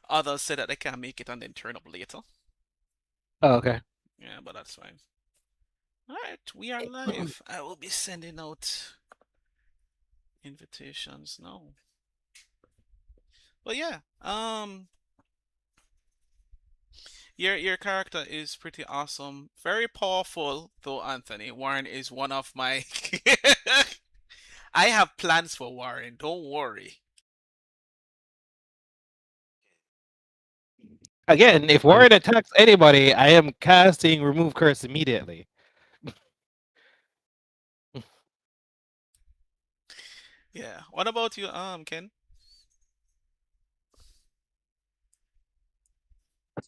Others say that they can't make it and then turn up later. Oh, okay. Yeah, but that's fine. All right, we are live. I will be sending out invitations now. But yeah, your character is pretty awesome, very powerful though. Anthony Warren is one of my. I have plans for Warren. Don't worry. Again, if Warren attacks anybody, I am casting Remove Curse immediately. Yeah. What about you, Ken?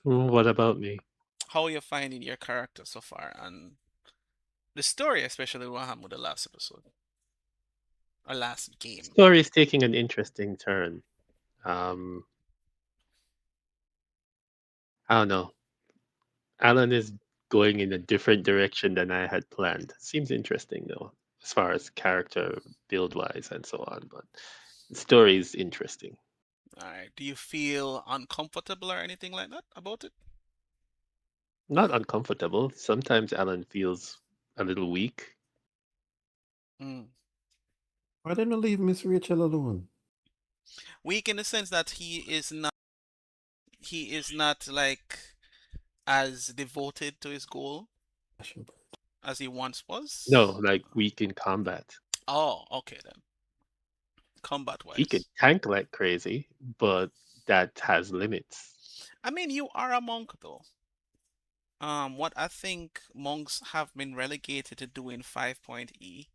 What about me? How are you finding your character so far, and the story, especially what happened with the last episode or last game? Story is taking an interesting turn. Um, I don't know. Alan is going in a different direction than I had planned. Seems interesting though, as far as character build wise and so on. But the story is interesting. All right. Do you feel uncomfortable or anything like that about it? Not uncomfortable. Sometimes Alan feels a little weak. Mm. Why didn't you leave Miss Rachel alone? Weak in the sense that he is not like as devoted to his goal as he once was. No, like weak in combat. Oh, okay then. Combat He can wise. tank like crazy, but that has limits. I mean, you are a monk though. What I think monks have been relegated to doing 5.E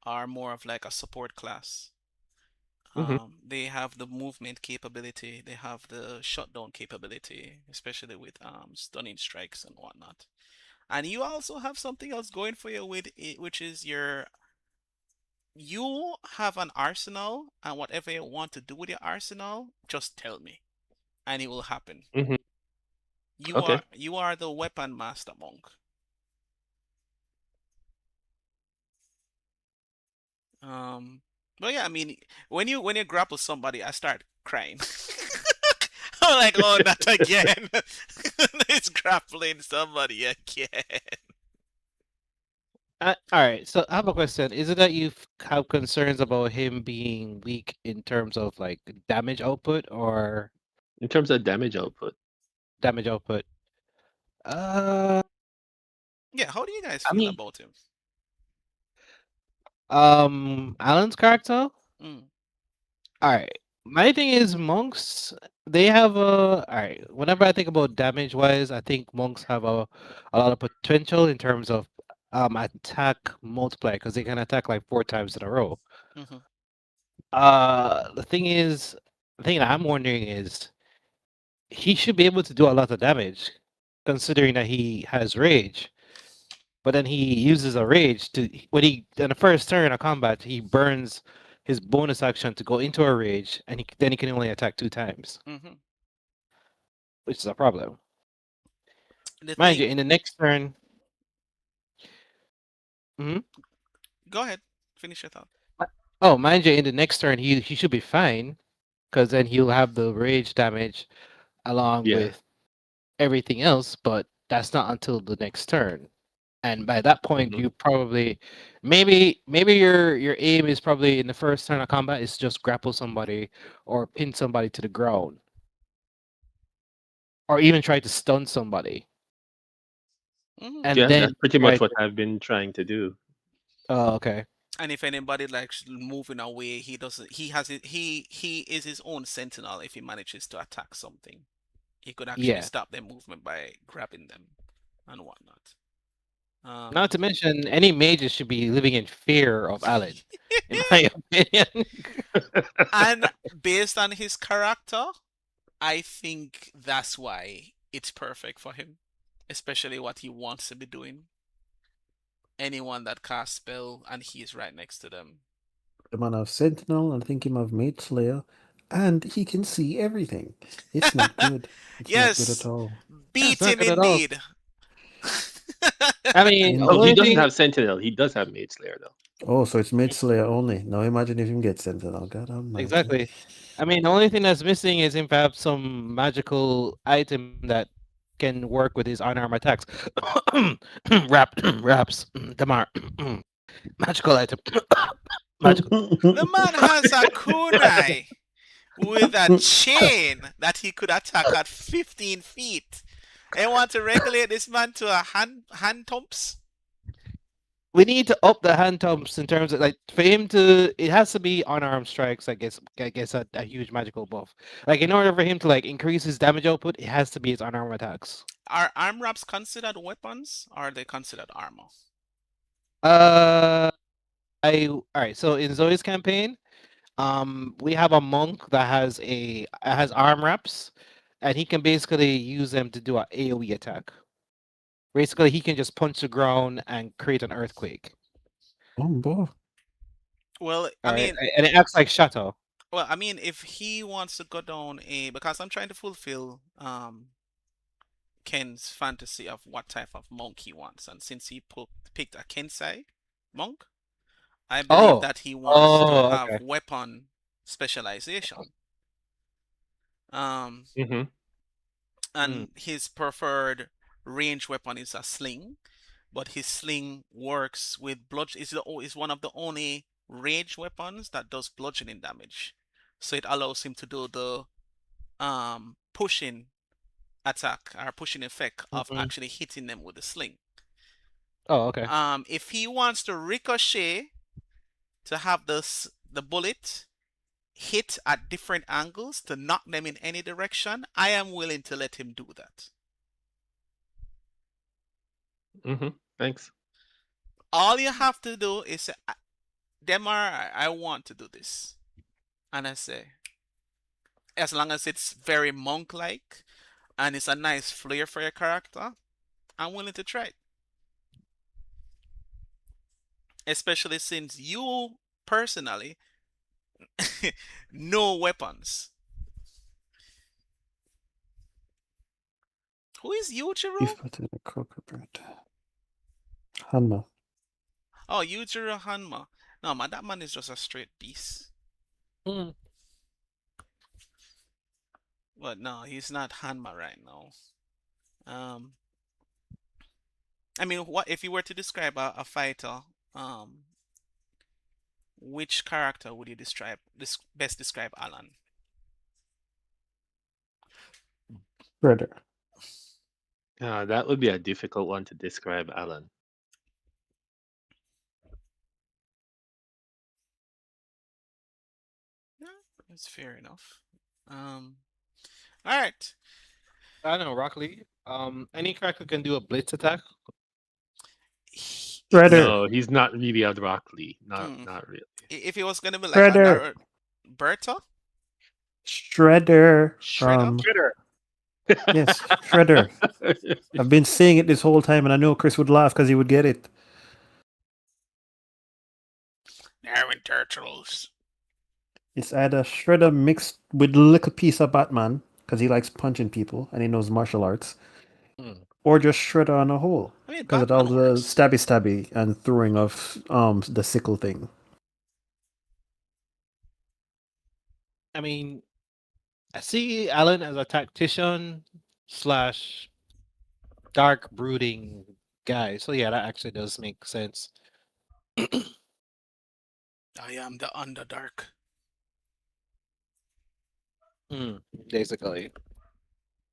are more of like a support class. They have the movement capability, they have the shutdown capability, especially with stunning strikes and whatnot. And you also have something else going for you with it, which is you have an arsenal, and whatever you want to do with your arsenal, just tell me, and it will happen. Mm-hmm. You Okay. are the weapon master monk. But yeah, I mean, when you grapple somebody, I start crying. I'm like, oh, not again! It's grappling somebody again. All right, so I have a question. Is it that you have concerns about him being weak in terms of like damage output or In terms of damage output, damage output? Uh, Yeah, how do you guys I feel mean, about him? Alan's character. Mm, All right, my thing is monks. They have a all right. Whenever I think about damage wise, I think monks have a lot of potential in terms of attack multiplier because they can attack like 4 times in a row. hmm The thing is, the thing that I'm wondering is he should be able to do a lot of damage, considering that he has rage. But then he uses a rage to when he in the first turn of combat he burns his bonus action to go into a rage, and then he can only attack 2 times, hmm which is a problem. The Mind you, thing, in the next turn, go ahead, finish your thought. oh, mind you, in the next turn he should be fine, because then he'll have the rage damage along yeah. with everything else. But that's not until the next turn. And by that point, Mhm. you probably maybe your aim is probably in the first turn of combat is just grapple somebody or pin somebody to the ground, or even try to stun somebody, hmm and Yeah, then that's pretty try much what to. I've been trying to do. Oh, okay. And if anybody likes moving away, he doesn't. He has it. He is his own sentinel. If he manages to attack something, he could actually Yeah. stop their movement by grabbing them and whatnot. Not to Um, mention, any mages should be living in fear of Alan, in my opinion. and based on his character, I think that's why it's perfect for him, especially what he wants to be doing. Anyone that casts spell and he's right next to them. The man of Sentinel, and I think him of Mage Slayer, and he can see everything. It's not good. It's not good at Yes, all. That's beat not him good at all. indeed. I mean, the Oh, he only doesn't thing have Sentinel. He does have Mage Slayer though. Oh, so it's Mage Slayer only. Now imagine if him get Sentinel. God almighty. exactly. I mean, the only thing that's missing is him to have some magical item that can work with his unarmed attacks. Wraps, Damar. Magical item. Magical. The man has a kunai with a chain that he could attack at 15 feet. And want to regulate this man to a hand thumps? We need to up the hand thumps in terms of like for him to. It has to be unarmed strikes. I guess a huge magical buff. Like in order for him to like increase his damage output, it has to be his unarmed attacks. Are arm wraps considered weapons or are they considered armor? All right. So in Zoe's campaign, we have a monk that has arm wraps, and he can basically use them to do an AOE attack. Basically, he can just punch the ground and create an earthquake. Oh, boy. Well, I mean, and it acts like shatter. well, I mean, if he wants to go down because I'm trying to fulfill Ken's fantasy of what type of monk he wants, and since he picked a Kensai monk, I believe that he wants to have weapon specialization. Mm-hmm. And his preferred range weapon is a sling, but his sling works with bludgeoning. Is one of the only range weapons that does bludgeoning damage, so it allows him to do the pushing attack or pushing effect of actually hitting them with the sling. Oh, okay. If he wants to ricochet to have the bullet hit at different angles to knock them in any direction, I am willing to let him do that. Mm-hmm. Thanks. All you have to do is say, Demar, I want to do this. And I say, as long as it's very monk-like and it's a nice flair for your character, I'm willing to try it. Especially since you personally know weapons. Who is Yujiro? Beef potato, croaker bread. Hanma. Oh, Yujiro Hanma. No, man, that man is just a straight beast. But no, he's not Hanma right now. I mean, what if you were to describe a fighter? Which character would you best describe Alan? Shredder. That would be a difficult one to describe, Alan. Yeah, that's fair enough. All right. I don't know, Rock Lee. Any character can do a blitz attack. Shredder. No, he's not really a Rock Lee. Not really. If he was gonna be like Shredder. Berta? Shredder. Shredder. Yes, Shredder. I've been saying it this whole time, and I know Chris would laugh because he would get it. Darwin Turtles. It's either Shredder mixed with a little piece of Batman, because he likes punching people and he knows martial arts, or just Shredder on a whole, I mean, because of all the stabby and throwing of the sickle thing. I mean, I see Alan as a tactician / dark brooding guy. So yeah, that actually does make sense. I am the Underdark. Basically.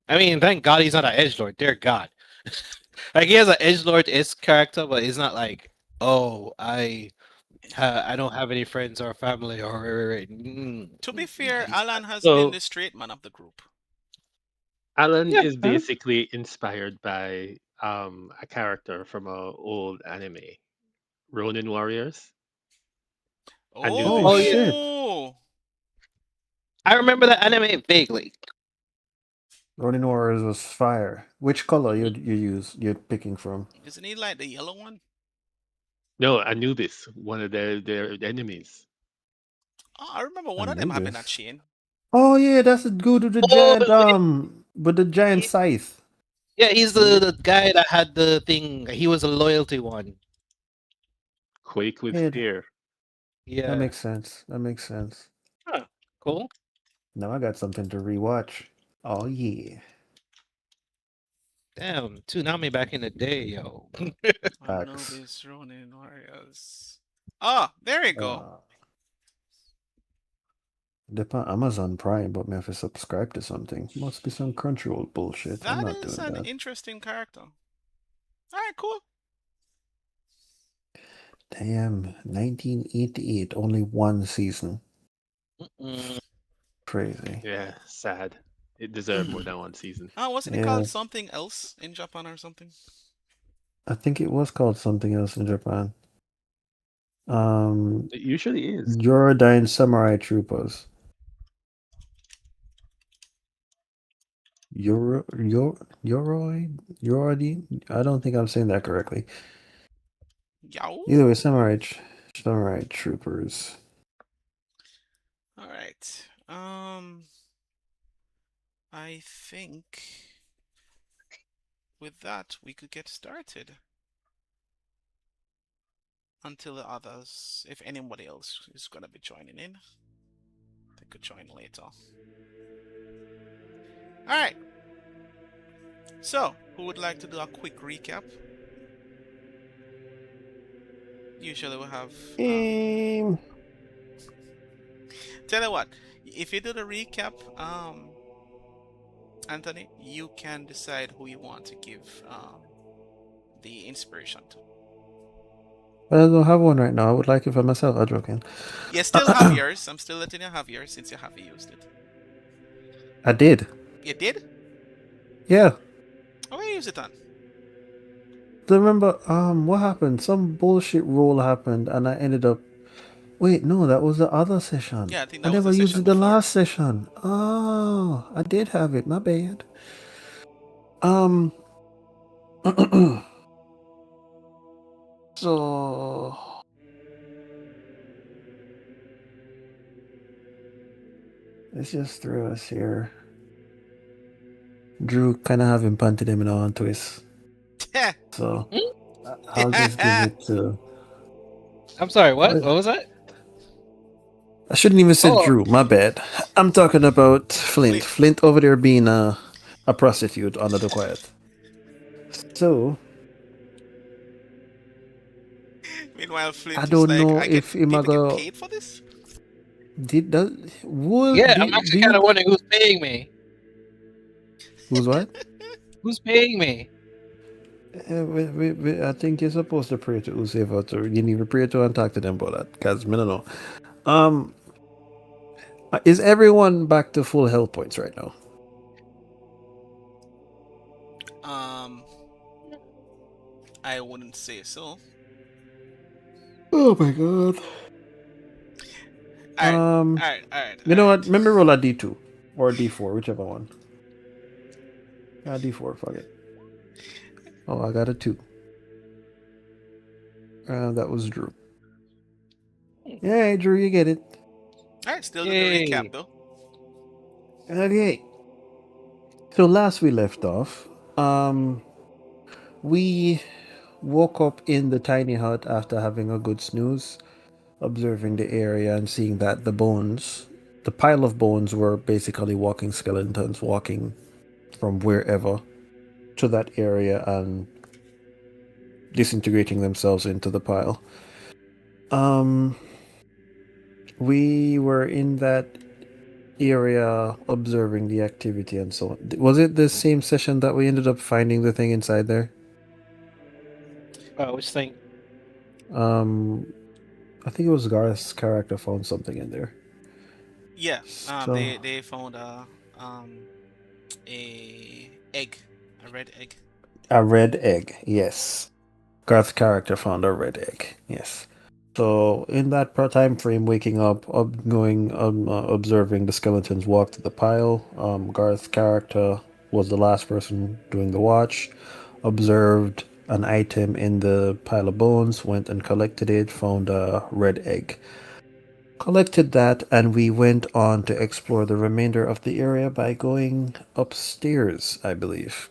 I mean, thank God he's not an edgelord. Dear God. Like he has an edgelord-esque character, but he's not like, oh, I don't have any friends or family or. To be fair, Alan has been the straight man of the group. Alan is basically inspired by a character from an old anime, Ronin Warriors. Oh, shit! I remember that anime vaguely. Ronin Warriors was fire. Which color you're picking from? Isn't he like the yellow one? No, Anubis, one of their enemies. Oh, I remember one of them having a chain. Oh yeah, that's the dude with the giant with the giant scythe. Yeah, he's the guy that had the thing. He was a loyalty one. Quake with Kid. fear. Yeah. That makes sense. That makes sense. Huh, cool. Now I got something to rewatch. Oh yeah. Damn, Toonami back in the day, yo. Facts. Anubis, Ronin, Warriors. Oh, there you go. Depend Amazon Prime, but me have to subscribe to something. Must be some Crunchyroll bullshit. I'm That not is doing an that. interesting character. Alright, cool. Damn, 1988, only one season. Mm-mm. Crazy. Yeah, sad. It deserved more than one season. Wasn't it Yeah. called something else in Japan or something? I think it was called something else in Japan. It usually is. Eurodyne Samurai Troopers. Yorodi? I don't think I'm saying that correctly. Yow. Either way, Samurai Troopers. Alright. I think with that we could get started. Until the others, if anybody else is gonna be joining in, they could join later. Alright. So, who would like to do a quick recap? Usually we have tell you what, if you do the recap, Anthony, you can decide who you want to give the inspiration to. I don't have one right now. I would like it for myself. I'm joking. You still have yours. I'm still letting you have yours since you haven't used it. I did. You did? Yeah. Oh, you use it on. Remember, what happened? Some bullshit roll happened, and I ended up. Wait, no, that was the other session. Yeah, I think I that was never the used session it the before. last session. Oh, I did have it. My bad. So let's just throw us here. Drew kind of having punted him in on twist. So I'll just give it to. I'm sorry, what? What was that? I shouldn't even say Oh. Drew. My bad. I'm talking about Flint. Flint over there being a prostitute under the quiet. So Meanwhile, Flint I is don't like, know if people get Imago paid for this? did that. Would Yeah, I'm actually kind of wondering who's paying me. Who's what? Who's paying me? I think you're supposed to pray to whoever to. You need to pray to and talk to them about that. Because I don't know. Is everyone back to full health points right now? I wouldn't say so. Oh my god. Alright. You know what? Remember roll a D2 or a D4, whichever one. D4, fuck it. Oh, I got a 2. That was Drew. Yay, Drew, you get it. Alright, still do the recap though. Okay. So last we left off, we woke up in the tiny hut after having a good snooze, observing the area and seeing that the pile of bones were basically walking skeletons walking from wherever to that area and disintegrating themselves into the pile. We were in that area observing the activity and so on. Was it the same session that we ended up finding the thing inside there? Which thing? I think it was Garth's character found something in there. Yeah. So, They found a egg, a red egg. a red egg, yes. Garth's character found a red egg, yes. So in that time frame, waking up, observing the skeletons walk to the pile. Garth's character was the last person doing the watch. Observed an item in the pile of bones, went and collected it, found a red egg. Collected that, and we went on to explore the remainder of the area by going upstairs, I believe.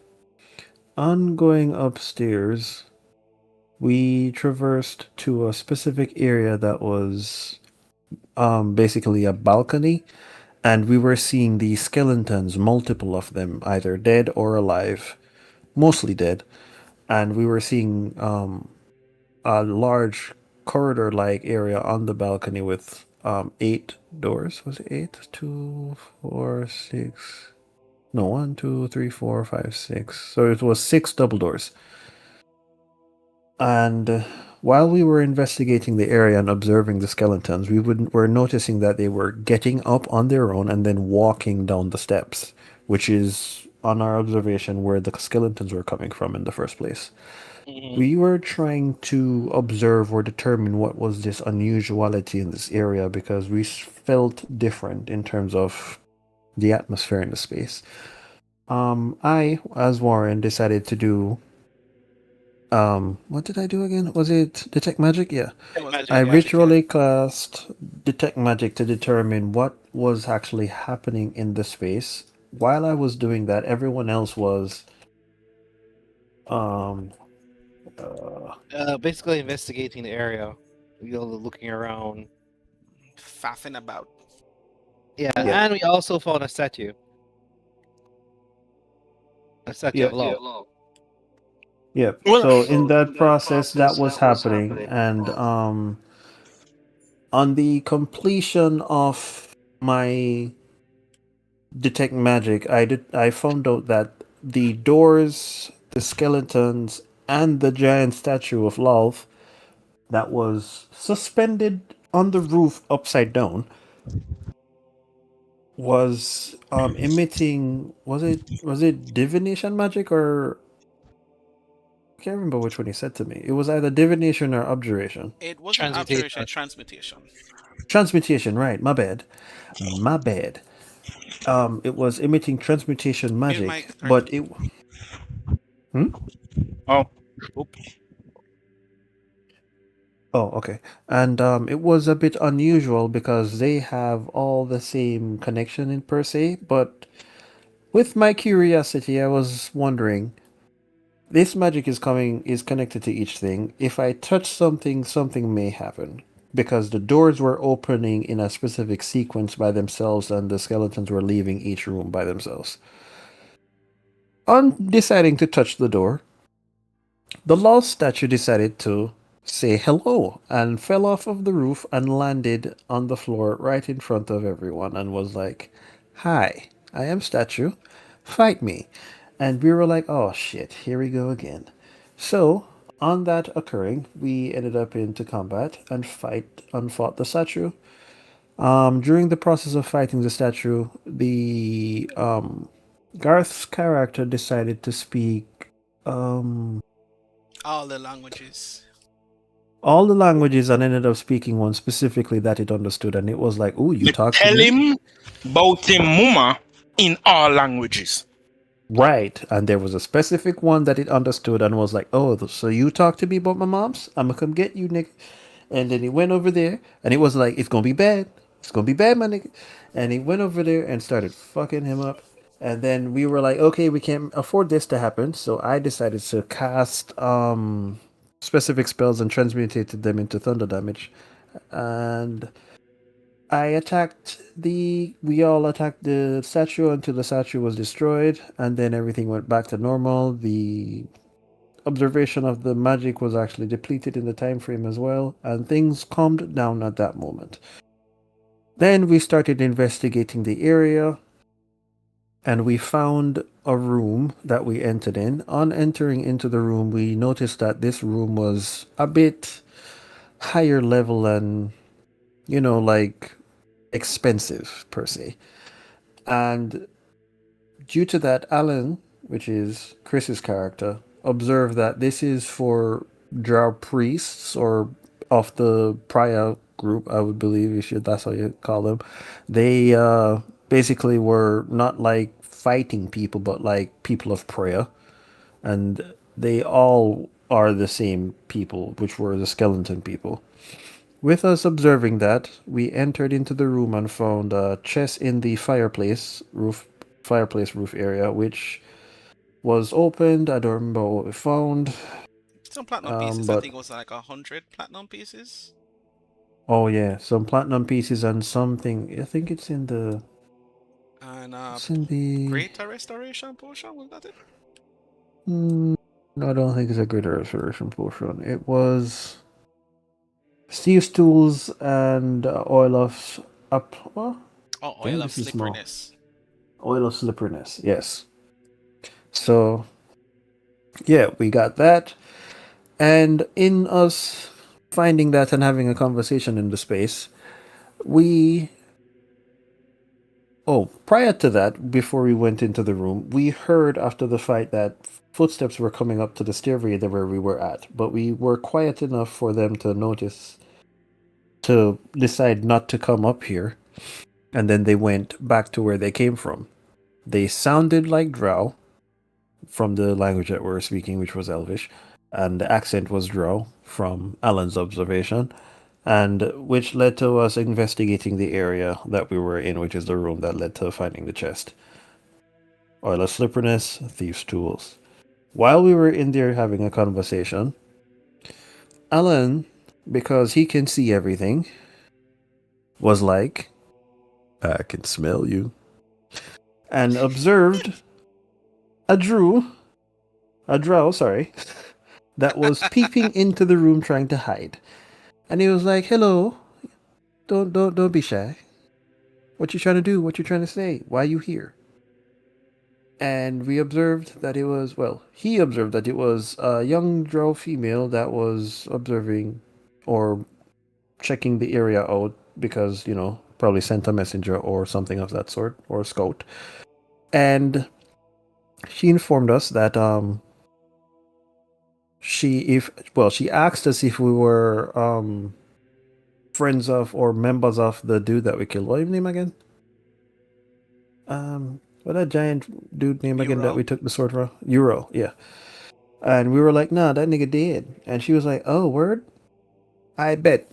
On going upstairs, we traversed to a specific area that was basically a balcony, and we were seeing these skeletons, multiple of them, either dead or alive, mostly dead. And we were seeing a large corridor-like area on the balcony with 8 doors. Was it eight? Two, four, six. No, one, two, three, four, five, six. So it was 6 double doors. And while we were investigating the area and observing the skeletons, were noticing that they were getting up on their own and then walking down the steps, which is on our observation where the skeletons were coming from in the first place. Mhm. We were trying to observe or determine what was this unusuality in this area because we felt different in terms of the atmosphere in the space. I, as Warren, decided to do what did I do again? Was it detect magic? Yeah. It was Magic, I detect yeah. magic, yeah. ritually cast detect magic to determine what was actually happening in the space. While I was doing that, everyone else was um Basically investigating the area. Looking around. Faffing about. Yeah, Yep. and we also found a statue. A statue Yep. of Lolth. Yep. Well, So in that process that was happening, and on the completion of my detect magic, I found out that the doors, the skeletons, and the giant statue of Lolth that was suspended on the roof upside down was emitting, was it divination magic, or I can't remember which one he said to me. It was either divination or abjuration. It wasn't abjuration, Transmutation. transmutation. Transmutation, right, my bad. My bad. It was emitting transmutation Mute magic, mic, but correct. it hmm? oh, Oh, okay. And it was a bit unusual because they have all the same connection in per se, but with my curiosity, I was wondering, this magic is connected to each thing. If I touch something, something may happen. Because the doors were opening in a specific sequence by themselves and the skeletons were leaving each room by themselves. On deciding to touch the door, the lost statue decided to say hello and fell off of the roof and landed on the floor right in front of everyone and was like, "Hi, I am statue. Fight me." And we were like, "Oh shit, here we go again." So, on that occurring, we ended up into combat and fought the statue. During the process of fighting the statue, the Garth's character decided to speak All the languages. all the languages and ended up speaking one specifically that it understood, and it was like, "Ooh, you me talk to tell me?" him about him mama in all languages. Right, and there was a specific one that it understood and was like, "Oh, so you talk to me about my mom's? I'm gonna come get you, nigga." And then he went over there, and it was like, "It's gonna be bad. It's gonna be bad, my nigga." And he went over there and started fucking him up. And then we were like, "Okay, we can't afford this to happen." So I decided to cast specific spells and transmutated them into thunder damage. And we all attacked the statue until the statue was destroyed, and then everything went back to normal. The observation of the magic was actually depleted in the time frame as well, and things calmed down at that moment. Then we started investigating the area, and we found a room that we entered in. On entering into the room, we noticed that this room was a bit higher level and, like expensive per se. And due to that, Alan, which is Chris's character, observed that this is for drow priests or of the prior group, I would believe that's how you call them. They basically were not like fighting people, but like people of prayer. And they all are the same people, which were the skeleton people. With us observing that, we entered into the room and found a chest in the fireplace roof area, which was opened. I don't remember what we found. Some platinum pieces. I But think it was like 100 platinum pieces. oh yeah, some platinum pieces and something. I think And it's in the. greater restoration potion, was that it? I don't think it's a greater restoration potion. It was Steve's tools and oil of what? Oh, Dang, oil of this is small. slipperiness. Oil of slipperiness. Yes. So yeah, we got that, and in us finding that and having a conversation in the space, we. Oh, prior to that, before we went into the room, we heard after the fight that footsteps were coming up to the stairway there where we were at, but we were quiet enough for them to notice to decide not to come up here, and then they went back to where they came from. They sounded like Drow from the language that we were speaking, which was Elvish, and the accent was Drow from Alan's observation, and which led to us investigating the area that we were in, which is the room that led to finding the chest. Oil of slipperiness, thieves' tools. While we were in there having a conversation, Alan, because he can see everything, was like, I can smell you. And observed a drow, sorry, that was peeping into the room trying to hide. And he was like, hello, don't be shy. What you trying to do? What you trying to say? Why are you here? And we observed that it was, well, he observed that it was a young drow female that was observing or checking the area out because, probably sent a messenger or something of that sort, or a scout. And she informed us that she asked us if we were friends of or members of the dude that we killed. What was his name again? What that giant dude name again that Muiral? we took the sword from? Euro, yeah. And we were like, nah, that nigga dead. And she was like, oh, word? I bet.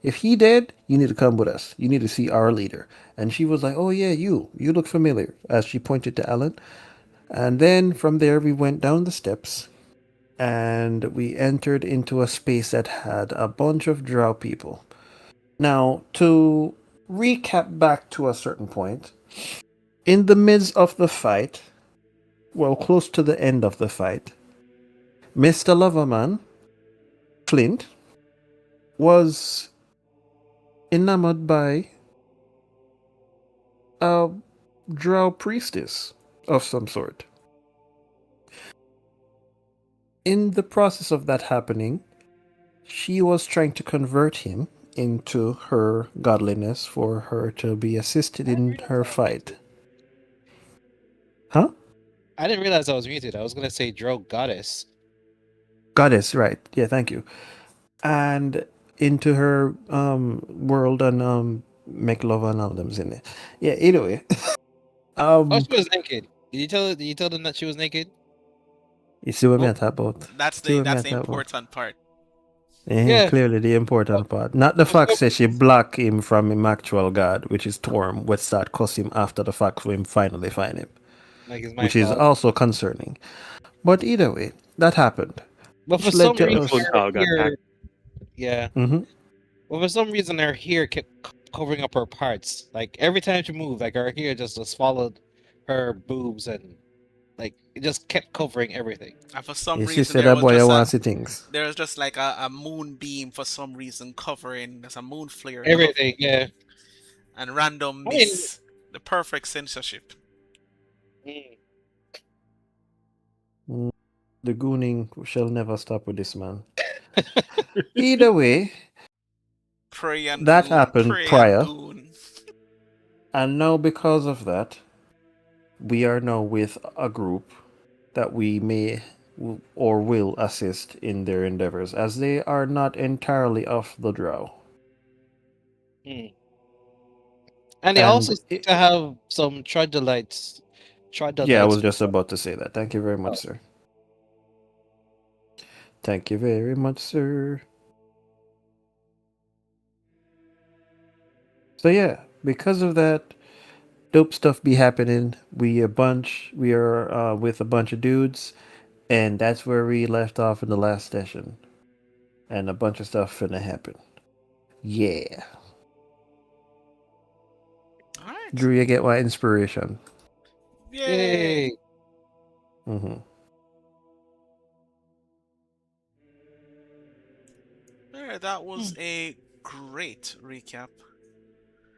If he dead, you need to come with us. You need to see our leader. And she was like, oh yeah, you look familiar, as she pointed to Alan. And then from there we went down the steps and we entered into a space that had a bunch of drow people. Now, to recap back to a certain point, in the midst of the fight, well, close to the end of the fight, Mr. Loverman, Flint, was enamored by a drow priestess of some sort. In the process of that happening, she was trying to convert him into her godliness for her to be assisted in her fight. Huh? I didn't realize I was muted. I was gonna say Drow Goddess. Goddess, right. Yeah, thank you. And into her world and make love and all them's in it. Yeah, anyway. Oh, she was naked. Did you tell them that she was naked? You see what Oh, me talk about? That's See the what me that's the talk about? important part. Yeah. Clearly the important part. Not the For fact some that she reason, block him from him actual god, which is Torm, would start cuss him after the fact for him finally find him. like it's my Which is fault. also concerning. But either way, that happened. But for Which some led to reason, us. her Got hacked. hair, yeah. Mhm. But for some reason, her hair kept covering up her parts. Like every time she moved, like her hair just followed her boobs and like it just kept covering everything. And for some She reason, said that boy I want to see things. there was just like a moonbeam for some reason covering. There's a moon flare Everything, yeah. and random I mean, miss. The perfect censorship. mm, The gooning shall never stop with this man. Either way, Pray and that goon. happened Pray and prior. goon. And now because of that, we are now with a group that we may or will assist in their endeavors, as they are not entirely off the drow. mm. And they And also seem to have some troglodytes. yeah, I Troglodytes. was just about to say that. Thank you very much, sir. Thank you very much, sir. So yeah, because of that, dope stuff be happening. We are with a bunch of dudes, and that's where we left off in the last session. And a bunch of stuff finna happen. Yeah. All right. Drew, you get my inspiration. Yay! Yay! Mm-hmm. All right, that was a great recap.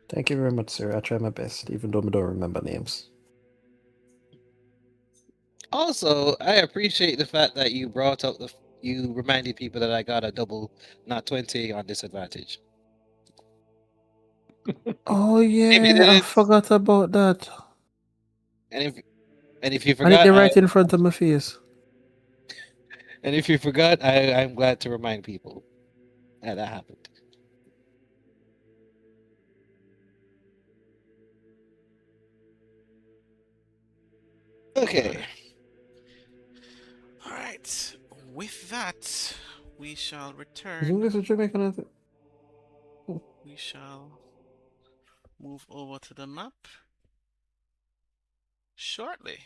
Thank you very much, sir. I try my best, even though I don't remember names. Also, I appreciate the fact that you brought up you reminded people that I got a double, not 20 on disadvantage. Oh Maybe yeah, I didn't. forgot about that. And if you I need forgot, to write in front of my face. and if you forgot, I'm glad to remind people that that happened. Okay. All right. With that, we shall Is return. English or Jamaican? We shall move over to the map shortly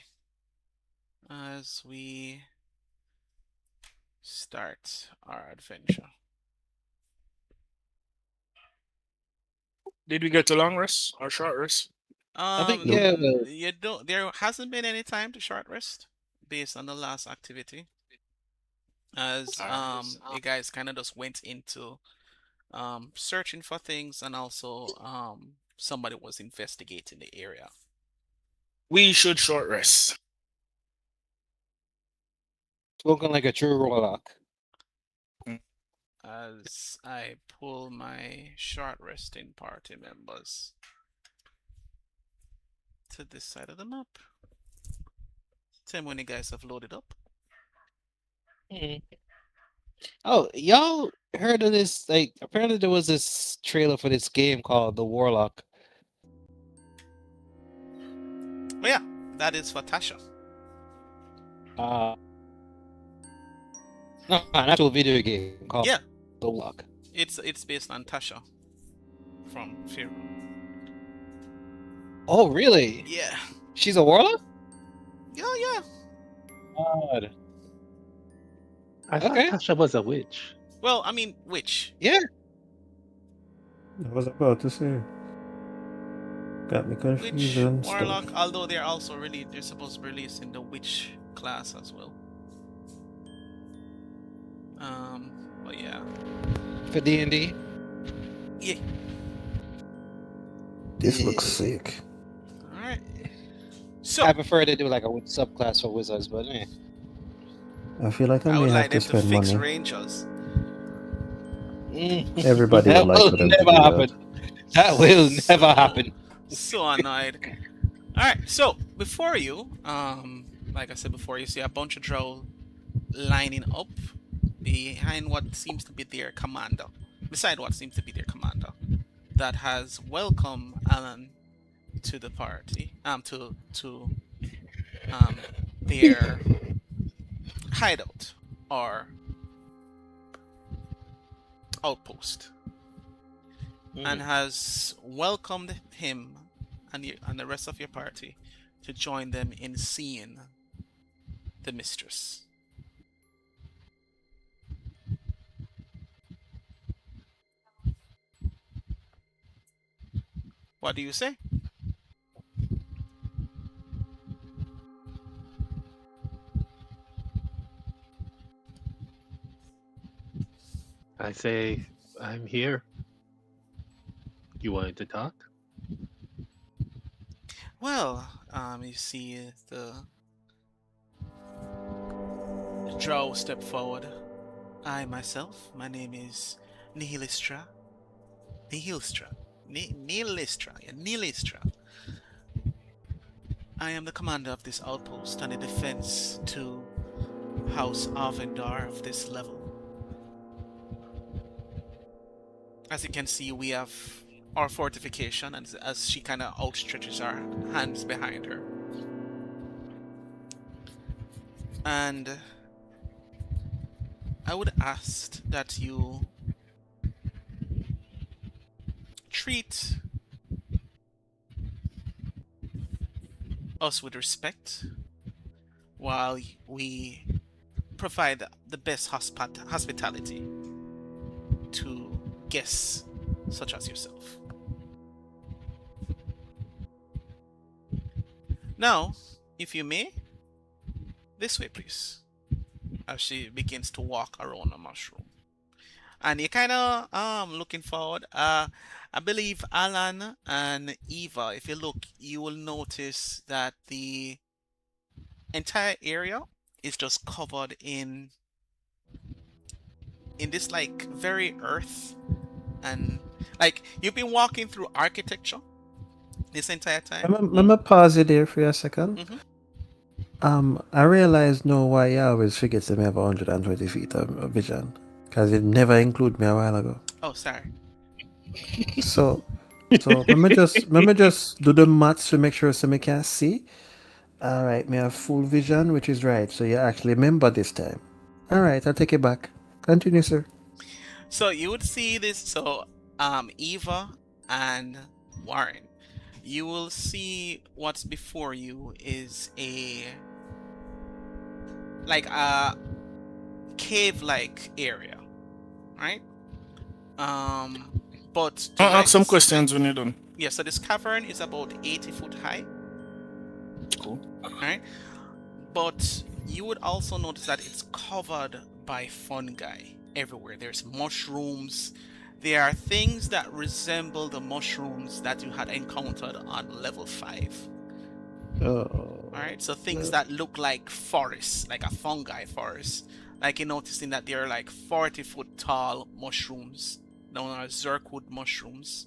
as we start our adventure. Did we get a long rest or short rest? I think, yeah, well, You don't. There hasn't been any time to short rest based on the last activity, as you guys kind of just went into searching for things, and also somebody was investigating the area. We should short rest. spoken like a true warlock. As I pull my short resting party members to this side of the map. Tell me when you guys have loaded up. Oh, y'all heard of this? Like, apparently there was this trailer for this game called The Warlock. Oh yeah, that is for Tasha. No, an actual video game called Yeah, The Warlock. it's based on Tasha from Fear. Oh, really? Yeah. She's a warlock? Yeah. God. I thought Okay. Tasha was a witch. Well, I mean, witch. Yeah. I was about to say. Got me Witch, confused and warlock, stuff. although they're supposed to be releasing the witch class as well. But yeah. For D&D. Yeah. This looks sick. Alright. So I prefer to do like a subclass for wizards, but I feel like I I may would have like to them to spend fix money. rangers. Everybody that would like will for them to never do happen. That will never happen. So annoyed. Alright, so before you, like I said before, you see a bunch of drow lining up behind what seems to be their commander. Beside what seems to be their commander. That has welcomed Alan to the party. To their hideout or outpost. And has welcomed him and the rest of your party to join them in seeing the mistress. What do you say? I say, I'm here. You wanted to talk? Well, you see the drow step forward. I myself, my name is Eilistraee. Eilistraee. Eilistraee. I am the commander of this outpost and the defense to House Auvryndar of this level. As you can see, we have our fortification, and as she kind of outstretches her hands behind her. And I would ask that you treat us with respect while we provide the best hospitality to guests such as yourself. Now, if you may, this way, please. As she begins to walk around the mushroom. And you're kind of looking forward. I believe Alan and Eva, if you look, you will notice that the entire area is just covered in this like very earth, and like you've been walking through architecture this entire time. Let me pause you there for a second. Mhm. I realize now why you always forget to me have 120 feet of vision. Because it never included me a while ago. Oh, sorry. So let me just do the maths to make sure so me can see. Alright, me have full vision, which is right. So you actually remember this time. Alright, I'll take it back. Continue, sir. So you would see this. So, Eva and Warren, you will see what's before you is a cave-like area, right? But to I'll ask some right, questions when you're done. yeah. So this cavern is about 80 foot high, Cool. right? But you would also notice that it's covered by fungi everywhere. There's mushrooms. There are things that resemble the mushrooms that you had encountered on level 5. Oh. Alright, so things that look like forests, like a fungi forest. Like you're noticing that there are like 40-foot tall mushrooms known as zirkwood mushrooms.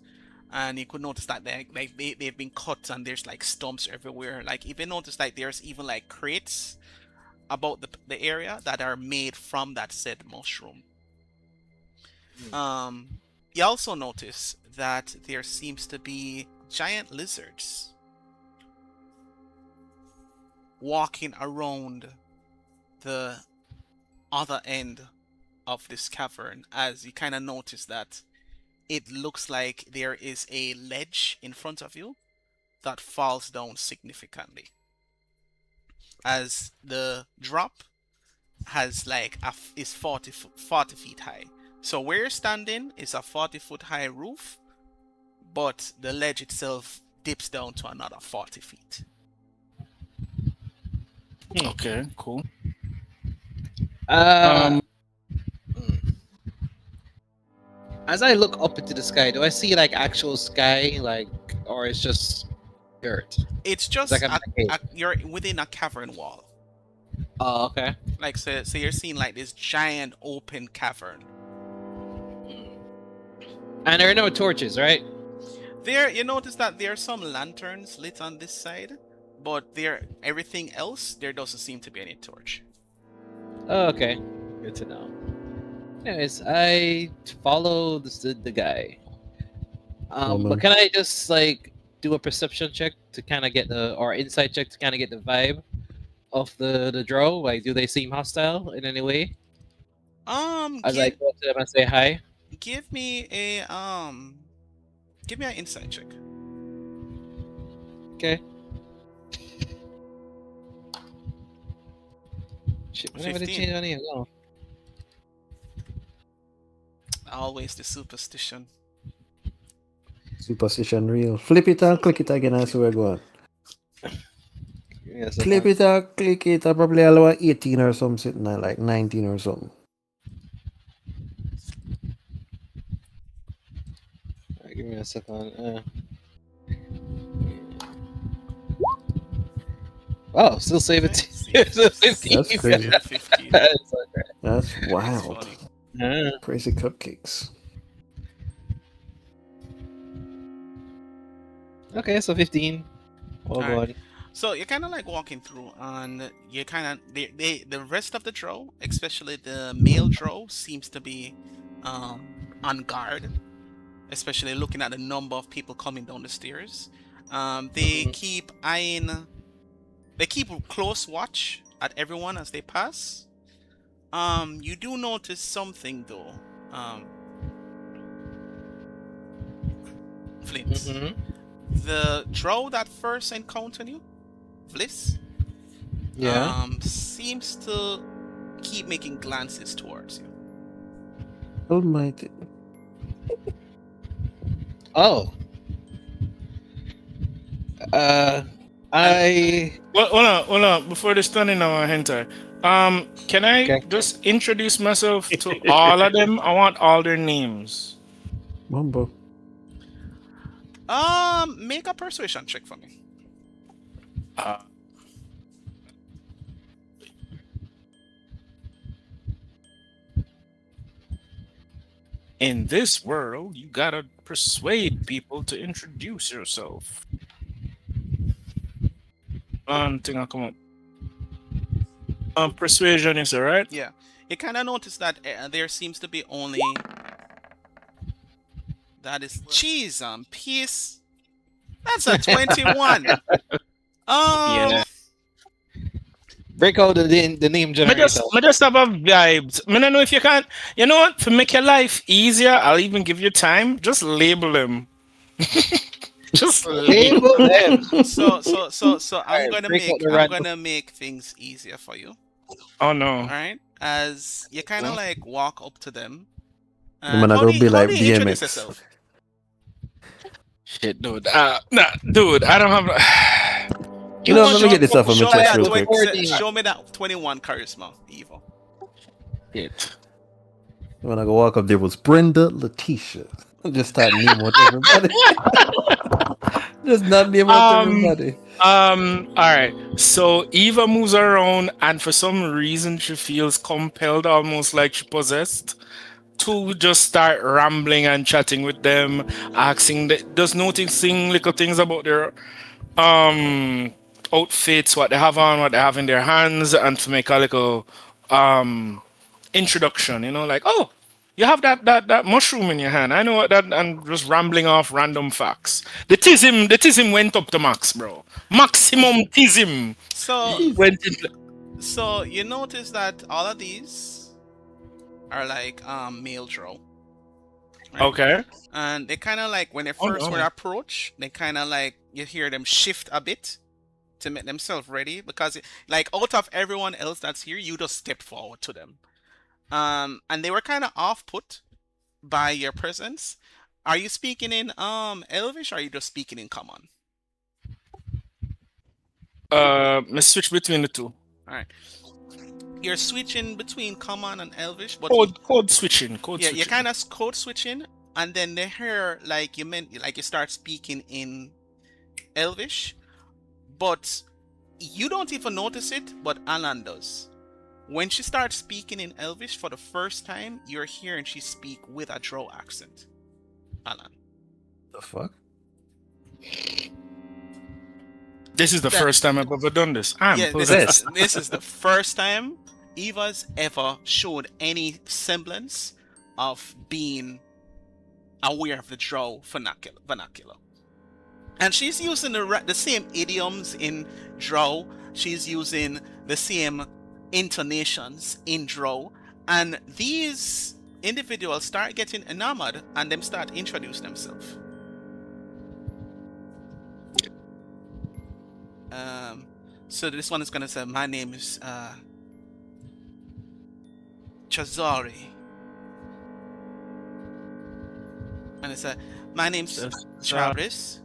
And you could notice that they've been cut and there's like stumps everywhere. Like if you notice like there's even like crates about the area that are made from that said mushroom. You also notice that there seems to be giant lizards walking around the other end of this cavern, as you kind of notice that it looks like there is a ledge in front of you that falls down significantly, as the drop has like is 40 feet high. So where you're standing is a 40-foot high roof, but the ledge itself dips down to another 40 feet. Okay, cool. As I look up into the sky, do I see like actual sky, like, or it's just dirt? It's just Like I'm in a cave. you're within a cavern wall. Oh, okay. Like so you're seeing like this giant open cavern. And there are no torches, right? There, you notice that there are some lanterns lit on this side, but everything else there doesn't seem to be any torch. Oh, okay. Good to know. Anyways, I follow the guy. But can I just like do a perception check to kind of get or insight check to kind of get the vibe of the drow? Like, do they seem hostile in any way? As I go up to them and say hi. Give me an insight check. Okay. Shit, whenever they 15. change on here, no. Always the superstition. Superstition real. Flip it and click it again and see where we're going. Yes, Flip it and click it. I probably allow 18 or something, like 19 or something. Alright, give me a second. Wow, still save it. That's crazy. 15. That's wild. Yeah. Crazy cupcakes. Okay, so 15. Oh Alright. god. So you're kind of like walking through, and you're kind of the rest of the drow, especially the male drow, seems to be on guard, especially looking at the number of people coming down the stairs. They keep close watch at everyone as they pass. You do notice something though, Flint. The drow that first encountered you, Vliss, Yeah. seems to keep making glances towards you. Almighty. Oh. I. Well, hold on. Before this turn in our hentai, can I Okay. just introduce myself to all of them? I want all their names. Mumbo. Make a persuasion check for me. Uh, in this world, you gotta persuade people to introduce yourself. Thing I come up. Persuasion is alright. Yeah, you kind of notice that there seems to be only that is cheese on peace. That's a 21. Yeah. Break out the name Me generator. just have a vibes. I don't know if you can. You know what? To make your life easier, I'll even give you time. Just label them. Just label. Label them. So I'm Alright, gonna break out make the I'm random. gonna make things easier for you. Oh no. All right, as you kind of like walk up to them. I'm gonna go be how like do you introduce BMX. yourself? Shit, dude. Nah, dude. I don't have. You know, let me get this off of my Show me chest that real quick. show me that 21 charisma, evil. Shit. When I go walk up, there was Brenda, Letitia. Just start naming with everybody. Just not name with everybody. All right. So Eva moves around, and for some reason, she feels compelled, almost like she possessed, to just start rambling and chatting with them, asking, just noticing little things about their outfits, what they have on, what they have in their hands, and to make a little introduction. You know, like, oh, you have that mushroom in your hand. I know what that, and just rambling off random facts. The tism went up to max, bro. Maximum tism. So Went in. so you notice that all of these are like male drow. Right? Okay. And they kind of like when they Oh, first no. were approached, they kind of like you hear them shift a bit to make themselves ready because like out of everyone else that's here, you just stepped forward to them. And they were kind of off put by your presence. Are you speaking in Elvish or are you just speaking in Common? Let's switch between the two. All right. You're switching between Common and Elvish, but Code switching. yeah, you're kind of code switching, and then they hear like you start speaking in Elvish, but you don't even notice it, but Alan does. When she starts speaking in Elvish for the first time, you're hearing she speak with a Drow accent. Alan. The fuck? This is the first time I've ever done this. I'm possessed. This is the first time Eva's ever showed any semblance of being aware of the Drow vernacular. And she's using the same idioms in Drow. She's using the same intonations in Drow. And these individuals start getting enamored and them start introducing themselves. So this one is gonna say, my name is Chazari. And it's my name's Travis.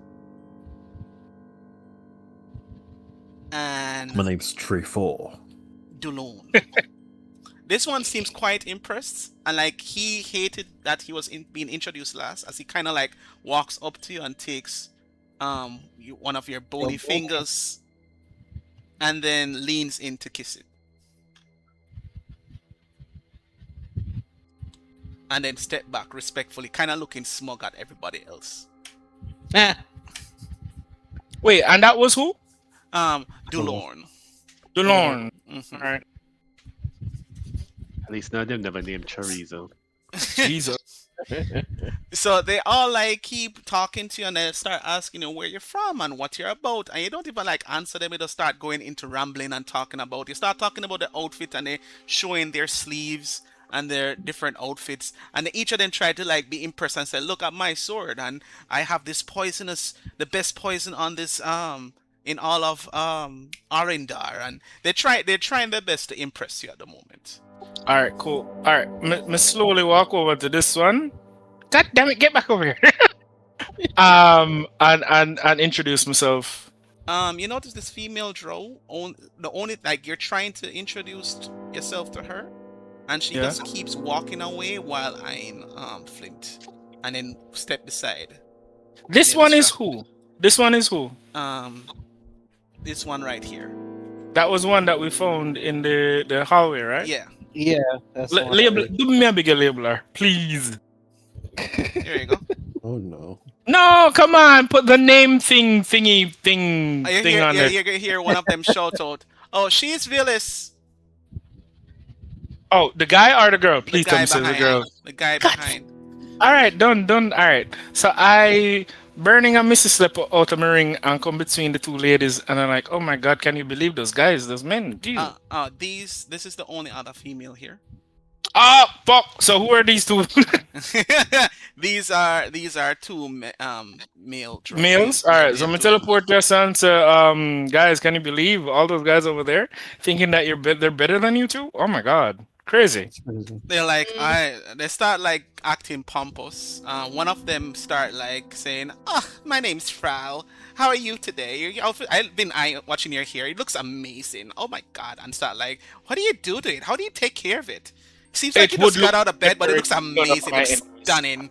And My name's Tree4. Dulon. This one seems quite impressed, and like he hated that he was being introduced last, as he kind of like walks up to you and takes one of your bony fingers, and then leans in to kiss it, and then step back respectfully, kind of looking smug at everybody else. Wait, and that was who? Dulorn. Delorn. Mhm. All right. At least none of them never named Chorizo. Jesus. So they all like keep talking to you and they start asking you where you're from and what you're about, and you don't even like answer them. You just start going into rambling and talking about. You start talking about the outfit and they showing their sleeves and their different outfits, and each of them try to like be impressed and say, "Look at my sword, and I have the best poison on in all of Auvryndar, and they're trying their best to impress you at the moment. All right, cool. All right, me slowly walk over to this one. God damn it, get back over here. And introduce myself. You notice this female drow, the only like you're trying to introduce yourself to her, and she Yeah. just keeps walking away while eyeing Flint, and then step beside. This Yeah, one that's is who? This one is who? This one right here. That was one that we found in the hallway, right? Yeah, Yeah, that's the one that Label. we- Do me a bigger labeler, please. there you go. Oh no. No, come on, put the name thing You thing hear, on yeah, there. you're gonna hear one of them shout out, "Oh, she's Vliss." Oh, the guy or the girl? The Please tell guy me, say the behind. girl. The guy God. behind. All right, done. All right. So I burning a Mrs. Slip out of my ring and come between the two ladies, and I'm like, oh my god, can you believe those guys, those men? Jeez. This is the only other female here. Oh fuck! So who are these two? these are two male drow. Males? All right. So I'm gonna two. teleport your son to guys. Can you believe all those guys over there thinking that they're better than you two? Oh my god, crazy. They're like they start like acting pompous. One of them start like saying, "Oh, my name's Frau. How are you today? I've been watching your hair. It looks amazing. Oh my god!" And start like, "What do you do to it? How do you take care of it? Seems like It you just would got look out of bed, but it looks better in front of amazing. my It's enemies." stunning."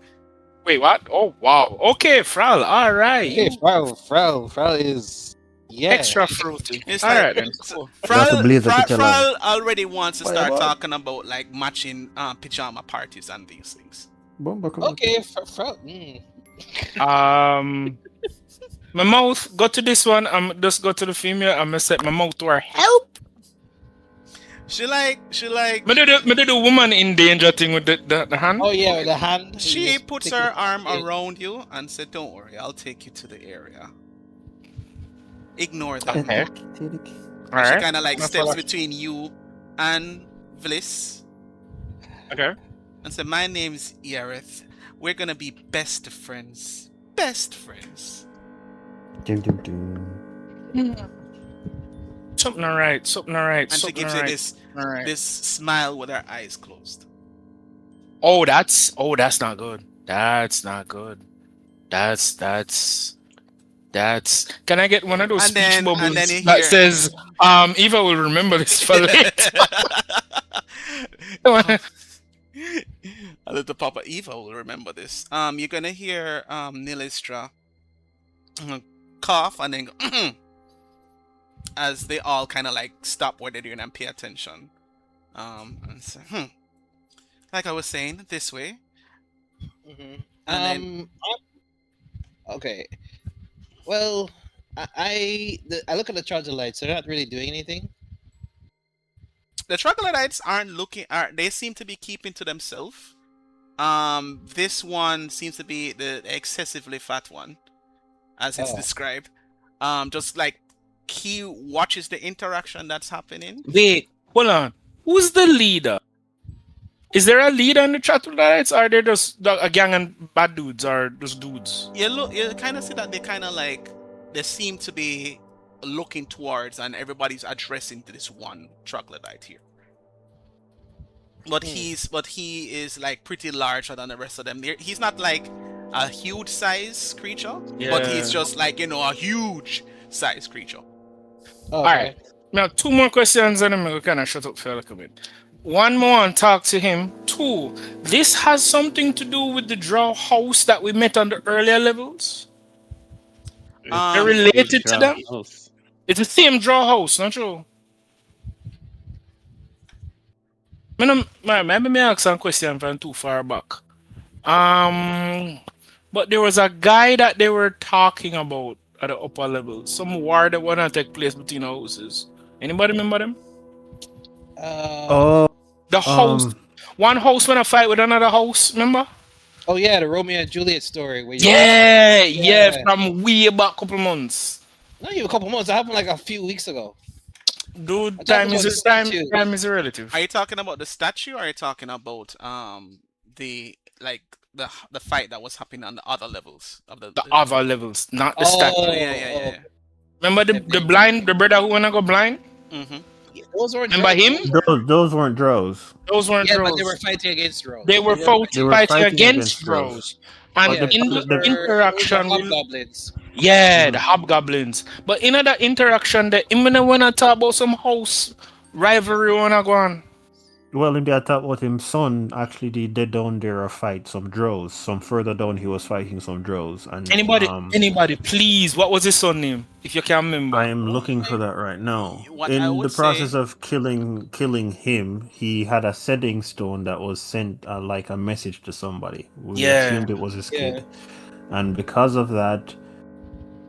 Wait, what? Oh wow. Okay, Frau. All right. Hey, Frau is Extra fruity. It's All like- right then. so- Cool. That's a blazer to tell Frau already wants to start Whatever. talking about like matching pajama parties and these things. Okay, Frau. My mouth. Go to this one. I'm just go to the female. I'm gonna set my mouth to her. Help. She like Me do the woman in danger thing with the hand. Oh yeah, with the hand. she You just puts take her it- arm yeah. around you and said, "Don't worry, I'll take you to the area." Ignore them. Okay. She All right. kind of like That's steps all I- between you and Vliss Okay. and said, "My name's Yareth. We're gonna be best of friends. Best friends." Dum, dum, dum. Something alright. And she Something gives you alright. this Alright. this smile with her eyes closed. Oh, that's not good. That's not good. That's. Can I get one of those And speech then- bubbles and then you that hear- says, Eva will remember this for later. A little Papa Eva will remember this. You're gonna hear Eilistraee cough and then go, as they all kind of like stop what they're doing and pay attention. And say, like I was saying, this way. Mhm. And Okay. Well, I look at the Troglodytes. They're not really doing anything. The troglodytes they seem to be keeping to themselves. This one seems to be the excessively fat one, as it's Oh. described. Just like he watches the interaction that's happening. Wait, hold on. Who's the leader? Is there a leader in the Troglodytes? Or are they just a gang of bad dudes or just dudes? You kind of see that they seem to be looking towards, and everybody's addressing to this one troglodyte here. But he is like pretty larger than the rest of them. He's not like a huge size creature, but he's Yeah. just like a huge size creature. Oh, All right. Now, two more questions, and then we'll kind of shut up for a little bit. One more and talk to him. Two, this has something to do with the Drow house that we met on the earlier levels. They're related to them. House. It's the same Drow house, not true? Maybe me ask some question from too far back. But there was a guy that they were talking about at the upper level. Some war that wanna take place between houses. Anybody remember them? Oh, The house, one house when I fight with another house, remember? Oh yeah, the Romeo and Juliet story. Where you Yeah, from way back couple months. Not even a couple months. It happened like a few weeks ago. Dude, I'm time talking is about time. the Time is relative. Are you talking about the statue, or are you talking about the fight that was happening on the other levels of The other levels, not the Oh, statue. Oh, yeah. Remember the brother who wanna go blind? Mm-hmm. Those weren't Remember drows. him? Those weren't drows. Those weren't Yeah, but they were drows. fighting against drows. They were They were fighting fighting against against drows. drows. And But Yeah, in the those were interaction with hobgoblins. yeah, the Mhm. hobgoblins. But in that interaction, the imminent wanna talk about some house rivalry wanna go on. Well, in the attack with him son, actually they did down there a fight some drows. Some further down he was fighting some drows. And Anybody, please, what was his son name? If you can remember. I am looking for that right now. What I In would the process say, of killing him, he had a setting stone that was sent like a message to somebody. We Yeah. assumed it was his Yeah. kid. And because of that,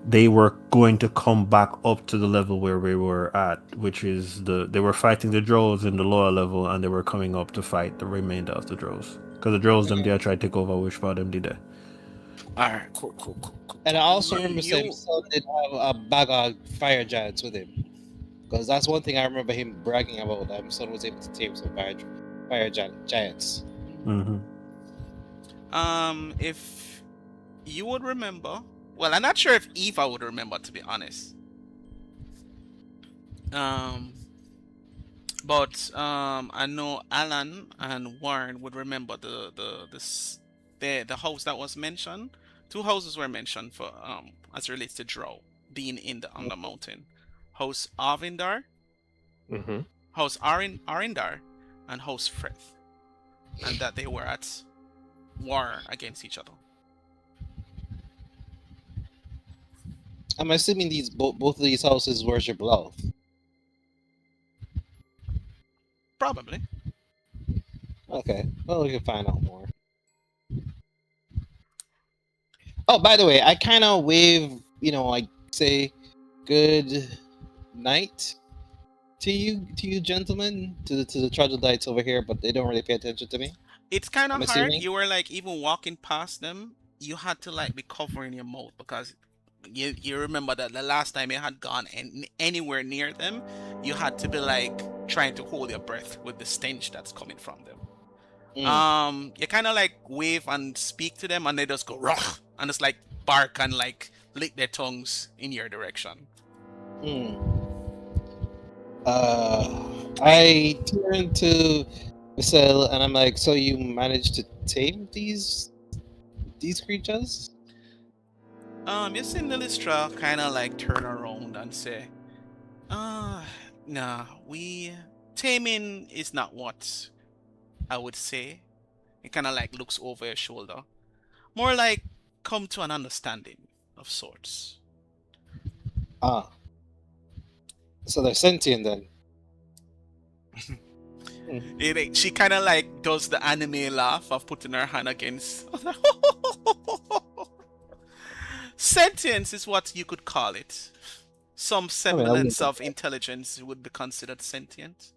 they were going to come back up to the level where we were at, which is they were fighting the drows in the lower level, and they were coming up to fight the remainder of the drows. Because the drows them there tried to take over, which part them did there. Alright, cool. And I also remember You- saying son did have a bag of fire giants with him. Because that's one thing I remember him bragging about. That son was able to tame some fire giants. Mm-hmm. if you would remember, well, I'm not sure if Eva would remember, to be honest. But I know Alan and Warren would remember the house that was mentioned. Two houses were mentioned for as it relates to Drow being on the mountain. House Auvryndar, Mm-hmm. House Aurindar, and House Frith, and that they were at war against each other. I'm assuming both of these houses worship Lolth. Probably. Okay, well, we can find out more. Oh, by the way, I kind of wave, like say good night to you gentlemen, to the troglodytes over here, but they don't really pay attention to me. It's kind I'm of hard. assuming. You were like even walking past them, you had to like be covering your mouth because you remember that the last time you had gone anywhere near them, you had to be like trying to hold your breath with the stench that's coming from them. You kind of like wave and speak to them, and they just go rough and just like bark and like lick their tongues in your direction. I turn to Marcel and I'm like, so you managed to tame these creatures? You see Eilistraee kind of like turn around and say, nah, taming is not what I would say. He kind of like looks over your shoulder. More like come to an understanding of sorts. So they're sentient then. She kind of like does the anime laugh of putting her hand against. Sentience is what you could call it. Some semblance of intelligence would be considered sentient.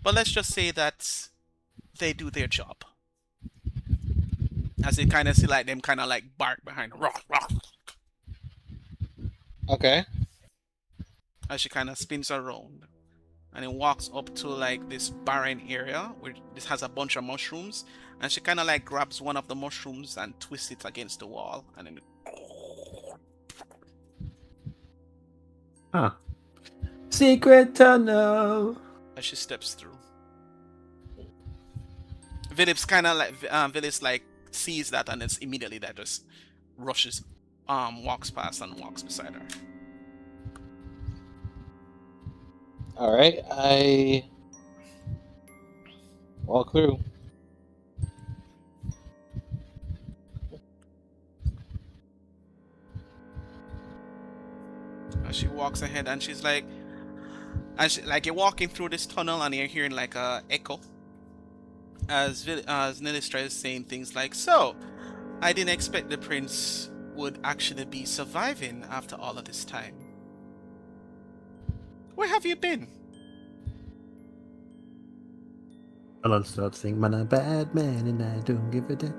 But let's just say that they do their job. As you kind of see like them kind of like bark behind. Okay. As she kind of spins around. And it walks up to like this barren area where this has a bunch of mushrooms, and she kind of like grabs one of the mushrooms and twists it against the wall, and then Secret tunnel. as she steps through. Vliss kind of like Vliss like sees that, and it's immediately that just rushes, walks past and walks beside her. All right, I walk through. As she walks ahead, and she's like, like you're walking through this tunnel, and you're hearing like a echo. As Eilistraee is saying things like, "So, I didn't expect the prince would actually be surviving after all of this time. Where have you been?" I'll start saying, "Man, I'm a bad man, and I don't give a damn."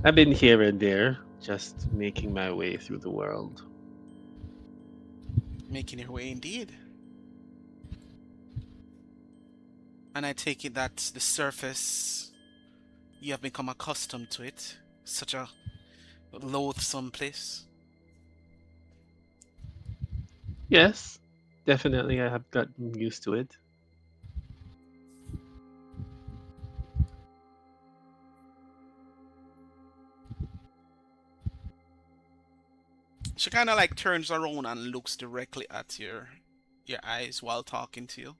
I've been here and there, just making my way through the world. Making your way indeed. And I take it that the surface, you have become accustomed to it. such a loathsome place? Yes, definitely. I have gotten used to it. She kind of like turns around and looks directly at your eyes while talking to you.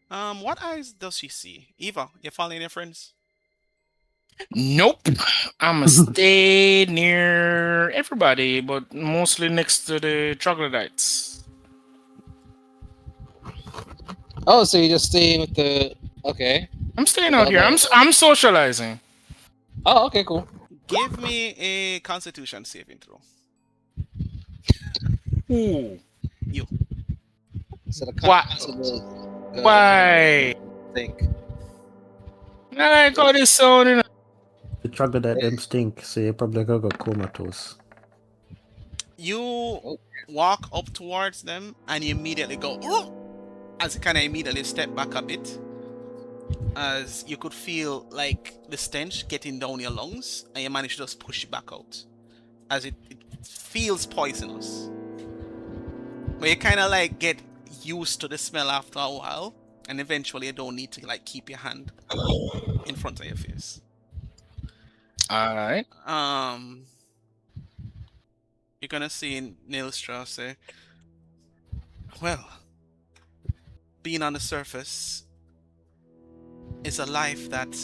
What eyes does she see? Eva, you following your friends? Nope. I'ma stay near everybody, but mostly next to the troglodytes. Oh, so you're just staying with the. Okay. I'm staying With out all here. the- I'm socializing. Oh, okay, cool. Give me a Constitution saving throw. Ooh. You. So the Why? Why? Think. I got this sound in. The troglodyte them stink, so you probably gonna go comatose. You walk up towards them and you immediately go, "Oh!" As you kind of immediately step back a bit, as you could feel like the stench getting down your lungs, and you manage to just push it back out, as it feels poisonous. But you kind of like get used to the smell after a while, and eventually you don't need to like keep your hand in front of your face. All right. You're gonna see Eilistraee say, "Well, being on the surface is a life that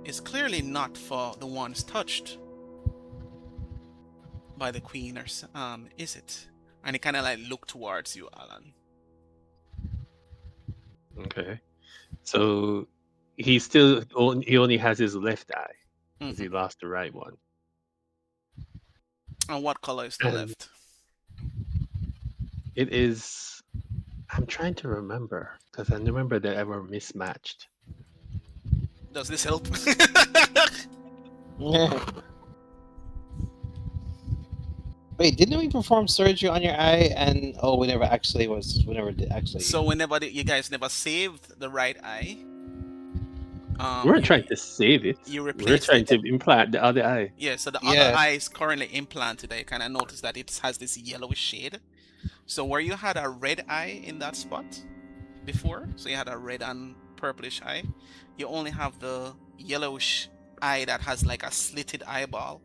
is clearly not for the ones touched by the queen, or is it?" And he kind of like look towards you, Alan. Okay. So he still he only has his left eye because he lost the right one. And what color is the left? It is. I'm trying to remember because I remember that I were mismatched. Does this help? Wait, didn't we perform surgery on your eye? And we never did actually. So you guys never saved the right eye. We weren't trying to save it. You We were replaced trying it. to implant the other eye. Yeah, so the other eye is currently implanted. I kind of noticed that it has this yellowish shade. So where you had a red eye in that spot before, so you had a red and purplish eye, you only have the yellowish eye that has like a slitted eyeball,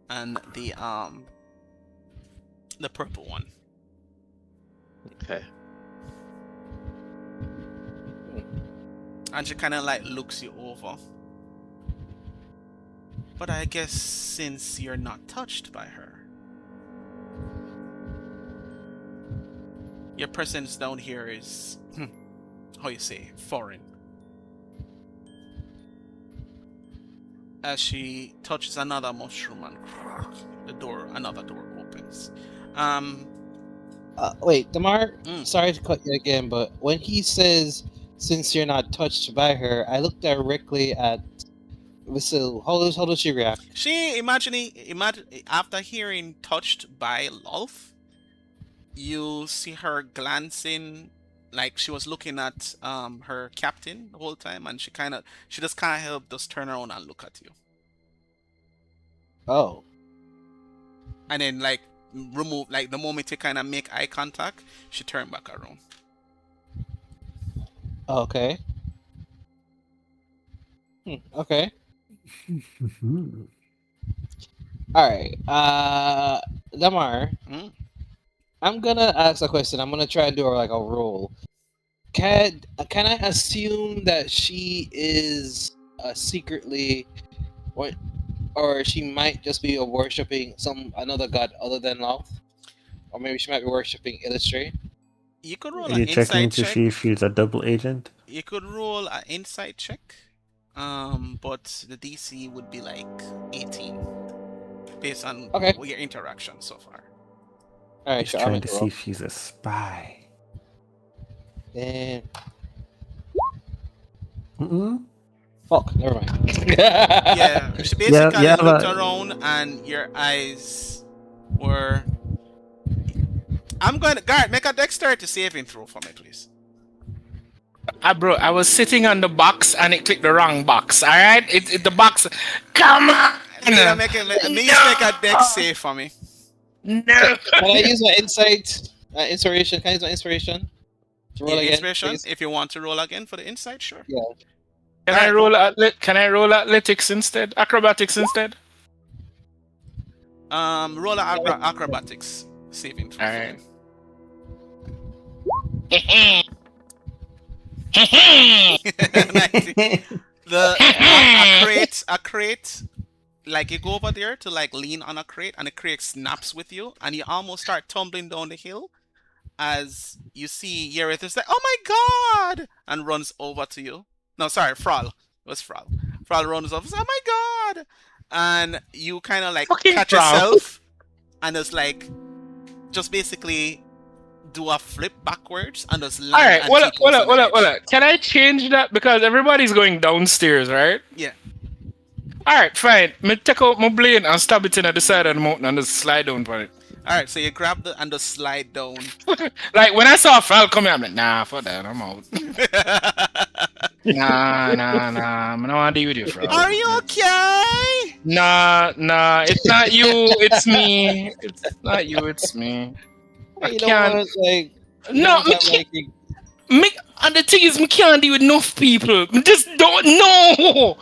and the purple one. Okay. And she kind of like looks you over. But I guess since you're not touched by her, your presence down here is, how you say, foreign. As she touches another mushroom and another door opens. Wait, Damar, sorry to cut you again, but when he says, "Since you're not touched by her," I look directly at Vasil. How does she react? She imagine after hearing "touched by Lolth," you see her glancing like she was looking at her captain the whole time, and she just can't help just turn around and look at you. Oh. And then like remove, like the moment you kind of make eye contact, she turned back around. Okay. Okay. All right. Damar, I'm gonna ask a question. I'm gonna try to do like a roll. Can I assume that she is secretly, or she might just be worshipping another god other than Lolth, or maybe she might be worshipping Eilistraee? You could roll Are an you checking insight to check. see if she's a double agent? You could roll an insight check, but the DC would be like 18, based on your interaction so far. All right, He's trying to see if she's a spy. And Fuck, never mind. Yeah, she basically looked around and your eyes were... I'm going to... Garrett, make a dexterity saving throw for me, please. Bro, I was sitting on the box and it clicked the wrong box. All right, the box. Come on. You make it. Please make a deck save for me. No. Can I use my insight? Inspiration? Can I use my inspiration? To roll Yeah, again, inspiration. please? If you want to roll again for the insight, sure. Yeah. Can I roll athletics instead? Acrobatics instead? Roll acrobatics saving throw. All right. A crate, like you go over there to like lean on a crate, and the crate snaps with you, and you almost start tumbling down the hill, as you see Yerith is like, "Oh my god!" and runs over to you. No, sorry, Thrall. It was Thrall. Thrall runs over, says, "Oh my god!" and you kind of like Fucking catch Thrall. yourself, and it's like just basically do a flip backwards and just land. All right, and hold up, keep close hold up, on the hold up, hold edge. up. Can I change that because everybody's going downstairs, right? Yeah. All right, fine. Me take out my blade and stab it in at the side of the mountain and just slide down for it. All right, so you grab and just slide down. Like when I saw Fal come here, I'm like, nah, fuck that, I'm out. Nah, I don't want to deal with you, Fal. Are you okay? Nah, it's not you, it's me. It's not you, it's me. I You know can't. what? Like, No, me can't. And the thing is, me can't deal with enough people. Me just don't know.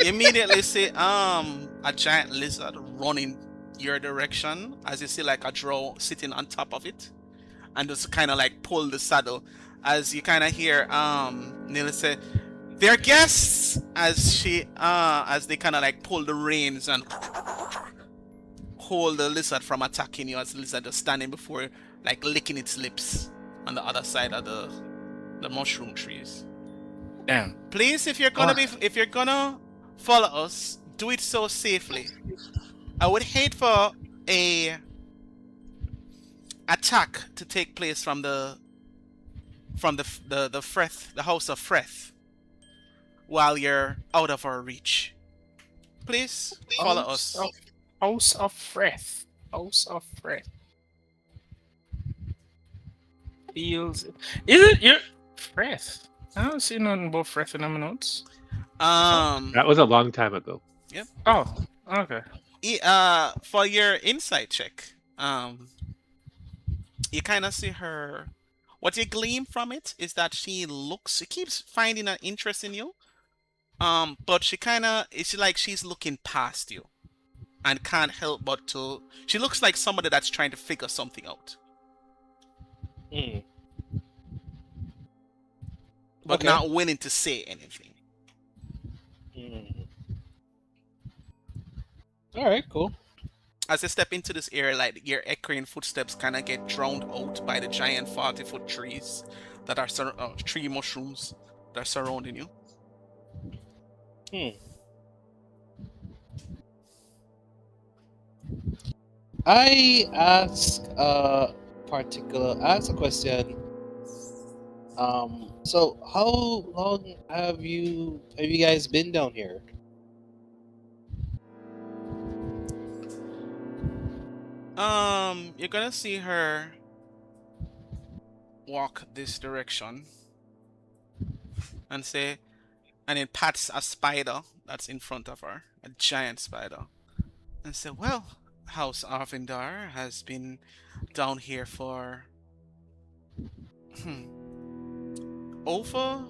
You immediately see a giant lizard running your direction as you see like a drow sitting on top of it, and just kind of like pull the saddle as you kind of hear Nila say, "They're guests," as they kind of like pull the reins and hold the lizard from attacking you, as the lizard is standing before like licking its lips on the other side of the mushroom trees. Damn. Please, if you're gonna follow us, do it so safely. I would hate for a attack to take place from the Freth, the House of Freth, while you're out of our reach. Please follow us. House of Freth. House of Freth. Feels. Is it your Freth? I don't see nothing about Freth in my notes. That was a long time ago. Oh, okay. For your insight check, you kind of see her. What you glean from it is that she keeps finding an interest in you, but it's like she's looking past you, and can't help but to. She looks like somebody that's trying to figure something out, but Okay. not willing to say anything. All right, cool. As you step into this area, like your echoing footsteps kind of get drowned out by the giant 40-foot trees that are tree mushrooms that are surrounding you. I ask a question. So how long have you guys been down here? You're gonna see her walk this direction and it pats a spider that's in front of her, a giant spider, and say, "Well, House Auvryndar has been down here for over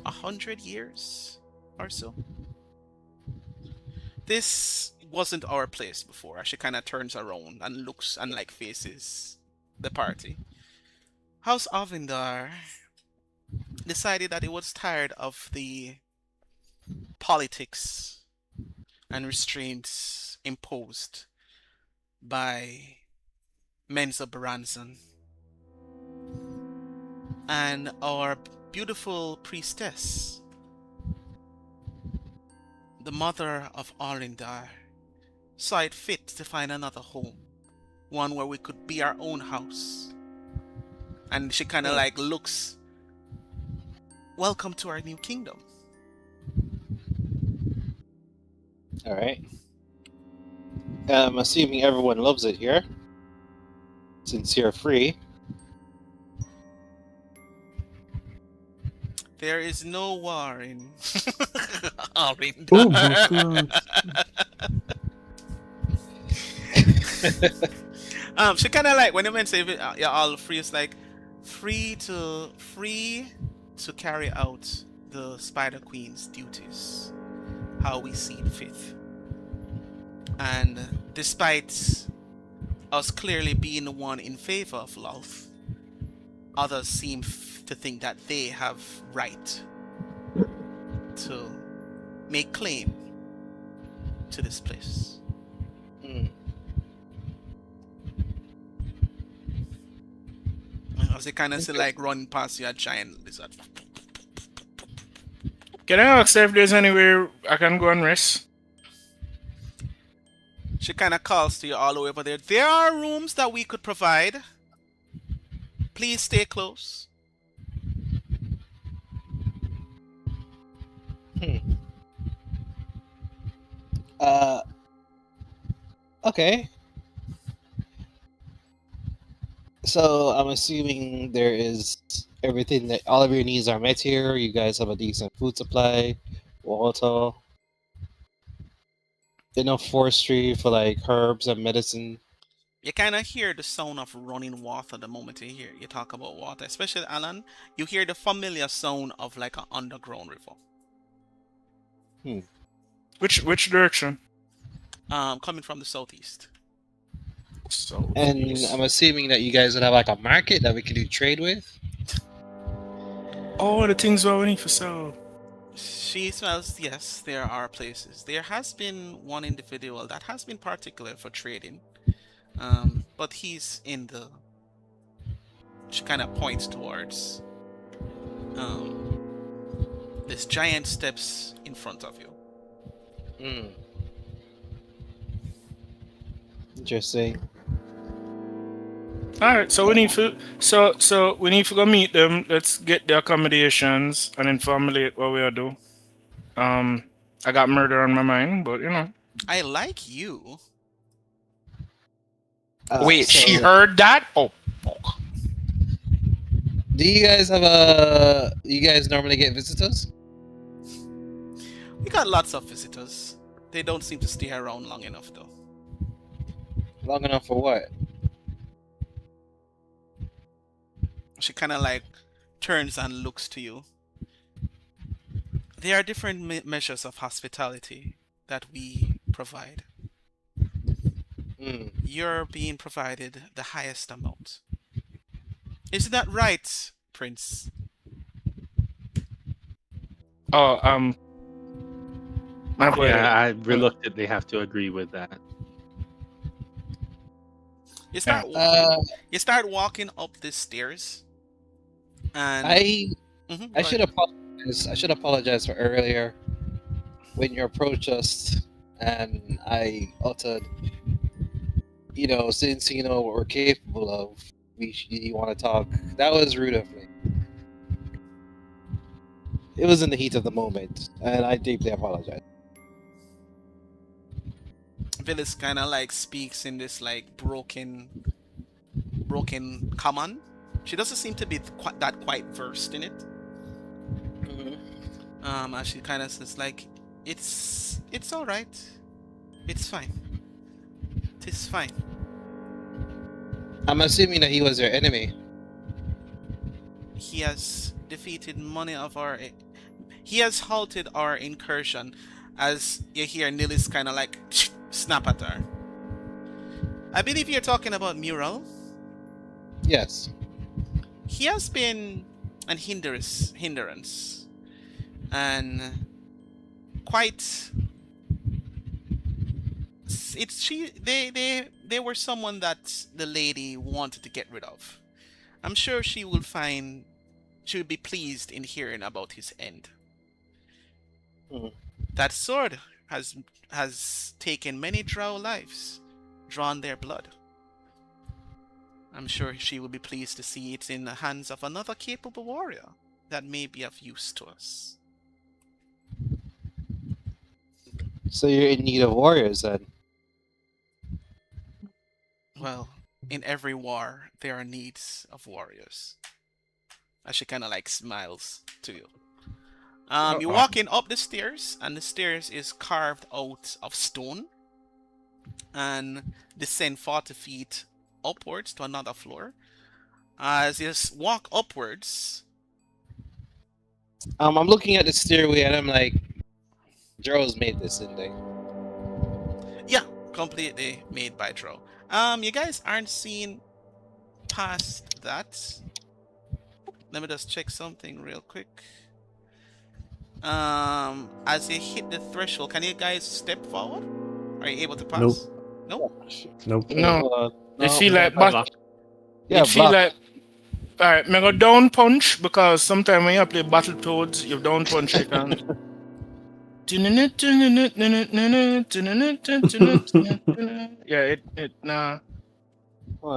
100 years or so. This wasn't our place before." She kind of turns around and looks and like faces the party. House Auvryndar decided that it was tired of the politics and restraints imposed by Mensa Baranzan. And our beautiful priestess, the mother of Auvryndar, saw it fit to find another home, one where we could be our own house. And she kind of like looks, "Welcome to our new kingdom." All right. I'm assuming everyone loves it here, since you're free. There is no war in Oh my Auvryndar. god. She kind of like when you mention you're all free. It's like free to carry out the Spider Queen's duties, how we see fit. And despite us clearly being the one in favor of Lolth, others seem to think that they have right to make claim to this place. Hmm. As they kind of see like running past you, a giant lizard. Can I ask if there's anywhere I can go and rest? She kind of calls to you all the way over there. There are rooms that we could provide. Please stay close. Okay. So I'm assuming there is everything that all of your needs are met here. You guys have a decent food supply, water, enough forestry for like herbs and medicine. You kind of hear the sound of running water the moment you talk about water, especially Alan. You hear the familiar sound of like an underground river. Which direction? Coming from the southeast. So And I'm assuming that you guys would have like a market that we could do trade with. all the things what we need for sale. She smells, yes, there are places. There has been one individual that has been particular for trading. But he's in the... She kind of points towards this giant steps in front of you. Interesting. All right, so we need to so we need to go meet them. Let's get the accommodations and then formulate what we'll do. I got murder on my mind, but you know. I like you. Wait, So, she heard that? Oh, fuck. Do you guys have a? You guys normally get visitors? We got lots of visitors. They don't seem to stay around long enough, though. Long enough for what? She kind of like turns and looks to you. There are different measures of hospitality that we provide. You're being provided the highest amount. Isn't that right, Prince? Oh, my boy. Yeah, I reluctantly have to agree with that. You start you start walking up the stairs, and I Mhm, I go should ahead. apologize. I should apologize for earlier when you approached us and I uttered, since you know what we're capable of, you want to talk. That was rude of me. It was in the heat of the moment, and I deeply apologize. Vliss kind of like speaks in this like broken common. She doesn't seem to be quite versed in it. As she kind of says like, it's all right, it's fine, it's fine. I'm assuming that he was your enemy. He has defeated many of our. He has halted our incursion, as you hear Nillis kind of like snap at her. I believe you're talking about Muiral. Yes. He has been an hindrance, and quite. They were someone that the lady wanted to get rid of. I'm sure she will be pleased in hearing about his end. That sword has taken many drow lives, drawn their blood. I'm sure she will be pleased to see it in the hands of another capable warrior that may be of use to us. So you're in need of warriors then? Well, in every war, there are needs of warriors. As she kind of like smiles to you. You're walking up the stairs, and the stairs is carved out of stone, and descend 40 feet upwards to another floor. As you walk upwards, I'm looking at the stairway and I'm like, Drows made this, didn't they? yeah, completely made by Drow. You guys aren't seeing past that. Let me just check something real quick. As you hit the threshold, can you guys step forward? Are you able to pass? Nope. Nope. No. No, You feel like block. yeah, you feel block. like alright, me go down punch because sometimes when you play Battletoads, you down punch you can. Yeah, it nah.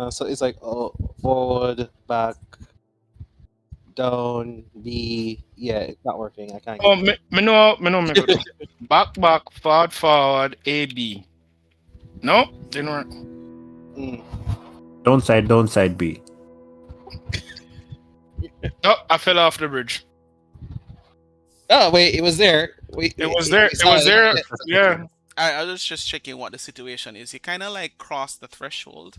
So it's like forward, back, down, B. Yeah, it's not working. I can't. Oh, me know me go do. Back, forward, A, B. No, didn't work. Mm. Don't side B. Oh, I fell off the bridge. Oh wait, it was there. Wait, It was there. It was there. Yeah. I was just checking what the situation is. You kind of like cross the threshold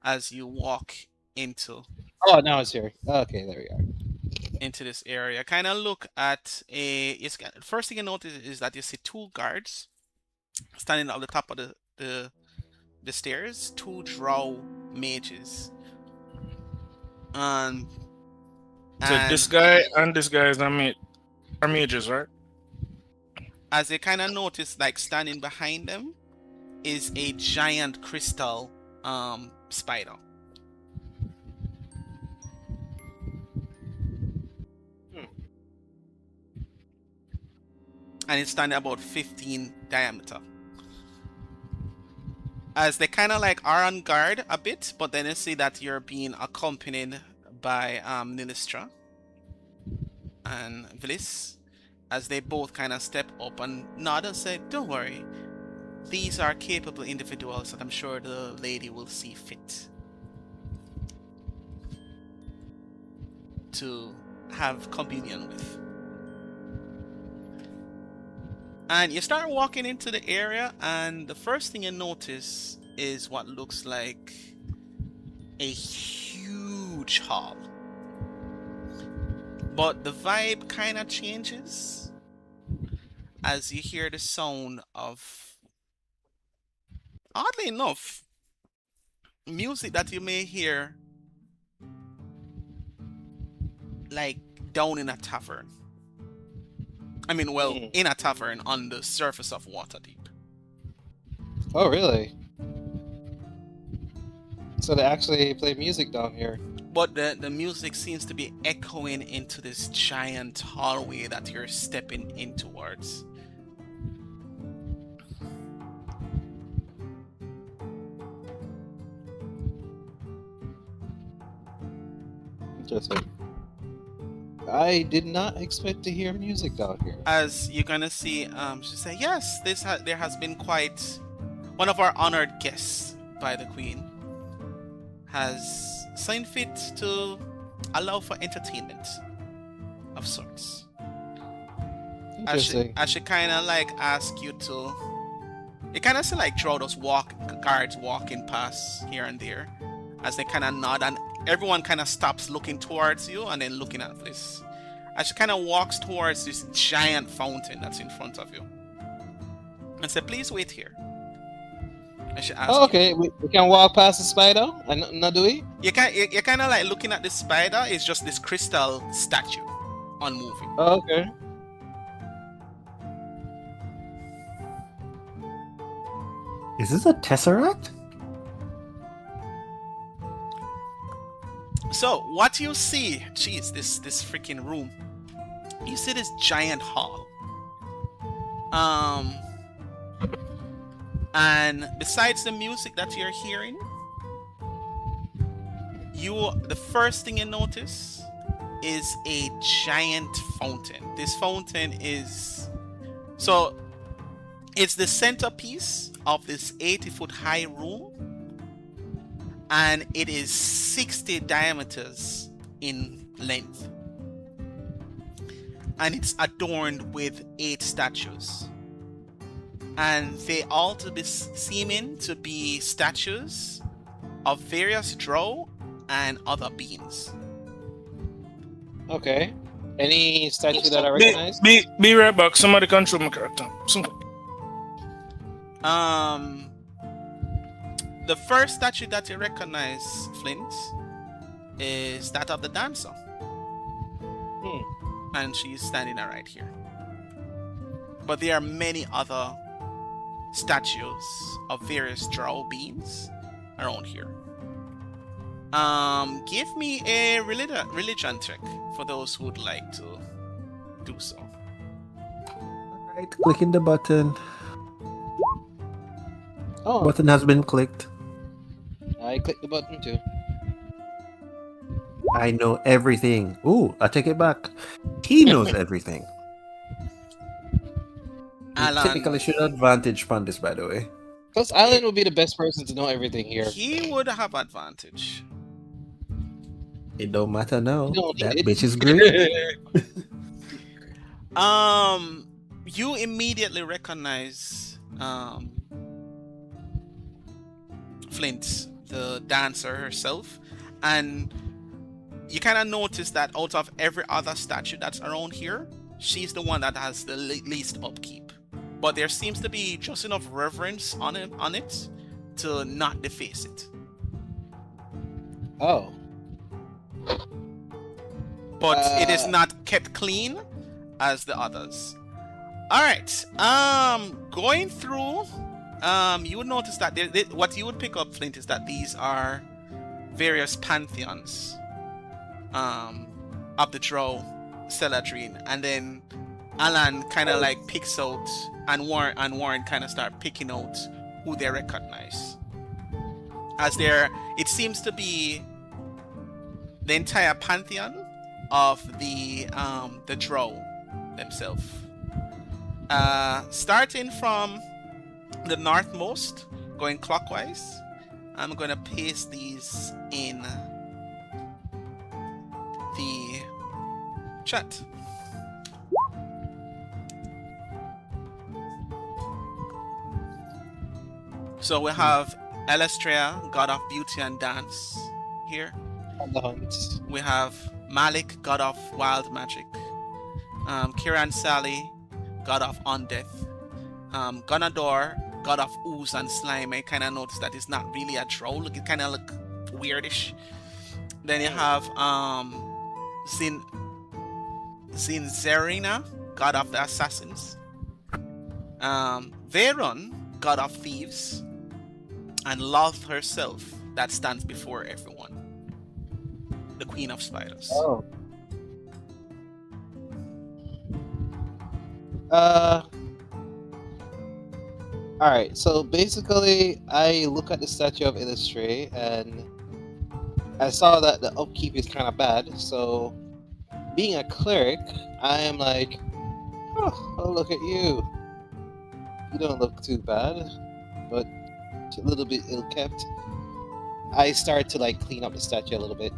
as you walk into Oh, now it's here. Okay, there we are. into this area. Kind of look at first thing you notice is that you see two guards standing at the top of the stairs, two drow mages. So this guy and this guy are mages, right? As you kind of notice, like standing behind them is a giant crystal spider. And it's standing about 15 diameter. As they kind of like are on guard a bit, but then you see that you're being accompanied by Eilistraee and Vliss, as they both kind of step up and nod and say, "Don't worry, these are capable individuals that I'm sure the lady will see fit to have communion with." And you start walking into the area, and the first thing you notice is what looks like a huge hall. But the vibe kind of changes as you hear the sound of, oddly enough, music that you may hear like down in a tavern. I mean, well, in a tavern on the surface of Waterdeep. Oh, really? So they actually play music down here. But the music seems to be echoing into this giant hallway that you're stepping in towards. Interesting. I did not expect to hear music down here. As you're gonna see, she say, "Yes, there has been quite one of our honored guests by the Queen has seen fit to allow for entertainment of sorts." Interesting. As she kind of like ask you to, you kind of see like Drow those guards walking past here and there, as they kind of nod, and everyone kind of stops looking towards you and then looking at this. As she kind of walks towards this giant fountain that's in front of you, and say, "Please wait here." And she asks, Oh, okay. We can walk past the spider, and not do we? You're kind of like looking at the spider. It's just this crystal statue, unmoving. Oh, okay. Is this a tesseract? So what you see, geez, this freaking room. You see this giant hall. And besides the music that you're hearing, the first thing you notice is a giant fountain. This fountain is it's the centerpiece of this 80-foot high room, and it is 60 diameters in length. and it's adorned with 8 statues. And they all to be seeming to be statues of various drow and other beings. Okay. Any statue that I Be, recognize? be right back. Somebody control my character. The first statue that you recognize, Flint, is that of the dancer. And she's standing right here. But there are many other statues of various drow beings around here. Give me a religion check for those who would like to do so. Alright, clicking the button. Oh, Button has been clicked. I clicked the button too. I know everything. Ooh, I take it back. He knows everything. Alan, Typically should advantage on this, by the way. Plus, Alan would be the best person to know everything here. he would have advantage. It don't matter now. You don't That need it. bitch is great. You immediately recognize Flint, the dancer herself, and you kind of notice that out of every other statue that's around here, she's the one that has the least upkeep. But there seems to be just enough reverence on it to not deface it. Oh. But it is not kept clean as the others. All right. Going through, you would notice that what you would pick up, Flint, is that these are various pantheons of the Drow Celadrine, and then Alan kind of like picks out, and Warren kind of start picking out who they recognize. As it seems to be the entire pantheon of the Drow themselves. Starting from the northmost, going clockwise, I'm going to paste these in the chat. So we have Eilistraee, god of beauty and dance, here. On the hunt. We have Malik, god of wild magic. Kiran Sally, god of undeath. Gunador, god of ooze and slime. I kind of noticed that it's not really a drow. Look, it kind of look weirdish. Then you have Zinzerina, god of the assassins. Veron, god of thieves. And Lolth herself, that stands before everyone. The Queen of Spiders. Oh. Alright, so basically, I look at the statue of Eilistraee, and I saw that the upkeep is kind of bad, so being a cleric, I am like, oh, look at you. You don't look too bad, but a little bit ill-kept. I start to like clean up the statue a little bit.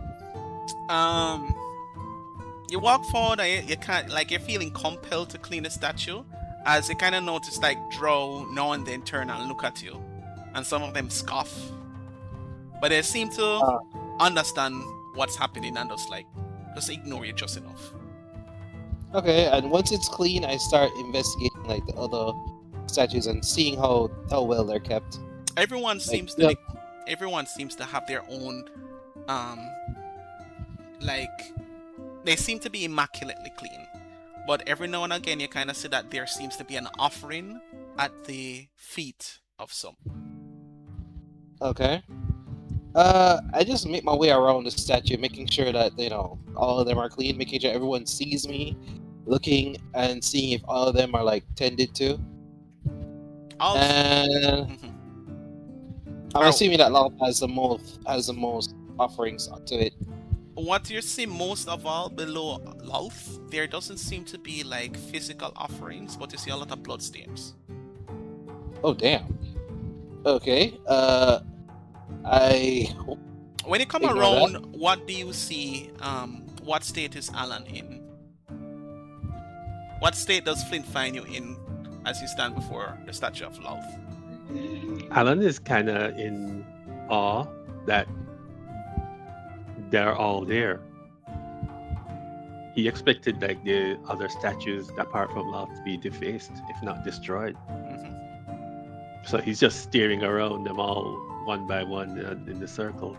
You walk forward and you can't, like, you're feeling compelled to clean the statue, as you kind of notice like Drow now and then turn and look at you, and some of them scoff, but they seem to understand what's happening and just ignore you just enough. Okay, and once it's clean, I start investigating like the other statues and seeing how well they're kept. Everyone seems to have their own they seem to be immaculately clean, but every now and again you kind of see that there seems to be an offering at the feet of some. Okay. I just make my way around the statue, making sure that all of them are clean, making sure everyone sees me, looking and seeing if all of them are like tended to. And I'm assuming that Lolth has the most offerings to it. What you see most of all below Lolth, there doesn't seem to be like physical offerings, but you see a lot of bloodstains. Oh damn. Okay. When you come around, what do you see? What state is Alan in? What state does Flint find you in as you stand before the statue of Lolth? Alan is kind of in awe that they're all there. He expected like the other statues apart from Lolth to be defaced, if not destroyed. Mm-hmm. So he's just staring around them all one by one in the circle.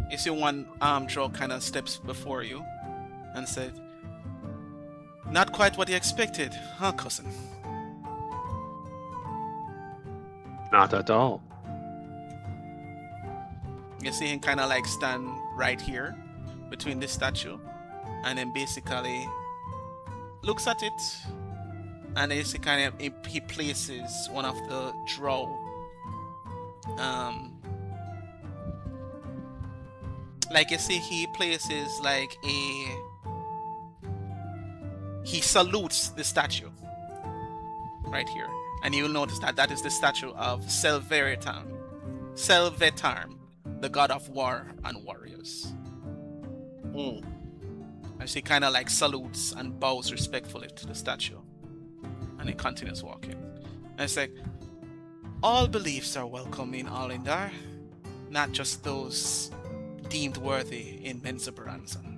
You see one drow kind of steps before you and said, "Not quite what you expected, huh, cousin?" Not at all. You see him kind of like stand right here between this statue and then basically looks at it and then he places one of the drow like you see he places like he salutes the statue right here, and you'll notice that that is the statue of Selvetarm, the god of war and warriors. And she kind of like salutes and bows respectfully to the statue, and he continues walking. And it's like, all beliefs are welcome in Auvryndar, not just those deemed worthy in Menzoberranzan.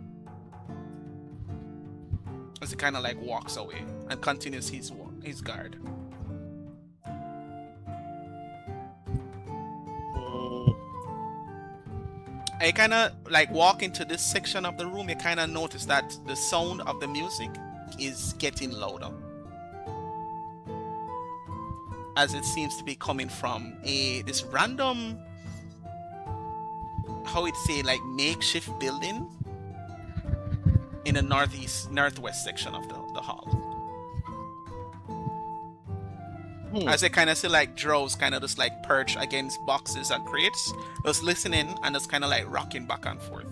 As he kind of like walks away and continues his guard. I kind of like walk into this section of the room. You kind of notice that the sound of the music is getting louder, as it seems to be coming from this random, how it say, like makeshift building in the northwest section of the hall. As they kind of see like drows kind of just like perch against boxes and crates, just listening and just kind of like rocking back and forth.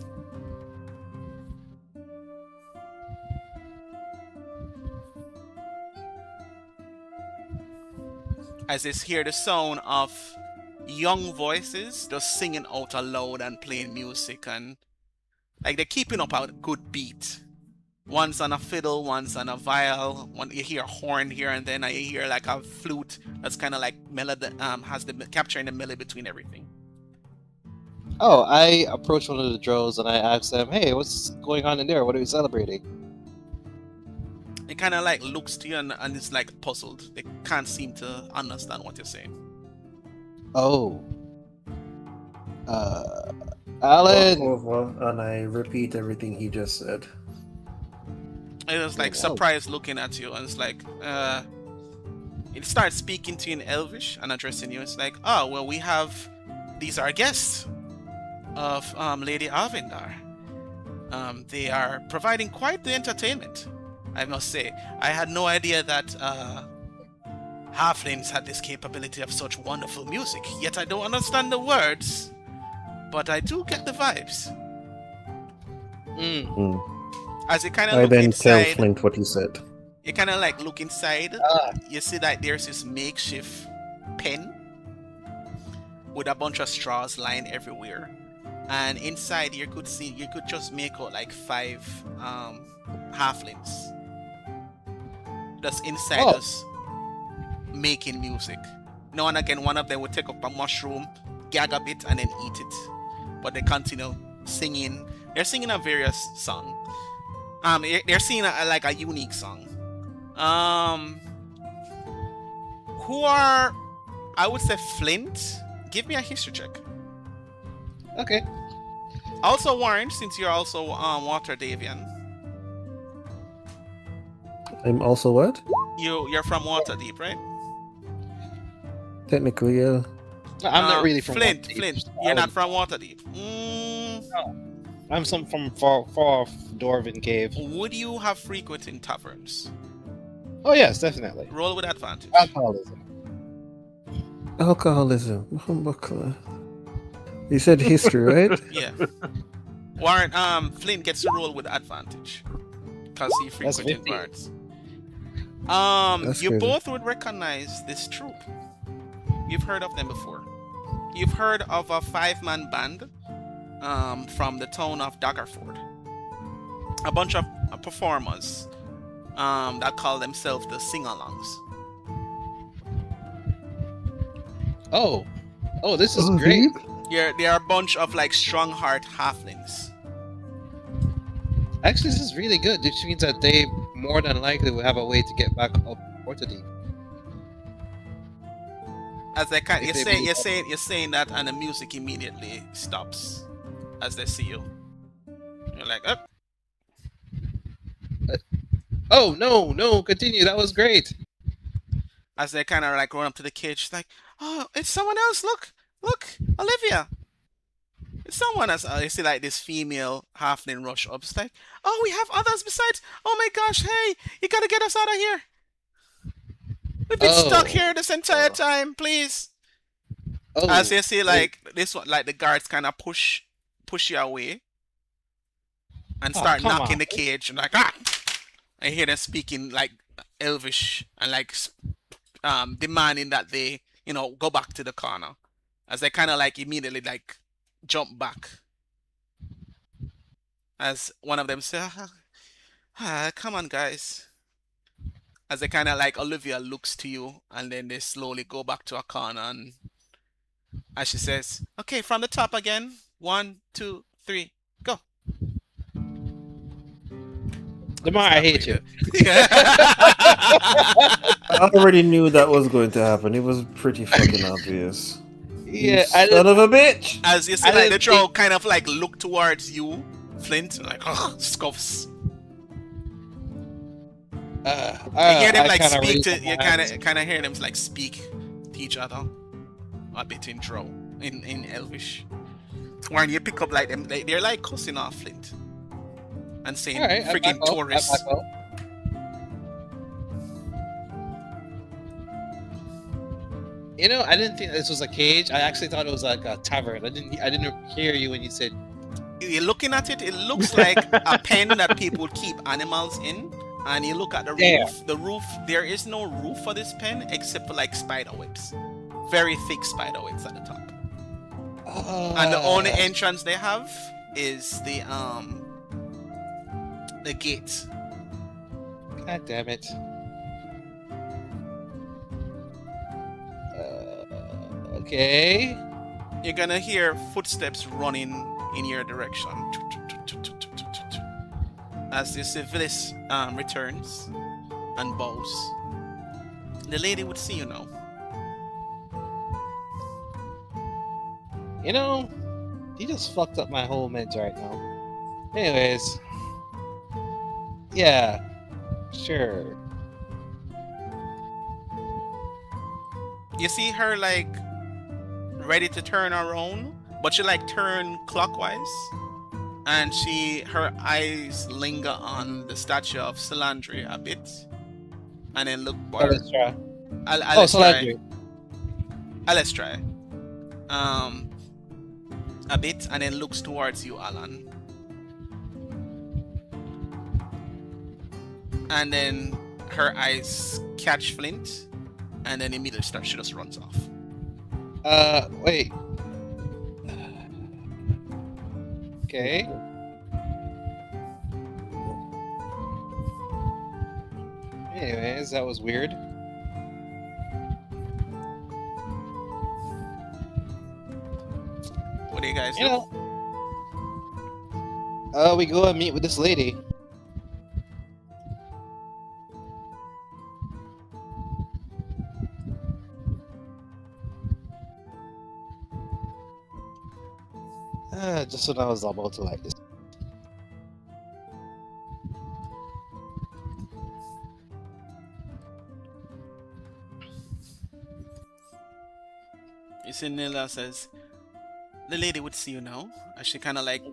As they hear the sound of young voices just singing out aloud and playing music, and like they're keeping up a good beat. One's on a fiddle, one's on a viol. You hear a horn here and then, you hear like a flute that's kind of like melody, has the capturing the melody between everything. Oh, I approach one of the drows and I ask them, "Hey, what's going on in there? What are we celebrating?" It kind of like looks to you and it's like puzzled. They can't seem to understand what you're saying. Oh, Alan. Walk over and I repeat everything he just said. It was like surprised looking at you, and it's like it starts speaking to you in Elvish and addressing you. It's like, "Oh, well, these are guests of Lady Auvryndar. They are providing quite the entertainment, I must say. I had no idea that halflings had this capability of such wonderful music, yet I don't understand the words, but I do get the vibes." As you kind of I look then inside, tell Flint what he said. you kind of like look inside. You see that there's this makeshift pen with a bunch of straws lying everywhere, and inside you could just make out like 5 halflings that's inside us making music. Now and again, one of them would take up a mushroom, gag a bit, and then eat it. But they continue singing. They're singing a various song. They're singing like a unique song. Who are, I would say, Flint. Give me a history check. Okay. Also, Warren, since you're also Waterdeepian. I'm also what? You're from Waterdeep, right? Technically, yeah. No, I'm not really from Flint. Waterdeep. Flint, you're not from Waterdeep. No. I'm from far off Dwarven Cave. Would you have frequented taverns? Oh yes, definitely. Roll with advantage. Alcoholism. Alcoholism. You said history, right? Yeah. Warren, Flint gets to roll with advantage because he frequented 50. bards. That's You crazy. both would recognize this troop. You've heard of them before. You've heard of a 5-man band from the town of Daggerford. A bunch of performers that call themselves the Sing-Alongs. Oh, this is Oh, great. They are a bunch of like strong-heart halflings. Actually, this is really good. This means that they more than likely will have a way to get back up Waterdeep. As they kind, If they you're saying that, and the music immediately stops as they see you. You're like, oh. Oh no! Continue. That was great. As they kind of like run up to the cage, like, oh, it's someone else. Look, Olivia. It's someone else. You see like this female halfling rush up. It's like, oh, we have others besides. Oh my gosh, hey, you gotta get us out of here. We've been stuck here this entire time, please. Oh, As you see, like this one, like the guards kind of push you away and start come knocking on. the cage and like, ah. I hear them speaking like Elvish and like demanding that they, go back to the corner. As they kind of like immediately like jump back. As one of them says, come on, guys. As they kind of like Olivia looks to you and then they slowly go back to a corner and as she says, okay, from the top again. 1, 2, 3, go. Lamar, I hate you. I already knew that was going to happen. It was pretty fucking obvious. Yeah, Son of a bitch! As you see, like the drow kind of like look towards you, Flint, and like scoffs. You hear them like speak to you, kind of hear them like speak to each other, a bit in drow, in Elvish. When you pick up like them, they're like cussing off Flint and saying freaking tourists. I didn't think this was a cage. I actually thought it was like a tavern. I didn't hear you when you said. You're looking at it. It looks like a pen that people keep animals in. And you look at the roof. The roof. There is no roof for this pen except for like spider webs, very thick spider webs at the top. And the only entrance they have is the gate. God damn it. Okay. You're gonna hear footsteps running in your direction. As you see Vliss returns and bows. The lady would see you now. He just fucked up my whole meds right now. Anyways. Yeah. Sure. You see her like ready to turn around, but she like turn clockwise. And her eyes linger on the statue of Salandri a bit. And then look Eilistraee. Eilistraee. Eilistraee. A bit and then looks towards you, Alan. And then her eyes catch Flint and then immediately she just runs off. Wait. Okay. Anyways, that was weird. What do you guys do? We go and meet with this lady. Just when I was about to like this. You see Nilla says, the lady would see you now. As she kind of like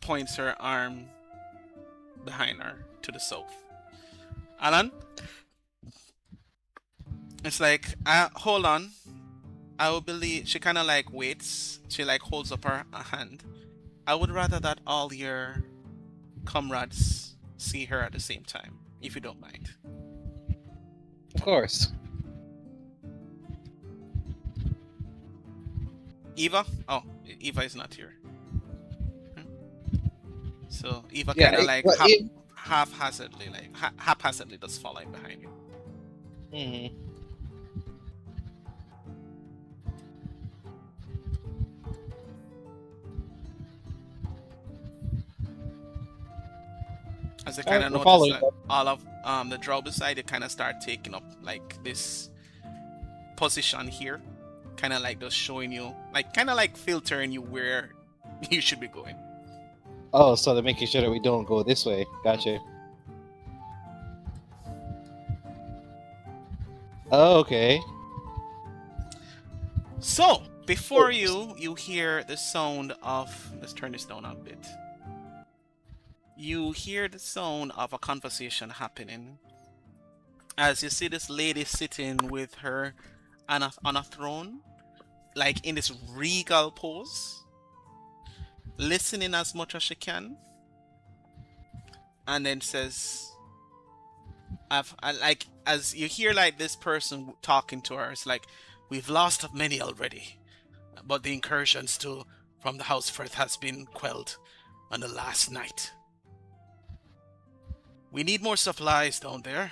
points her arm behind her to the south. Alan? It's like, hold on. I will believe, she kind of like waits. She like holds up her hand. I would rather that all your comrades see her at the same time, if you don't mind. Of course. Eva? Oh, Eva is not here. So Eva Yeah, kind of like well, haphazardly, like haphazardly, just following behind you. mhm. As they All kind right, of we're notice following. that all of the drow beside you kind of start taking up like this position here, kind of like just showing you, like kind of like filtering you where you should be going. Oh, so they're making sure that we don't go this way. Gotcha. Oh, okay. So before you hear the sound of, let's turn this down a bit. You hear the sound of a conversation happening as you see this lady sitting with her on a throne, like in this regal pose, listening as much as she can, and then says, like, as you hear like this person talking to her, it's like, we've lost many already, but the incursions from the House Firth has been quelled on the last night. We need more supplies down there.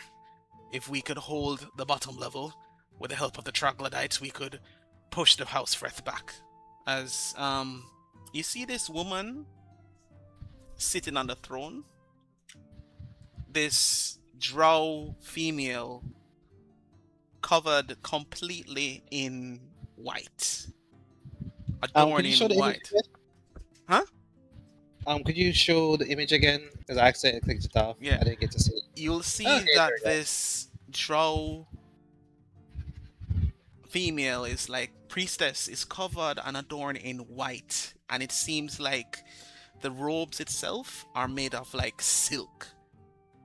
If we could hold the bottom level with the help of the troglodytes, we could push the House Firth back. As you see this woman sitting on the throne, this drow female covered completely in white, adorned Could you show in the image white. again? Huh? Could you show the image again? Because I accidentally clicked it off. Yeah. I didn't get to see it. You'll see Okay, that there we go. this drow female is like priestess is covered and adorned in white, and it seems like the robes itself are made of like silk,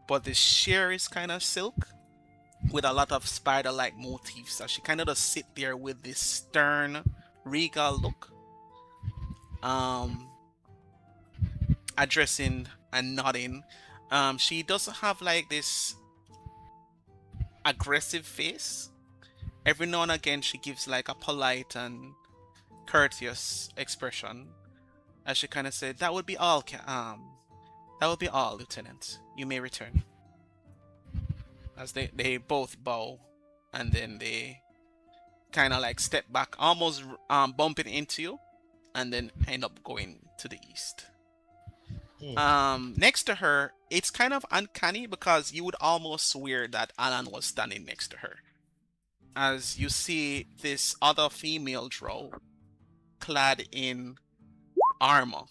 but the sheer is kind of silk with a lot of spider-like motifs. So she kind of just sit there with this stern, regal look, addressing and nodding. She doesn't have like this aggressive face. Every now and again, she gives like a polite and courteous expression, as she kind of said, "That would be all. That would be all, Lieutenant. You may return." As they both bow, and then they kind of like step back, almost bumping into you, and then end up going to the east. Next to her, it's kind of uncanny because you would almost swear that Alan was standing next to her. As you see this other female drow clad in armor.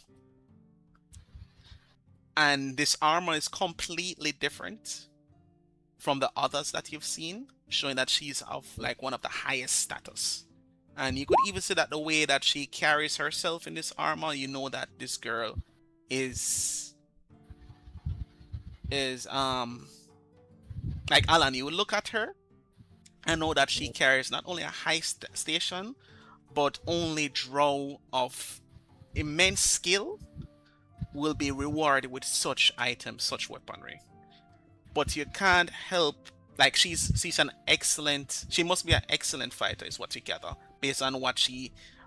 And this armor is completely different from the others that you've seen, showing that she's of like one of the highest status. And you could even see that the way that she carries herself in this armor, you know that this girl is like Alan, you would look at her and know that she carries not only a high station, but only drow of immense skill will be rewarded with such items, such weaponry. But you can't help, like, she's she must be an excellent fighter is what you gather based on what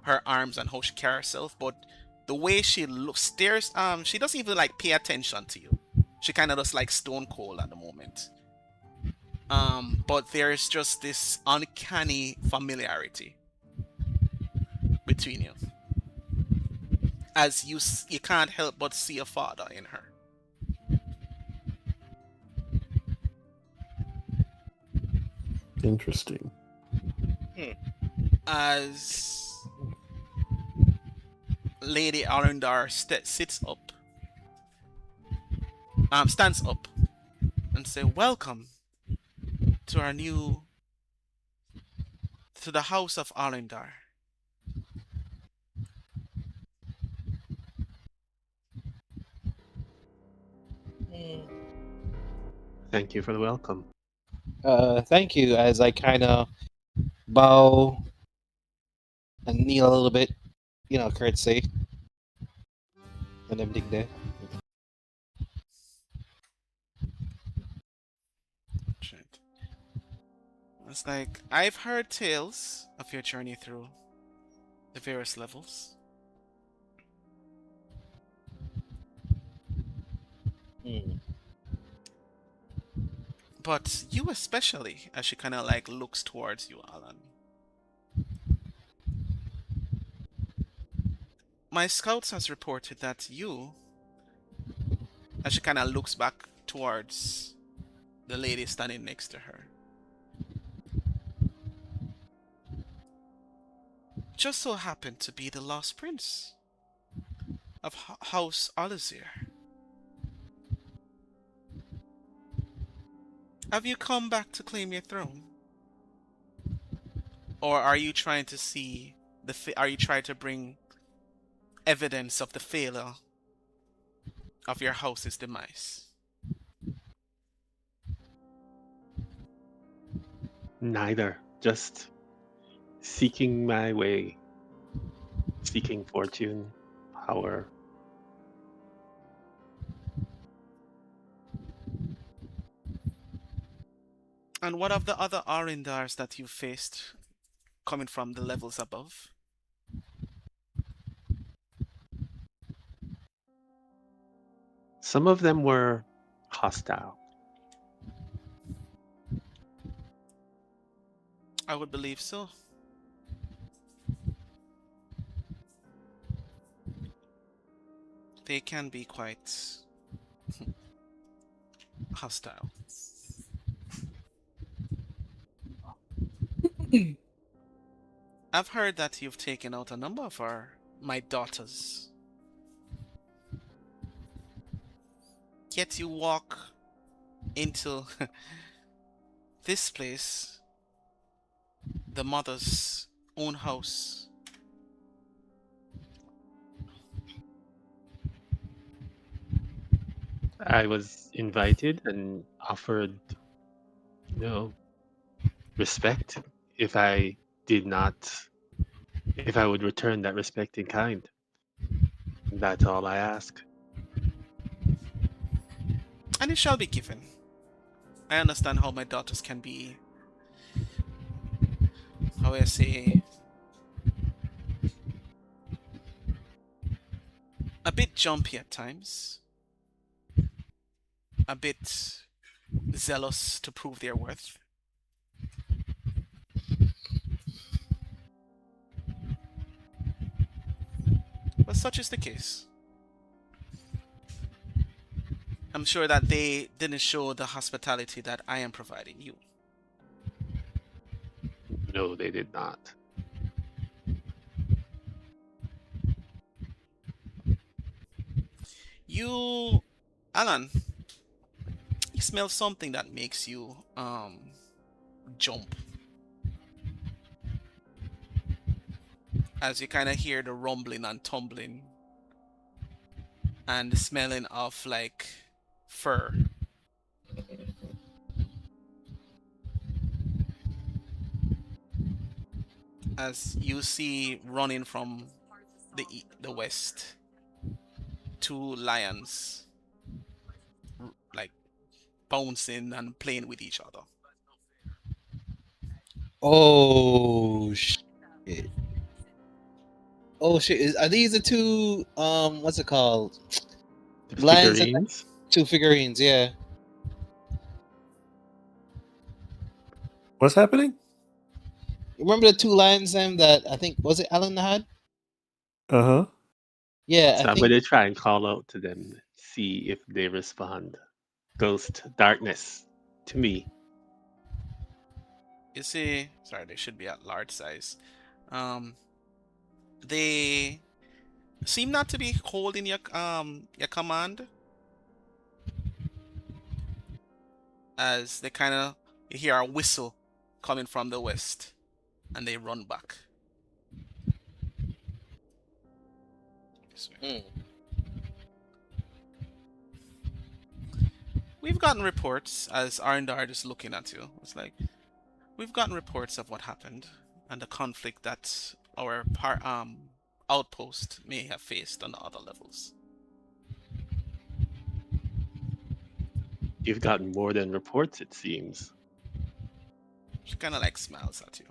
her arms and how she carries herself. But the way she stares, she doesn't even like pay attention to you. She kind of just like stone cold at the moment. But there's just this uncanny familiarity between you, as you can't help but see a father in her. Interesting. As Lady Auvryndar stands up and say, "Welcome to the House of Auvryndar." Thank you for the welcome. Thank you. As I kind of bow and kneel a little bit, courtesy and everything there. Shit. It's like, I've heard tales of your journey through the various levels. Hmm. But you especially, as she kind of like looks towards you, Alan. My scouts has reported that you, as she kind of looks back towards the lady standing next to her, just so happened to be the lost prince of House Eilistraee. Have you come back to claim your throne? Or are you trying to see are you trying to bring evidence of the failure of your house's demise? Neither. Just seeking my way, seeking fortune, power. And what of the other Auvryndars that you've faced coming from the levels above? Some of them were hostile. I would believe so. They can be quite hostile. I've heard that you've taken out a number of my daughters. Yet you walk into this place, the mother's own house. I was invited and offered, respect if I would return that respect in kind. That's all I ask. And it shall be given. I understand how my daughters can be, how I say, a bit jumpy at times, a bit zealous to prove their worth. But such is the case. I'm sure that they didn't show the hospitality that I am providing you. No, they did not. You, Alan, you smell something that makes you jump. As you kind of hear the rumbling and tumbling and the smelling of like fur. As you see running from the west, two lions like bouncing and playing with each other. Oh shit! Oh shit! Are these the two? What's it called? The Lions and figurines? two figurines. Yeah. What's happening? Remember the two lions that I think was it Alan had? Uh huh. Yeah, So I I'm think. going to try and call out to them, see if they respond. Ghost, darkness, to me. You see, sorry, they should be at large size. They seem not to be holding your command, as they kind of, you hear a whistle coming from the west, and they run back. This way. We've gotten reports, as Auvryndar is looking at you. It's like, we've gotten reports of what happened and the conflict that our outpost may have faced on the other levels. You've gotten more than reports, it seems. She kind of like smiles at you.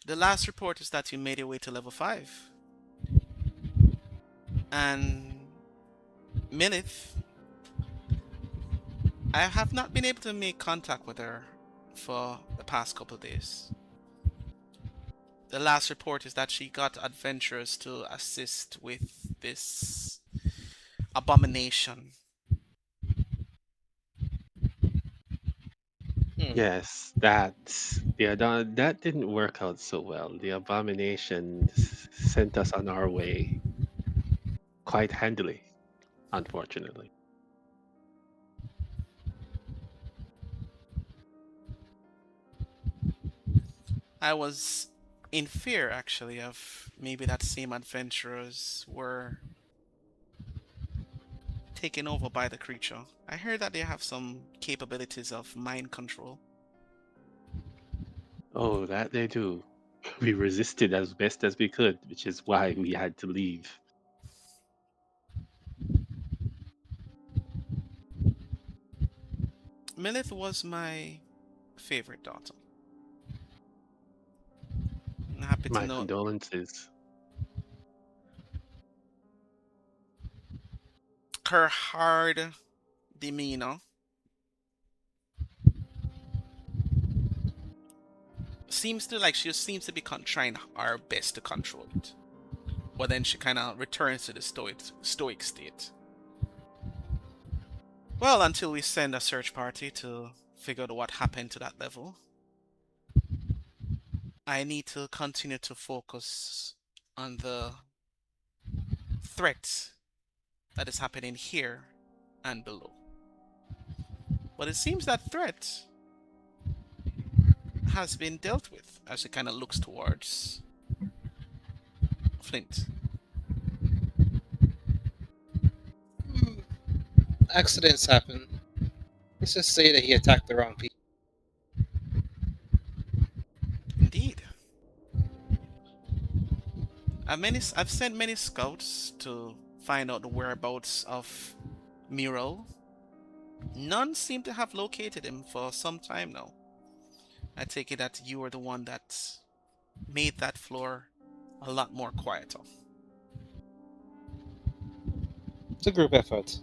The last report is that you made your way to level 5. And Milith, I have not been able to make contact with her for the past couple of days. The last report is that she got adventurers to assist with this abomination. Yes, that didn't work out so well. The abomination sent us on our way quite handily, unfortunately. I was in fear, actually, of maybe that same adventurers were taken over by the creature. I heard that they have some capabilities of mind control. Oh, that they do. We resisted as best as we could, which is why we had to leave. Milith was my favorite daughter. I'm happy to My know condolences. her hard demeanor seems to be trying our best to control it, but then she kind of returns to the stoic state. Well, until we send a search party to figure out what happened to that level, I need to continue to focus on the threat that is happening here and below. But it seems that threat has been dealt with, as she kind of looks towards Flint. Accidents happen. Let's just say that he attacked the wrong people. Indeed. I've sent many scouts to find out the whereabouts of Muiral. None seem to have located him for some time now. I take it that you are the one that made that floor a lot more quieter. It's a group effort.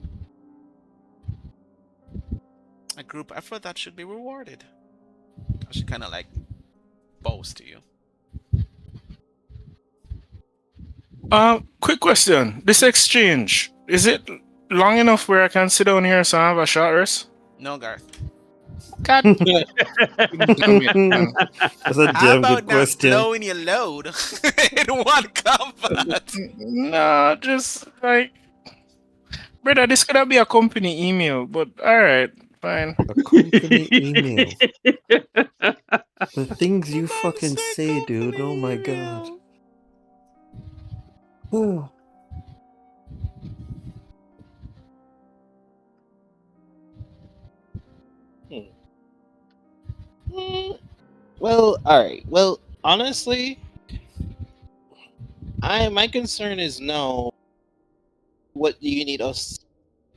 A group effort that should be rewarded. She kind of like bows to you. Quick question. This exchange, is it long enough where I can sit down here so I have a short rest? No, Garth. God damn it, man. That's a How damn about good not question. blowing your load in one combat? No, just like, brother, this could be a company email, but alright, fine. A company email. The things you fucking say, dude. Oh my god. Oh. Well, all right. Well, honestly, my concern is no. What do you need us?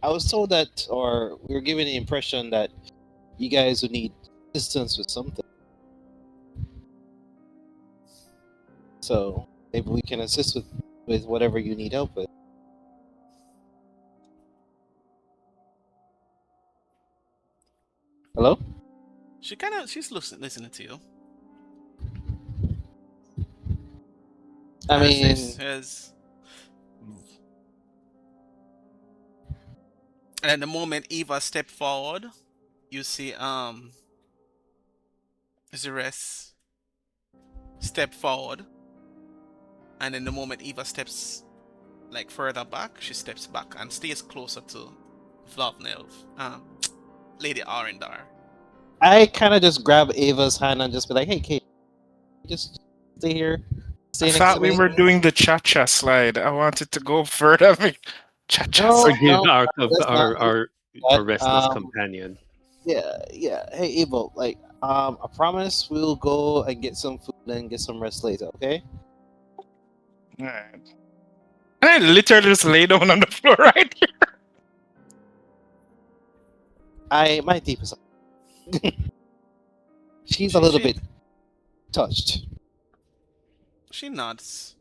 I was told that, or we were given the impression that you guys would need assistance with something. So maybe we can assist with whatever you need help with. Hello? She's listening to you. I mean, and at the moment Eva stepped forward, you see Zeres step forward, and in the moment Eva steps like further back, she steps back and stays closer to Vlovnil, Lady Auvryndar. I kind of just grab Ava's hand and just be like, "Hey, Kate, just stay here." I Stay next thought to we me." were doing the cha-cha slide. I wanted to go further. Cha-cha No, slide. Forgive no, our that's not our that. restless companion. Yeah. Hey, Ava, like, I promise we'll go and get some food and get some rest later. Okay? Alright. And I literally just lay down on the floor right here. I might deep is. She's a little bit touched. She nods.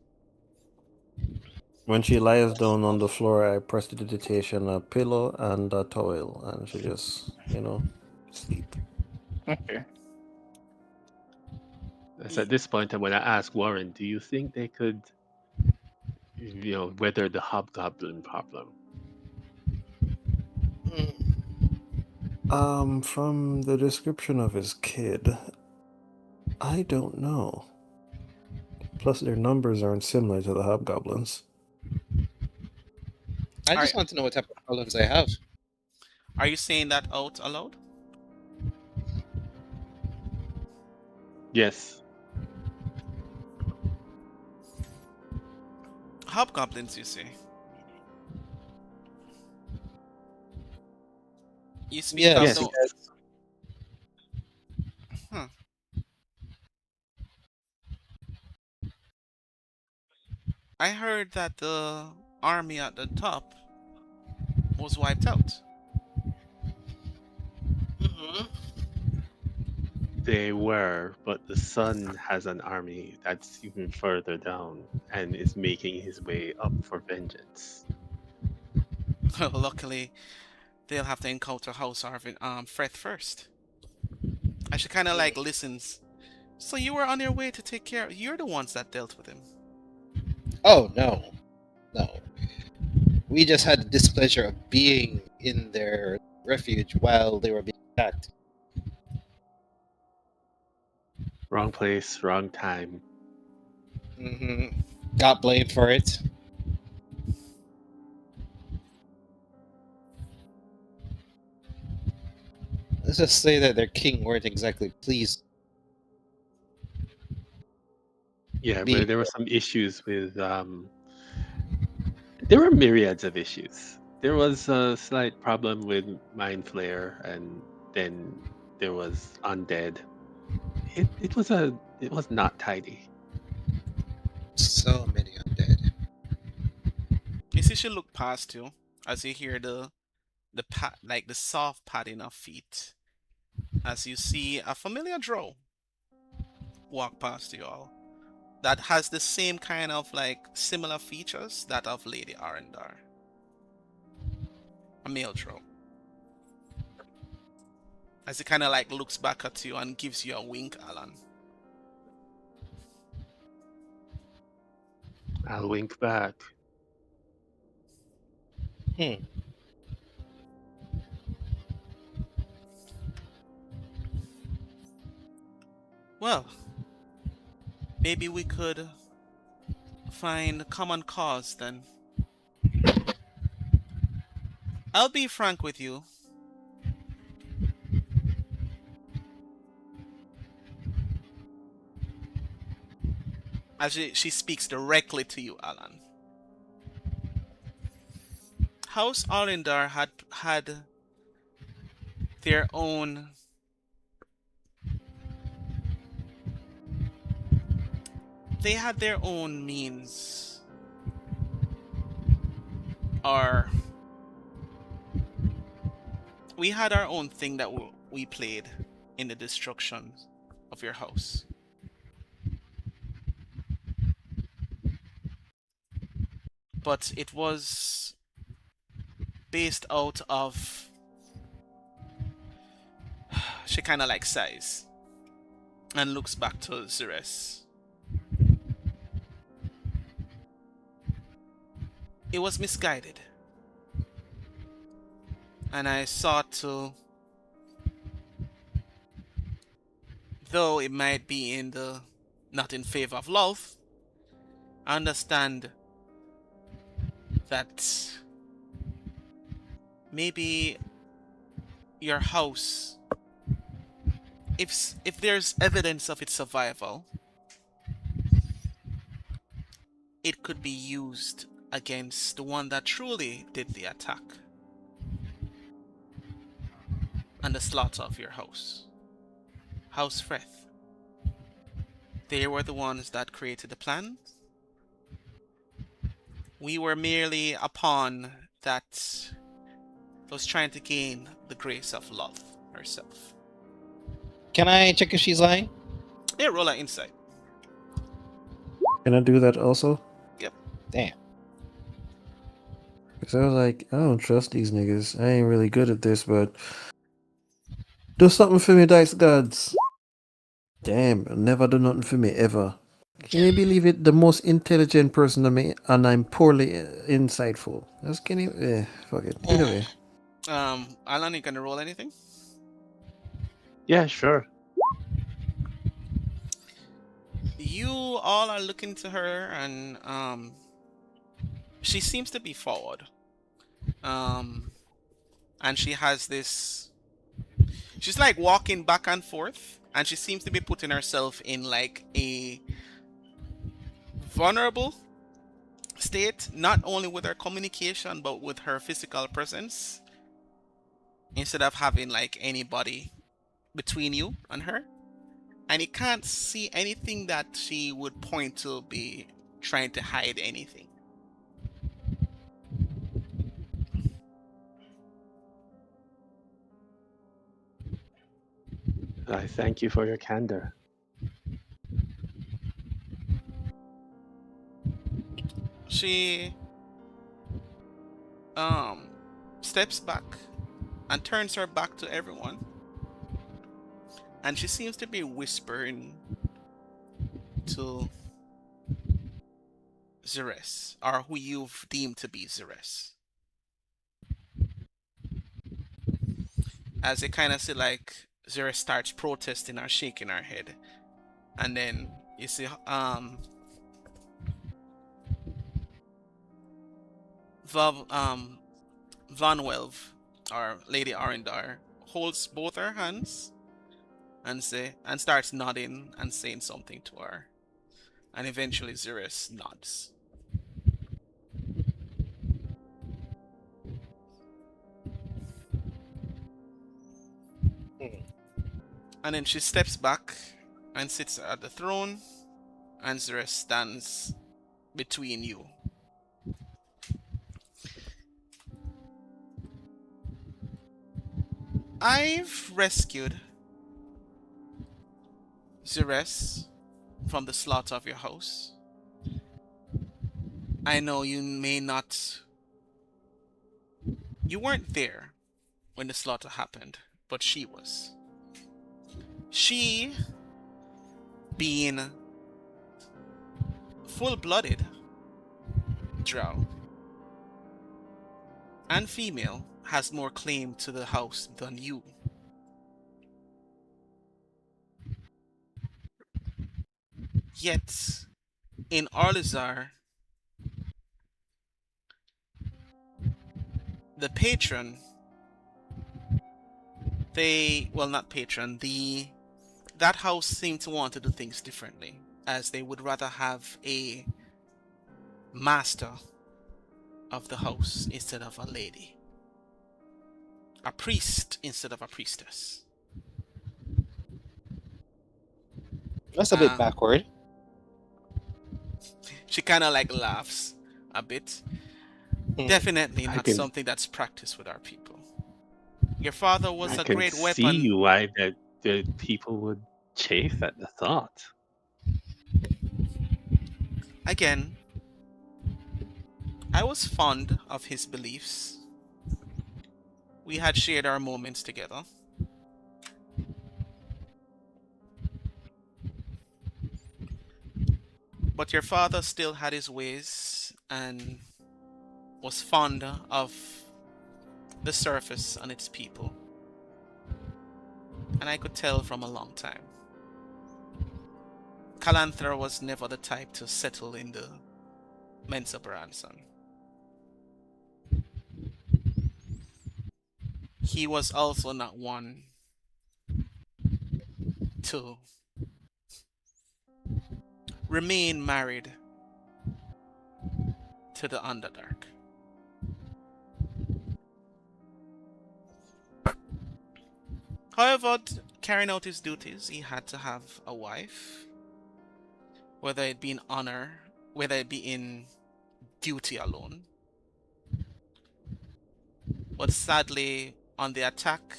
When she lies down on the floor, I prestidigitation a pillow and a towel, and she just, sleep. Okay. So at this point, I'm going to ask Warren, do you think they could, weather the hobgoblin problem? From the description of his kid, I don't know. Plus, their numbers aren't similar to the hobgoblins. I just want to know what type of problems they have. Are you saying that out aloud? Yes. Hobgoblins, you say? You speak of Yes. the... Yes. Huh. I heard that the army at the top was wiped out. They were, but the sun has an army that's even further down and is making his way up for vengeance. Luckily, they'll have to encounter House Freth first. And she kind of like listens. So you were on your way to take care. You're the ones that dealt with him. Oh, no. We just had the displeasure of being in their refuge while they were being attacked. Wrong place, wrong time. Got blamed for it. Let's just say that their king weren't exactly pleased. Yeah, Me- but there were some issues with. There were myriads of issues. There was a slight problem with Mind Flayer, and then there was Undead. It was not tidy. So many undead. You see, she look past you as you hear the pat, like the soft padding of feet, as you see a familiar drow walk past you all. That has the same kind of like similar features that of Lady Auvryndar. A male drow. As he kind of like looks back at you and gives you a wink, Alan. I'll wink back. Well, maybe we could find common cause then. I'll be frank with you. As she speaks directly to you, Alan. House Auvryndar had their own means, or we had our own thing that we played in the destruction of your house. But it was based out of... She kind of like sighs and looks back to Zures. It was misguided. And I sought to, though it might be not in favor of Lolth, understand that maybe your house, if there's evidence of its survival, it could be used against the one that truly did the attack and the slaughter of your house. House Freth. They were the ones that created the plan. We were merely a pawn that was trying to gain the grace of Lolth herself. Can I check if she's lying? Yeah, roll an insight. Can I do that also? Damn. Because I was like, I don't trust these niggas. I ain't really good at this, but do something for me, dice gods. Damn, never do nothing for me ever. Can you believe it? The most intelligent person to me, and I'm poorly insightful. That's can you? Fuck it. Either way. Alan, you gonna roll anything? Yeah, sure. You all are looking to her, and she seems to be forward. And she has this. She's like walking back and forth, and she seems to be putting herself in like a vulnerable state, not only with her communication but with her physical presence. Instead of having like anybody between you and her, and you can't see anything that she would point to be trying to hide anything. I thank you for your candor. She steps back and turns her back to everyone, and she seems to be whispering to Zeres, or who you've deemed to be Zeres. As they kind of see like Zeres starts protesting or shaking her head, and then you see Vanwelv, or Lady Auvryndar, holds both her hands and starts nodding and saying something to her, and eventually Zeres nods. And then she steps back and sits at the throne, and Zeres stands between you. I've rescued Zeres from the slaughter of your house. I know you may not. You weren't there when the slaughter happened, but she was. She, being full-blooded drow and female, has more claim to the house than you. Yet, in Arlizar, the patron, that house seemed to want to do things differently, as they would rather have a master of the house instead of a lady. A priest instead of a priestess. That's a bit backward. She kind of like laughs a bit. Definitely not something that's practiced with our people. Your father was a great weapon. I can see why the people would chafe at the thought. Again, I was fond of his beliefs. We had shared our moments together. But your father still had his ways and was fond of the surface and its people. And I could tell from a long time. Calanthra was never the type to settle in the Mensa Branson. He was also not one to remain married to the Underdark. However, carrying out his duties, he had to have a wife, whether it be in honor, whether it be in duty alone. But sadly, on the attack,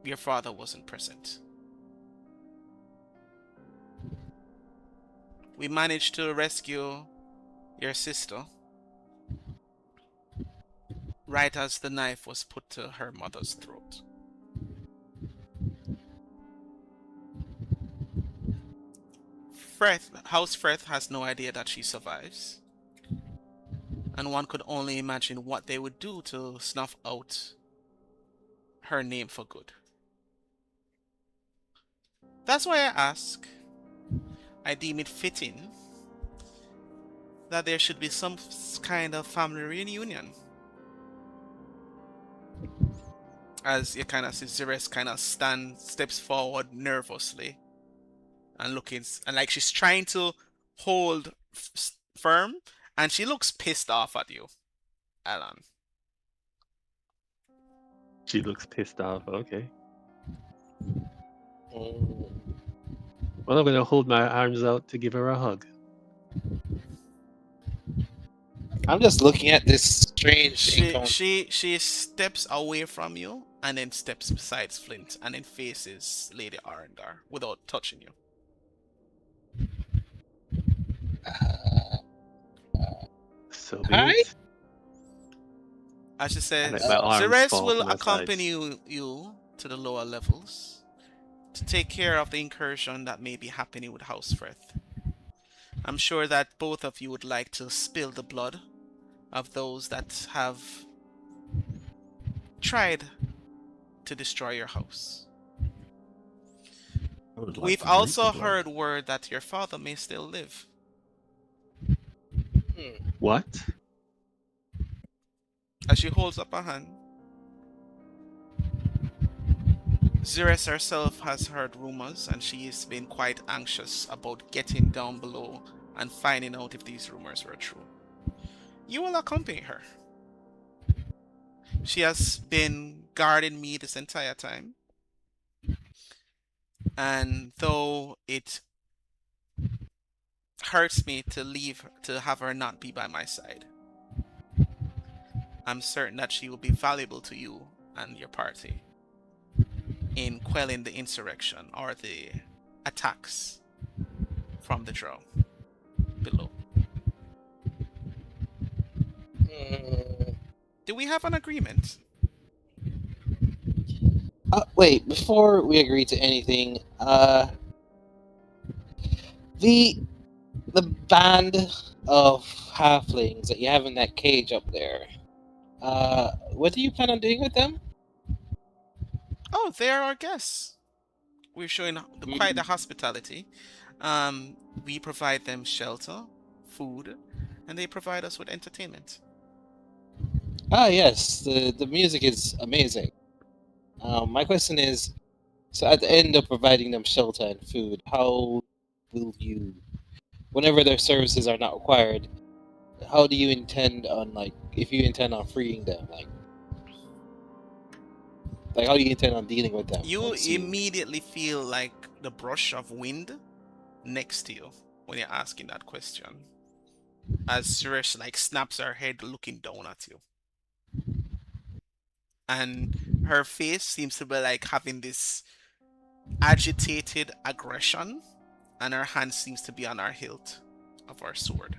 your father wasn't present. We managed to rescue your sister right as the knife was put to her mother's throat. House Freth has no idea that she survives, and one could only imagine what they would do to snuff out her name for good. That's why I ask. I deem it fitting that there should be some kind of family reunion. As you kind of see Zeress kind of steps forward nervously and looking, and like she's trying to hold firm, and she looks pissed off at you, Alan. She looks pissed off. Okay. Mm. Well, I'm gonna hold my arms out to give her a hug. I'm just looking at this strange encounter. She steps away from you and then steps beside Flint and then faces Lady Auvryndar without touching you. So Hi? be it. As she says, Like my arms Zeress fall will to my accompany sides. you to the lower levels to take care of the incursion that may be happening with House Freth. I'm sure that both of you would like to spill the blood of those that have tried to destroy your house. I would like We've to drink also the blood. heard word that your father may still live. What? As she holds up her hand, Zeress herself has heard rumors, and she has been quite anxious about getting down below and finding out if these rumors were true. You will accompany her. She has been guarding me this entire time, and though it hurts me to have her not be by my side, I'm certain that she will be valuable to you and your party in quelling the insurrection or the attacks from the Drow below. Do we have an agreement? Wait, before we agree to anything, the band of halflings that you have in that cage up there, what do you plan on doing with them? Oh, they're our guests. We're showing quite the hospitality. We provide them shelter, food, and they provide us with entertainment. Ah, yes, the music is amazing. My question is, so at the end of providing them shelter and food, how will you, whenever their services are not required, how do you intend on, like, if you intend on freeing them, like how do you intend on dealing with them? You once you- immediately feel like the brush of wind next to you when you're asking that question. As Suresh like snaps her head looking down at you. And her face seems to be like having this agitated aggression, and her hand seems to be on her hilt of her sword.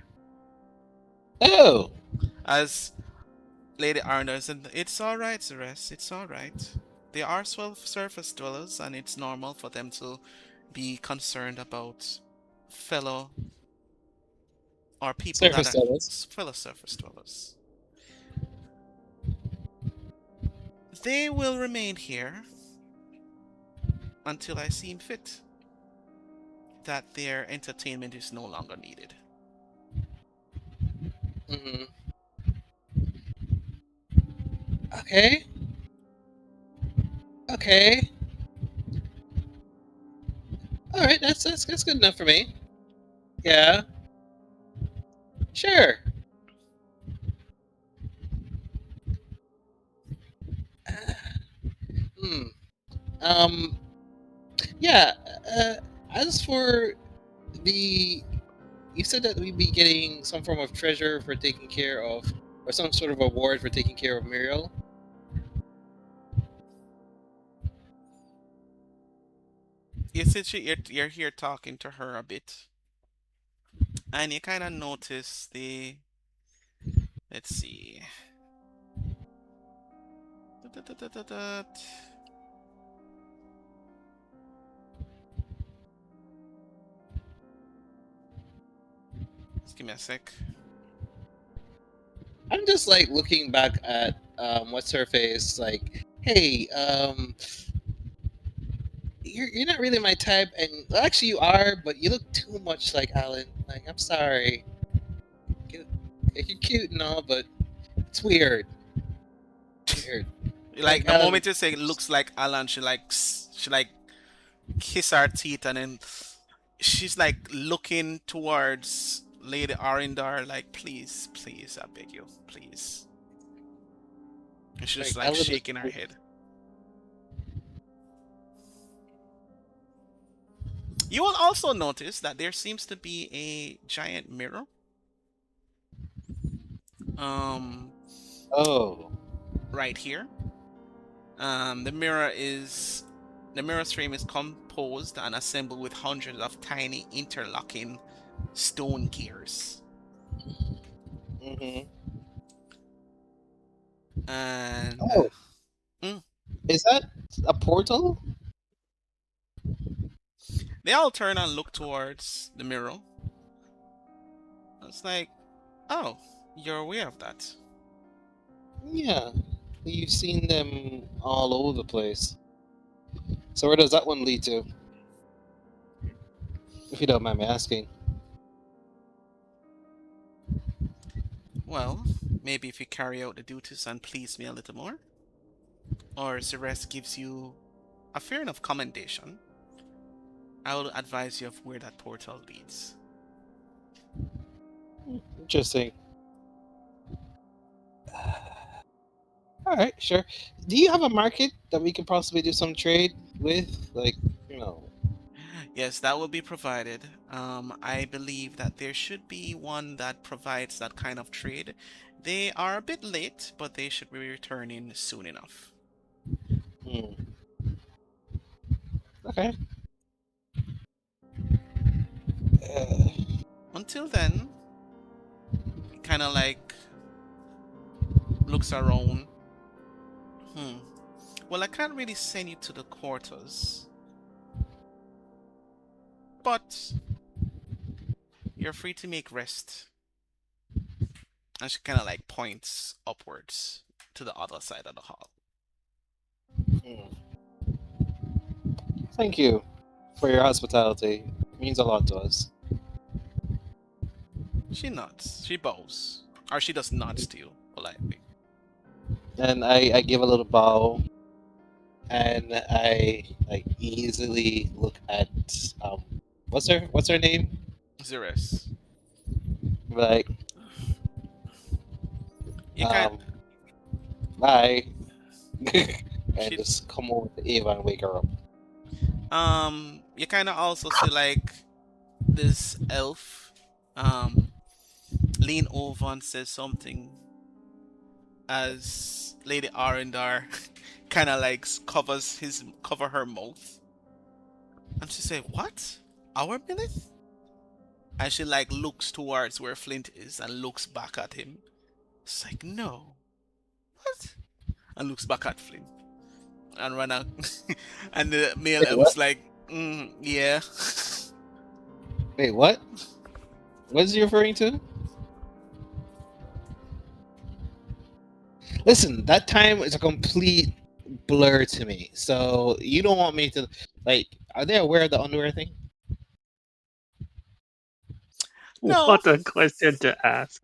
Oh, As Lady Auvryndar said, "It's all right, Zeres. It's all right. They are surface dwellers, and it's normal for them to be concerned about fellow or people surface that are dwellers. fellow surface dwellers. They will remain here until I seem fit that their entertainment is no longer needed." Mm-hmm. Okay. Okay. All right, that's good enough for me. Yeah. Sure. Hmm. Yeah. As for the, you said that we'd be getting some form of treasure for taking care of, or some sort of award for taking care of Muiral. You said you're here talking to her a bit. And you kind of notice the. Let's see. Just give me a sec. I'm just like looking back at what's her face, like, hey, you're not really my type, and well, actually you are, but you look too much like Alan. Like, I'm sorry. You're cute and all, but it's weird. Weird. Like the Alan, moment you say it looks like Alan, she like kiss her teeth, and then she's like looking towards Lady Auvryndar, like, please, please, I beg you, please. And she's just like Alan shaking her head. You will also notice that there seems to be a giant mirror. Oh. Right here. The mirror's frame is composed and assembled with hundreds of tiny interlocking stone gears. Mm-hmm. And Is that a portal? they all turn and look towards the mirror. It's like, oh, you're aware of that. Yeah. You've seen them all over the place. So where does that one lead to? If you don't mind me asking. Well, maybe if you carry out the duties and please me a little more, or the rest gives you a fair enough commendation, I will advise you of where that portal leads. Interesting. Alright, sure. Do you have a market that we can possibly do some trade with? Like, you know. Yes, that will be provided. I believe that there should be one that provides that kind of trade. They are a bit late, but they should be returning soon enough. Okay. Until then, kind of like looks around. Well, I can't really send you to the quarters, but you're free to make rest. And she kind of like points upwards to the other side of the hall. Thank you for your hospitality. It means a lot to us. She nods. She bows. Or she just nods to you politely. And I give a little bow, and I like easily look at what's her name? Zeres. Like, You can't. bye. And She- just come over to Ava and wake her up. You kind of also see like this elf lean over and says something as Lady Auvryndar kind of like cover her mouth, and she say, "What? Our Millith?" And she like looks towards where Flint is and looks back at him. It's like, no, what? And looks back at Flint and run out. And the male Wait, elf what? was like, yeah. Wait, what? What is he referring to? Listen, that time is a complete blur to me. So you don't want me to like? Are they aware of the underwear thing? No. What a question to ask.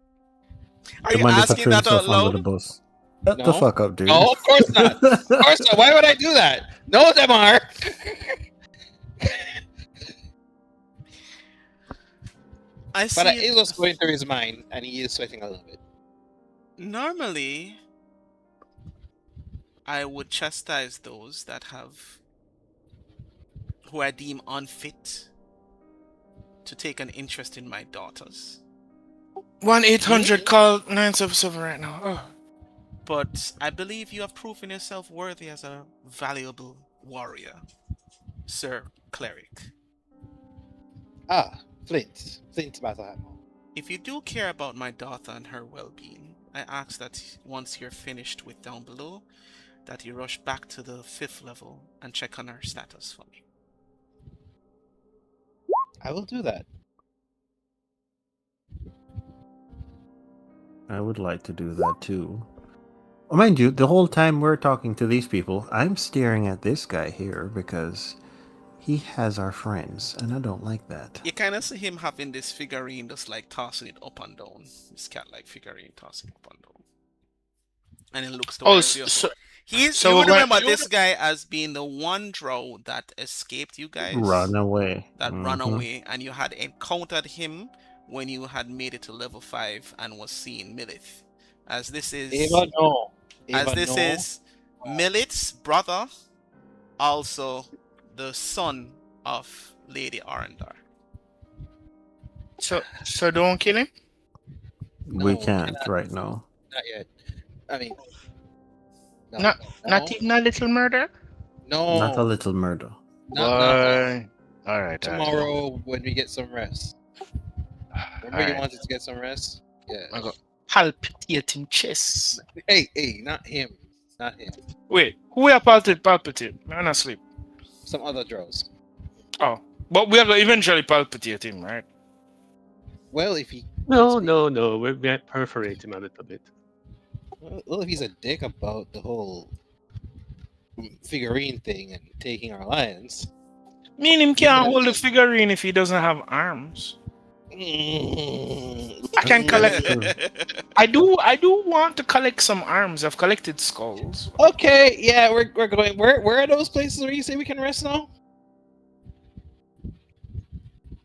Are To you manufacture asking that out himself under the loud? bus. Shut the No. fuck up, dude. No, of course not. Of course not. Why would I do that? No, Demar. I see. But it was going through his mind, and he is sweating a little bit. Normally, I would chastise those who I deem unfit to take an interest in my daughters. 1-800 call 977 right now. Oh. But I believe you have proven yourself worthy as a valuable warrior, Sir Cleric. Ah, Flint Battlehammer. If you do care about my daughter and her well-being, I ask that once you're finished with down below, that you rush back to the 5th level and check on her status for me. I will do that. I would like to do that too. Mind you, the whole time we're talking to these people, I'm staring at this guy here because he has our friends, and I don't like that. You kind of see him having this figurine just like tossing it up and down. This cat-like figurine tossing up and down. And it looks towards you. You would remember this guy as being the one drow that escaped you guys. Run away. Run away, and you had encountered him when you had made it to level 5 and was seeing Milith. As this is Milith's brother, also the son of Lady Auvryndar. So don't kill him? We can't right now. Not yet. I mean, not even a little murder? No. Not a little murder. Not all right. tomorrow when we get some rest. Remember you wanted to get some rest? Yeah. I got palpitating chest. Hey, not him. Not him. Wait, who are palpitate? I'm not asleep. Some other drows. Oh, but we are going to eventually palpitate him, right? Well, if he... No. We might perforate him a little bit. Well, if he's a dick about the whole figurine thing and taking our lands... Me and him can't hold the figurine if he doesn't have arms. Mm. I can collect. I do want to collect some arms. I've collected skulls. Okay, yeah, we're going. Where are those places where you say we can rest now?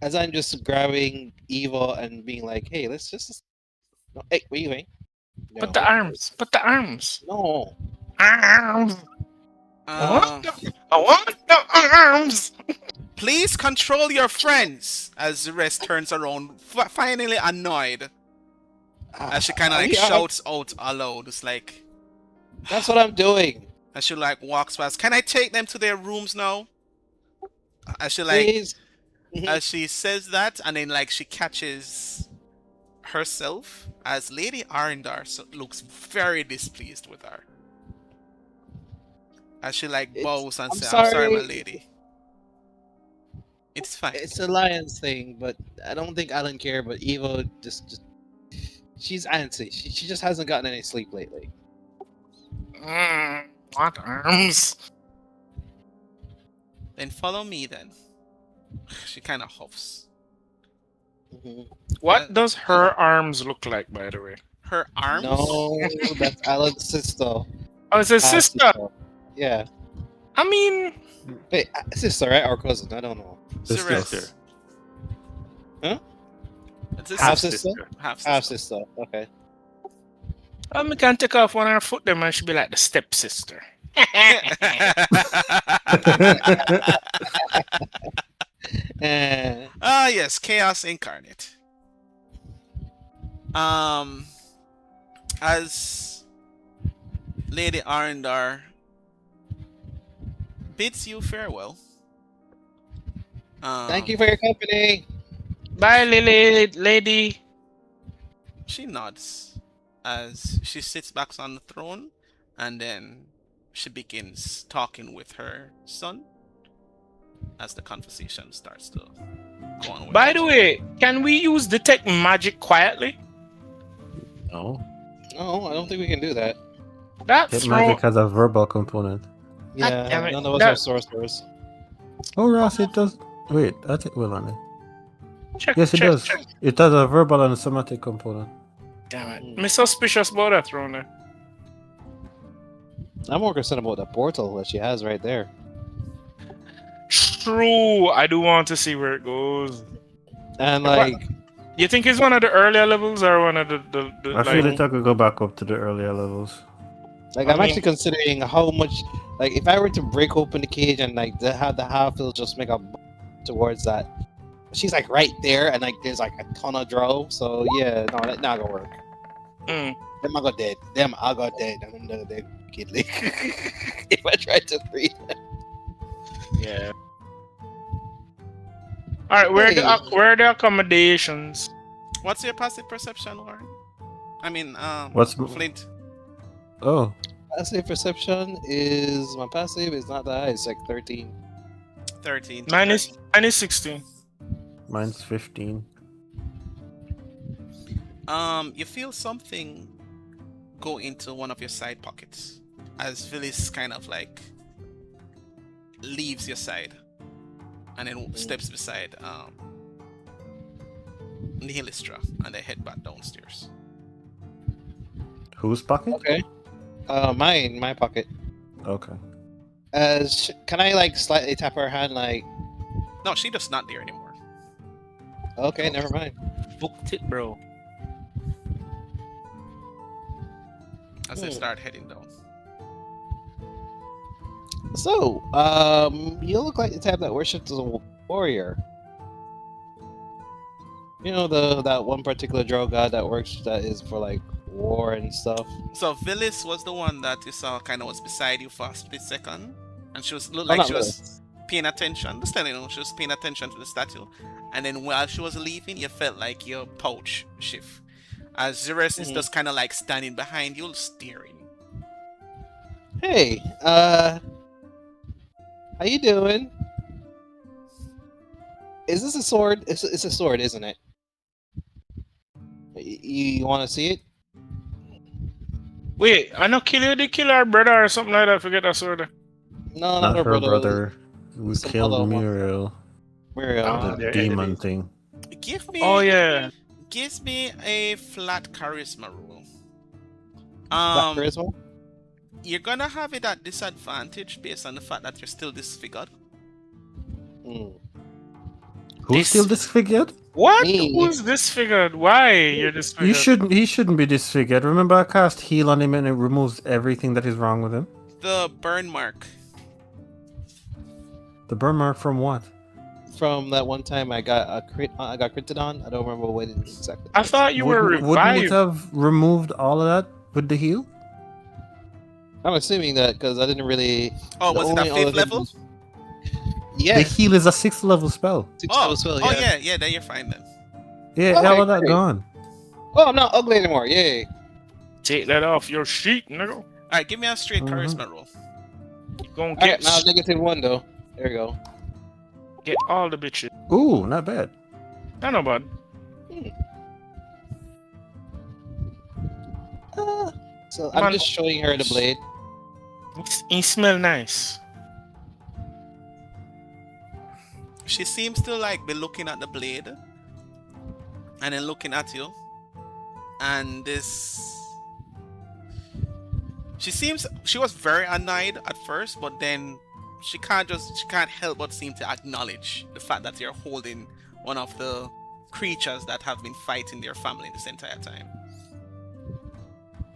As I'm just grabbing Eva and being like, "Hey, let's just." No, hey, where you going? No. But the arms. No. Arms. I want the arms. Please control your friends. As the rest turns around, finally annoyed, as she kind of like shouts out aloud. It's like, that's what I'm doing. And she like walks past. Can I take them to their rooms now? As she like, Please. as she says that, and then like she catches herself as Lady Auvryndar looks very displeased with her. As she like bows and says, "I'm sorry, my lady." It's fine. It's a Lions thing, but I don't think I don't care. But Eva just she's antsy. She just hasn't gotten any sleep lately. What arms? Then follow me then. She kind of huffs. Mm-hmm. What does her arms look like, by the way? Her arms? No, that's Alan's sister. Oh, it's a sister. Yeah. I mean, wait, sister, right? Or cousin? I don't know. Sister. Huh? Half sister. Half sister. Okay. I can take off one of her foot, then and she'll be like the stepsister. Yes, chaos incarnate. As Lady Auvryndar bids you farewell. Thank you for your company. Bye, lady. She nods as she sits back on the throne, and then she begins talking with her son as the conversation starts to go on. By the way, can we use detect magic quietly? No. No, I don't think we can do that. Detect magic has a verbal component. Yeah, none of us are sorcerers. Oh, Ross, it does. Wait, I think we'll on it. Yes, it does. Check. It has a verbal and a somatic component. Damn it. I'm suspicious about that throne there. I'm more concerned about the portal that she has right there. True. I do want to see where it goes. And like... You think it's one of the earlier levels or one of the I feel like I could go back up to the earlier levels. Like, I'm actually considering how much... Like, if I were to break open the cage and, like, have the half-fill just make a towards that. She's, like, right there, and, like, there's, like, a ton of drow. So, yeah, no, that's not gonna work. Them I got dead. And I'm not dead, kidly. If I tried to free them. Yeah. All right, Hey. where are the accommodations? What's your passive perception, Warren? I mean, What's Flint. Oh, Passive perception is my passive is not that high. It's like 13. 13. Mine is 16. mine's 15. You feel something go into one of your side pockets as Vliss kind of like leaves your side and then steps beside Eilistraee and they head back downstairs. Whose pocket? Okay. My pocket. Okay. Can I like slightly tap her hand like? No, she's just not there anymore. Okay, never mind. Booked it, bro. As they start heading down. So, you look like the type that worships a warrior. You know that one particular drow god that is for like war and stuff. So Vliss was the one that you saw kind of was beside you for a split second, and she was looked Oh, like not she was paying attention. Just telling you, she was paying attention to the statue. And then while she was leaving, you felt like your pouch shift. As the rest is just kind of like standing behind you, staring. Hey, how you doing? Is this a sword? It's a sword, isn't it? You want to see it? Wait, I know kill you, they kill our brother or something like that. Forget that sword. No, Not not her her brother. We Some killed other one. Muiral, Ah, the they're demon enemies. thing. Give me. Oh yeah. Give me a flat charisma roll. Black charisma? You're gonna have it at disadvantage based on the fact that you're still disfigured. Hmm. Who's This- still disfigured? What? Me. Who's disfigured? Why you're disfigured? You shouldn't. He shouldn't be disfigured. Remember, I cast heal on him and it removes everything that is wrong with him. The burn mark. The burn mark from what? From that one time I got a crit. I got critted on. I don't remember what it exactly. I thought you were Wouldn't it revived. have removed all of that with the heal? I'm assuming that because I didn't really. Oh, the was it only at other 5th thing level? was- Yeah. The heal is a 6th level spell. Six Oh, level spell, oh yeah. yeah, then you're fine then. Yeah, Okay, all of that great. gone. Oh, I'm not ugly anymore. Yay. Take that off your sheet, nigga. Alright, give me a straight Mhm. charisma roll. Gonna Alright, get now -1 though. There we go. get all the bitches. Ooh, not bad. I know, bud. So Man. I'm just showing her the blade. He smell nice. She seems to like be looking at the blade and then looking at you. And this she was very annoyed at first, but then she can't help but seem to acknowledge the fact that you're holding one of the creatures that have been fighting their family this entire time.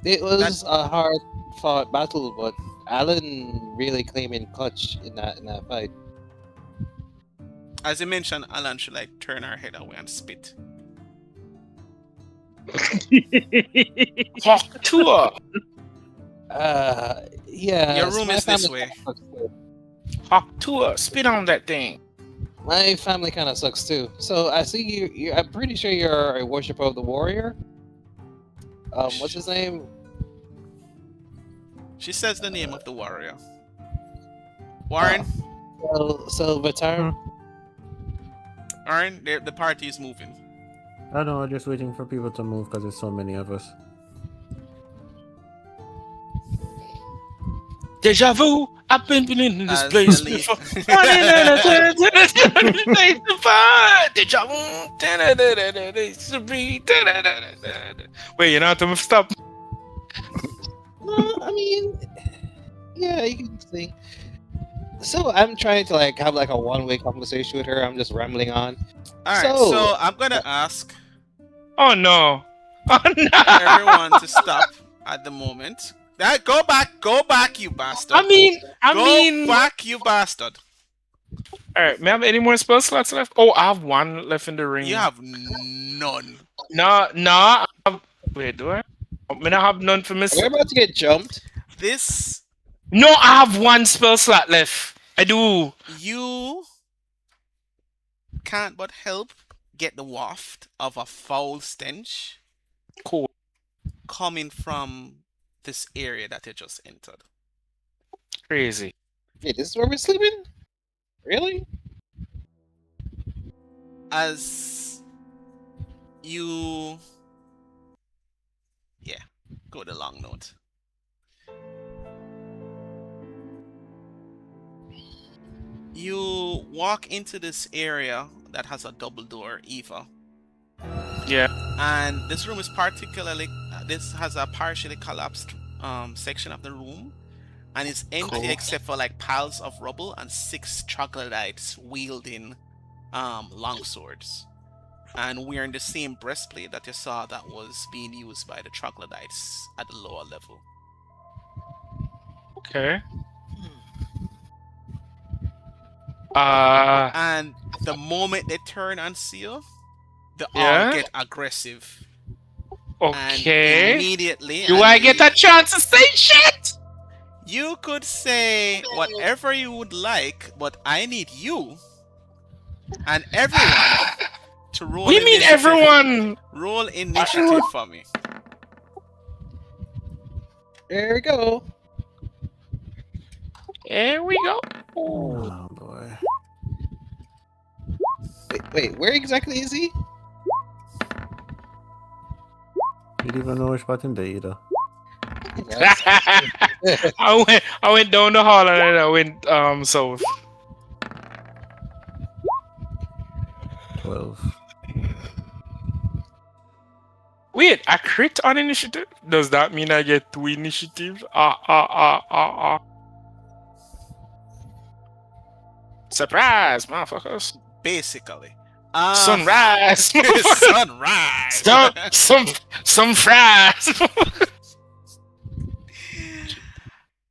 It was a hard fought battle, but Alan really came in clutch in that fight. As you mentioned, Alan should like turn her head away and spit. Talk to her. Yeah. Your so room my is this family way. kinda sucks too. Talk to her. Spit on that thing. My family kind of sucks too. So I see you. I'm pretty sure you're a worshiper of the warrior. What's his name? She says the name of the warrior. Warren, So Vatar. Warren, the party is moving. I know, I'm just waiting for people to move because there's so many of us. Deja vu. I've been in this As place the lead- before. Deja vu. Wait, you know what? I'm stop. No, I mean, yeah, you can sing. So I'm trying to like have like a one-way conversation with her. I'm just rambling on. Alright, So- so I'm gonna ask Oh no. Oh no. everyone to stop at the moment. Go back, you bastard. I mean, Go back, you bastard. All right. May I have any more spell slots left? Oh, I have one left in the ring. You have none. No. Wait, do I? May I have none for Miss? We're about to get jumped. This No, I have one spell slot left. I do. you can't but help get the waft of a foul stench Cool. coming from this area that you just entered. Crazy. Wait, this is where we're sleeping? Really? As you, yeah, go the long note. You walk into this area that has a double door, Eva. Yeah. And this room is particularly, this has a partially collapsed section of the room. And it's empty Cool. except for like piles of rubble and 6 troglodytes wielding long swords. And we're in the same breastplate that you saw that was being used by the troglodytes at the lower level. Okay. And the moment they turn and see you, they Yeah? all get aggressive. Okay. And immediately. Do and I get a chance to say shit? You could say whatever you would like, but I need you and everyone to roll We mean initiative. everyone. Roll initiative for me. There we go. Here we go. Oh boy. Wait, where exactly is he? You don't even know which button they either. I went down the hall and then I went south. 12. Wait, a crit on initiative? Does that mean I get 2 initiatives? Surprise, motherfuckers. Basically. Sunrise. Sunrise. some fries.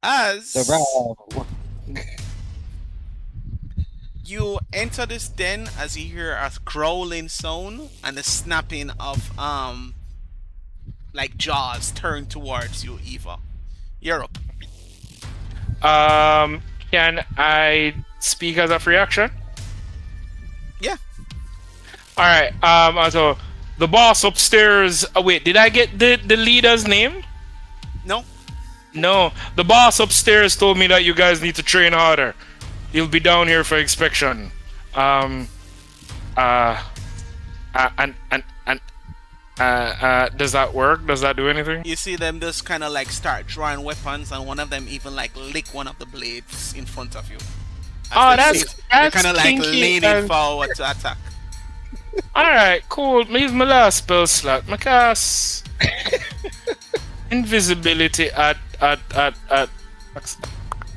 As The you enter this den, as you hear a growling sound and the snapping of like jaws turn towards you, Eva. You're up. Can I speak as a free action? Yeah. All right. So the boss upstairs. Wait, did I get the leader's name? No. No. The boss upstairs told me that you guys need to train harder. He'll be down here for inspection. Does that work? Does that do anything? You see them just kind of like start drawing weapons, and one of them even like lick one of the blades in front of you. Oh, They're that's kind of like kinky. leaning forward to attack. All right, cool. Me use my last spell slot. My cast invisibility at.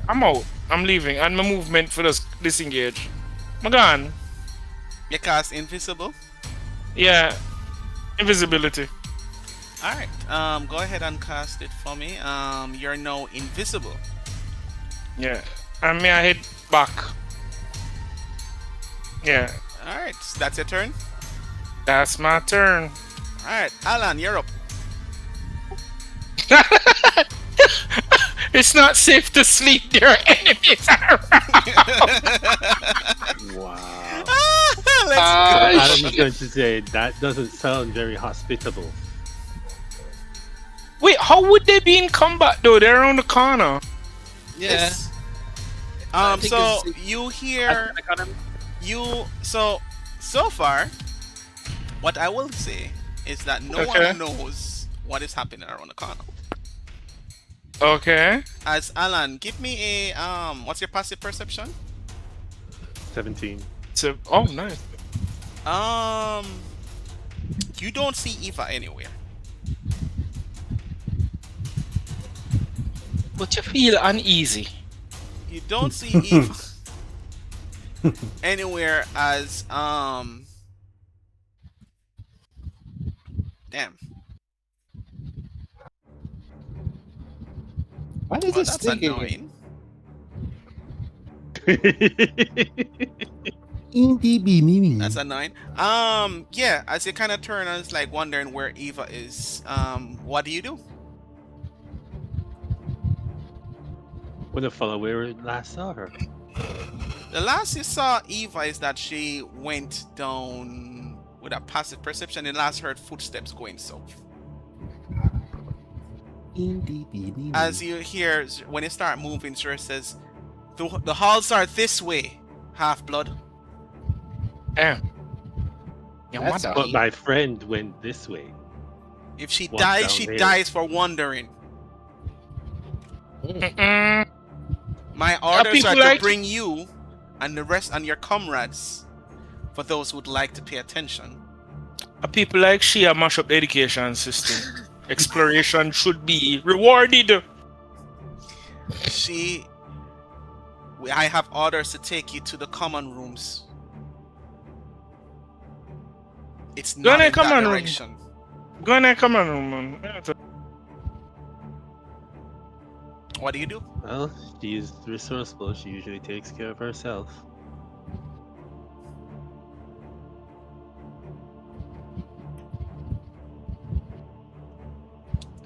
I'm out. I'm leaving, and my movement for this disengage. I'm gone. You cast invisible. Yeah, invisibility. All right. Go ahead and cast it for me. You're now invisible. Yeah, and me I head back. Yeah, All right. So that's your turn. that's my turn. All right, Alan, you're up. It's not safe to sleep. There are enemies around. Wow. Let's I was going to say that doesn't sound very hospitable. Wait, how would they be in combat though? They're around the corner. Yeah. Yes. I think So it's- you hear so far, what I will say is that no Okay. one knows what is happening around the corner. Okay. As Alan, give me a what's your passive perception? 17. So, oh, nice. You don't see Eva anywhere. But you feel uneasy. You don't see Eva anywhere as damn. Why does Oh, this that's stinking? annoying. That's annoying. Yeah, as you kind of turn and it's like wondering where Eva is. What do you do? Wanna follow where we last saw her? The last you saw Eva is that she went down with a passive perception and last heard footsteps going south. As you hear, when you start moving, Zura says, the halls are this way, Half-Blood. Yeah. Your That's mother. But my friend went this way. If she Walk dies, down she there. dies for wandering. Mm-mm. My orders people are to like- bring you and the rest and your comrades, for those who would like to pay attention. A people like she a mash up the education system. Exploration should be rewarded. I have orders to take you to the common rooms. It's Go not on in and come that on, direction. Go on and come on, man. What do you do? Well, she's resourceful. She usually takes care of herself.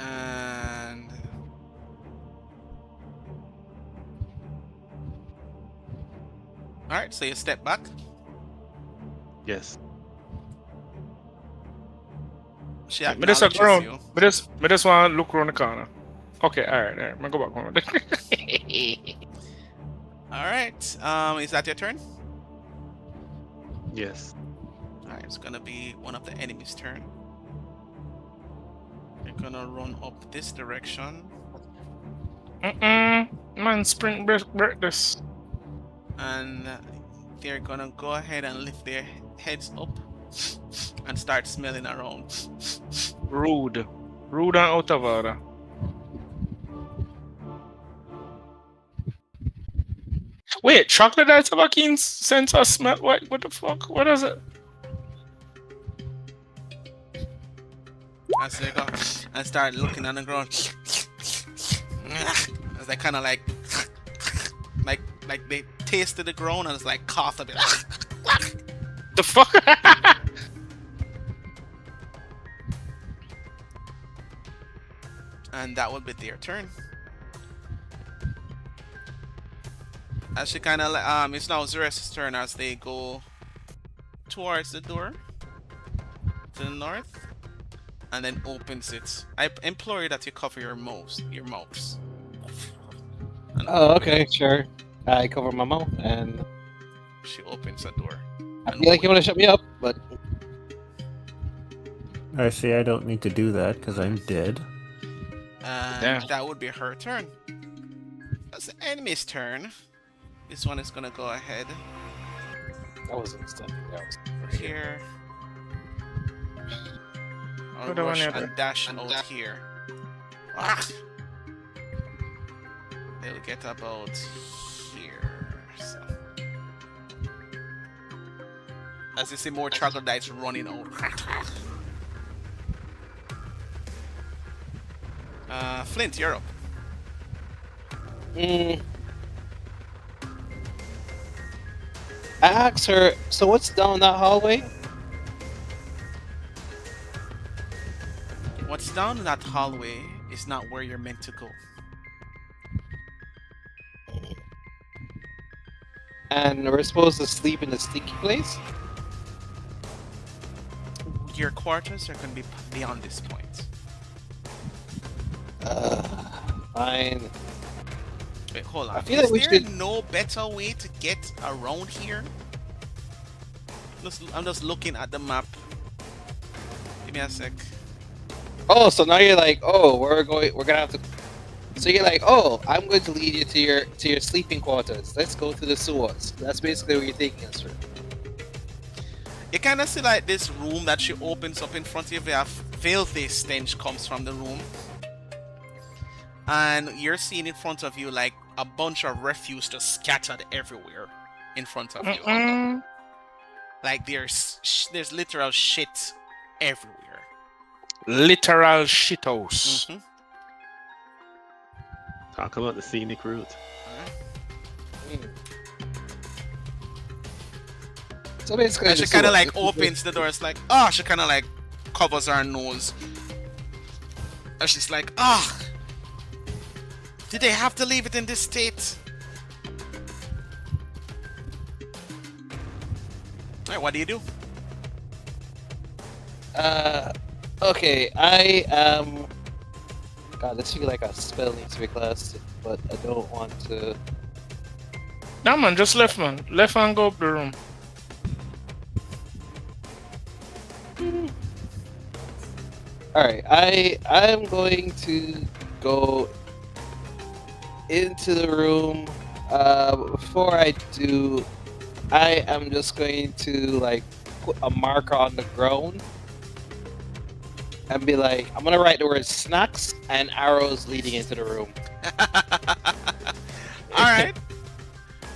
And all right, so you step back. Yes. She Me just look acknowledges around. you. Me just want to look around the corner. Okay, alright. Me go back home. All right. Is that your turn? Yes. All right. It's gonna be one of the enemy's turn. You're gonna run up this direction, Man, sprint break this. and they're gonna go ahead and lift their heads up and start smelling around. Rude. Rude and out of order. Wait, chocolate ice tobacco sense or smell? What the fuck? What is it? As they go and start looking on the ground, as they kind of like they tasted the ground and it's like cough a bit. The fuck? And that will be their turn. As she kind of it's now Zurez's turn as they go towards the door to the north, and then opens it. I implore you that you cover your mouths. And Oh, okay, sure. I cover my mouth, and she opens the door. I feel like you want to shut me up, but I see. I don't need to do that because I'm dead. And Yeah. that would be her turn. That's the enemy's turn. This one is gonna go ahead that was instant. That was here. Or Put the one rush here. and dash out here. Ah! They'll get about here. So. As you see more troglodytes running out. Flint, you're up. I asked her, so what's down that hallway? What's down that hallway is not where you're meant to go. And we're supposed to sleep in the sticky place? Your quarters are going to be beyond this point. Fine. Wait, hold on. I feel like we Is there should- no better way to get around here? I'm just looking at the map. Give me a sec. Oh, so now you're like, oh, we're gonna have to. So you're like, oh, I'm going to lead you to your sleeping quarters. Let's go to the sewers. That's basically what you're taking us through. You kind of see like this room that she opens up in front of you. Where a filthy stench comes from the room. And you're seeing in front of you like a bunch of refuse just scattered everywhere in front of you. Like there's literal shit everywhere. Literal shithouse. Mhm. Talk about the scenic route. So basically, And she the kind of sewers. like opens the door. It's like, oh, she kind of like covers her nose. And she's like, ah, did they have to leave it in this state? Alright, what do you do? Okay, I am. God, this feels like a spell needs to be classed, but I don't want to. Nah, man, just left, man. Left and go up the room. Alright, I am going to go into the room. Before I do, I am just going to like put a marker on the ground and be like, I'm gonna write the word snacks and arrows leading into the room. Alright.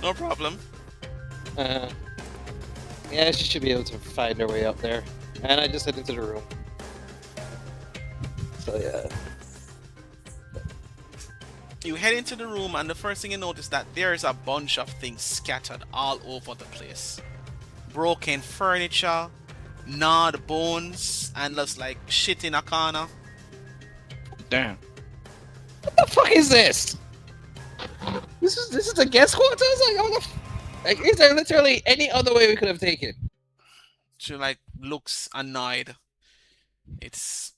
No problem. Yeah, she should be able to find her way up there. And I just head into the room. So yeah. You head into the room, and the first thing you notice that there's a bunch of things scattered all over the place. Broken furniture, gnawed bones, and just like shit in a corner. Damn. What the fuck is this? This is a guest quarters? Like, is there literally any other way we could have taken? She like looks annoyed. It's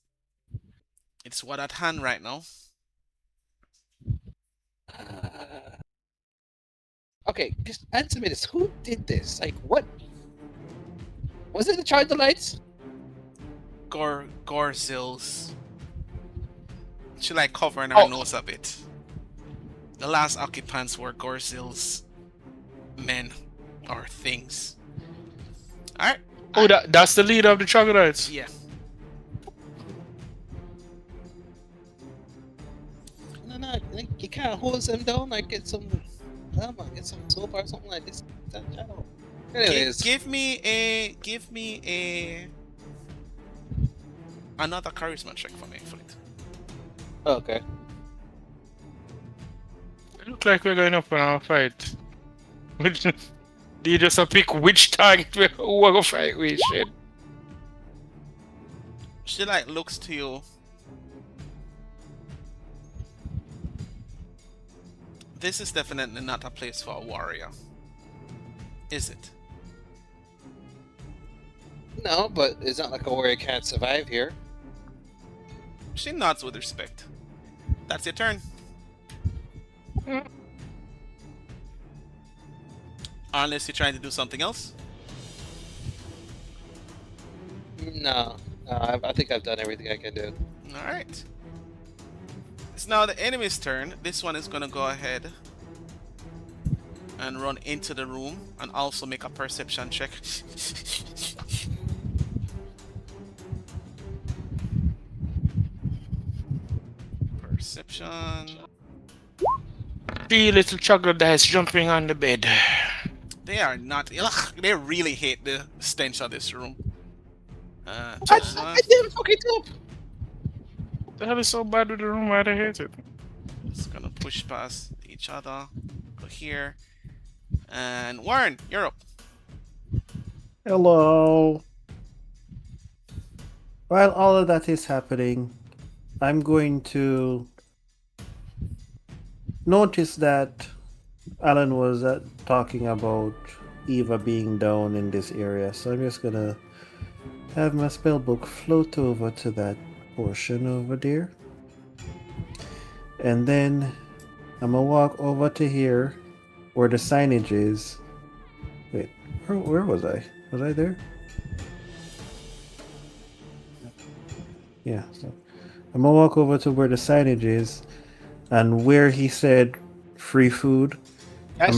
what at hand right now. Okay, just answer me this. Who did this? Like, what? Was it the Charge the Lights? Gorzils. She like covering her nose a bit. The last occupants were Gorzils men or things. Alright. Oh, that's the leader of the troglodytes. Yeah. No, like, you can't hose them down. Like, get some soap or something like this. Anyways, Give me a another charisma check for me, Flint. okay. It look like we're going up in our fight. Do you just pick which target we're gonna fight with? Shit. She like looks to you. This is definitely not a place for a warrior. Is it? No, but it's not like a warrior can't survive here. She nods with respect. That's your turn. Unless you're trying to do something else. No, I think I've done everything I can do. Alright. It's now the enemy's turn. This one is gonna go ahead and run into the room and also make a perception check. Perception. 3 little troglodytes jumping on the bed. They are not. Ugh, they really hate the stench of this room. I didn't fuck it up. What the hell is so bad with the room? Why they hate it? Just gonna push past each other. Go here. And Warren, you're up. Hello. While all of that is happening, I'm going to notice that Alan was talking about Eva being down in this area, so I'm just gonna have my spellbook float over to that portion over there. And then I'm gonna walk over to here where the signage is. Wait, where was I? Was I there? Yeah, so I'm gonna walk over to where the signage is, and where he said free food, I'm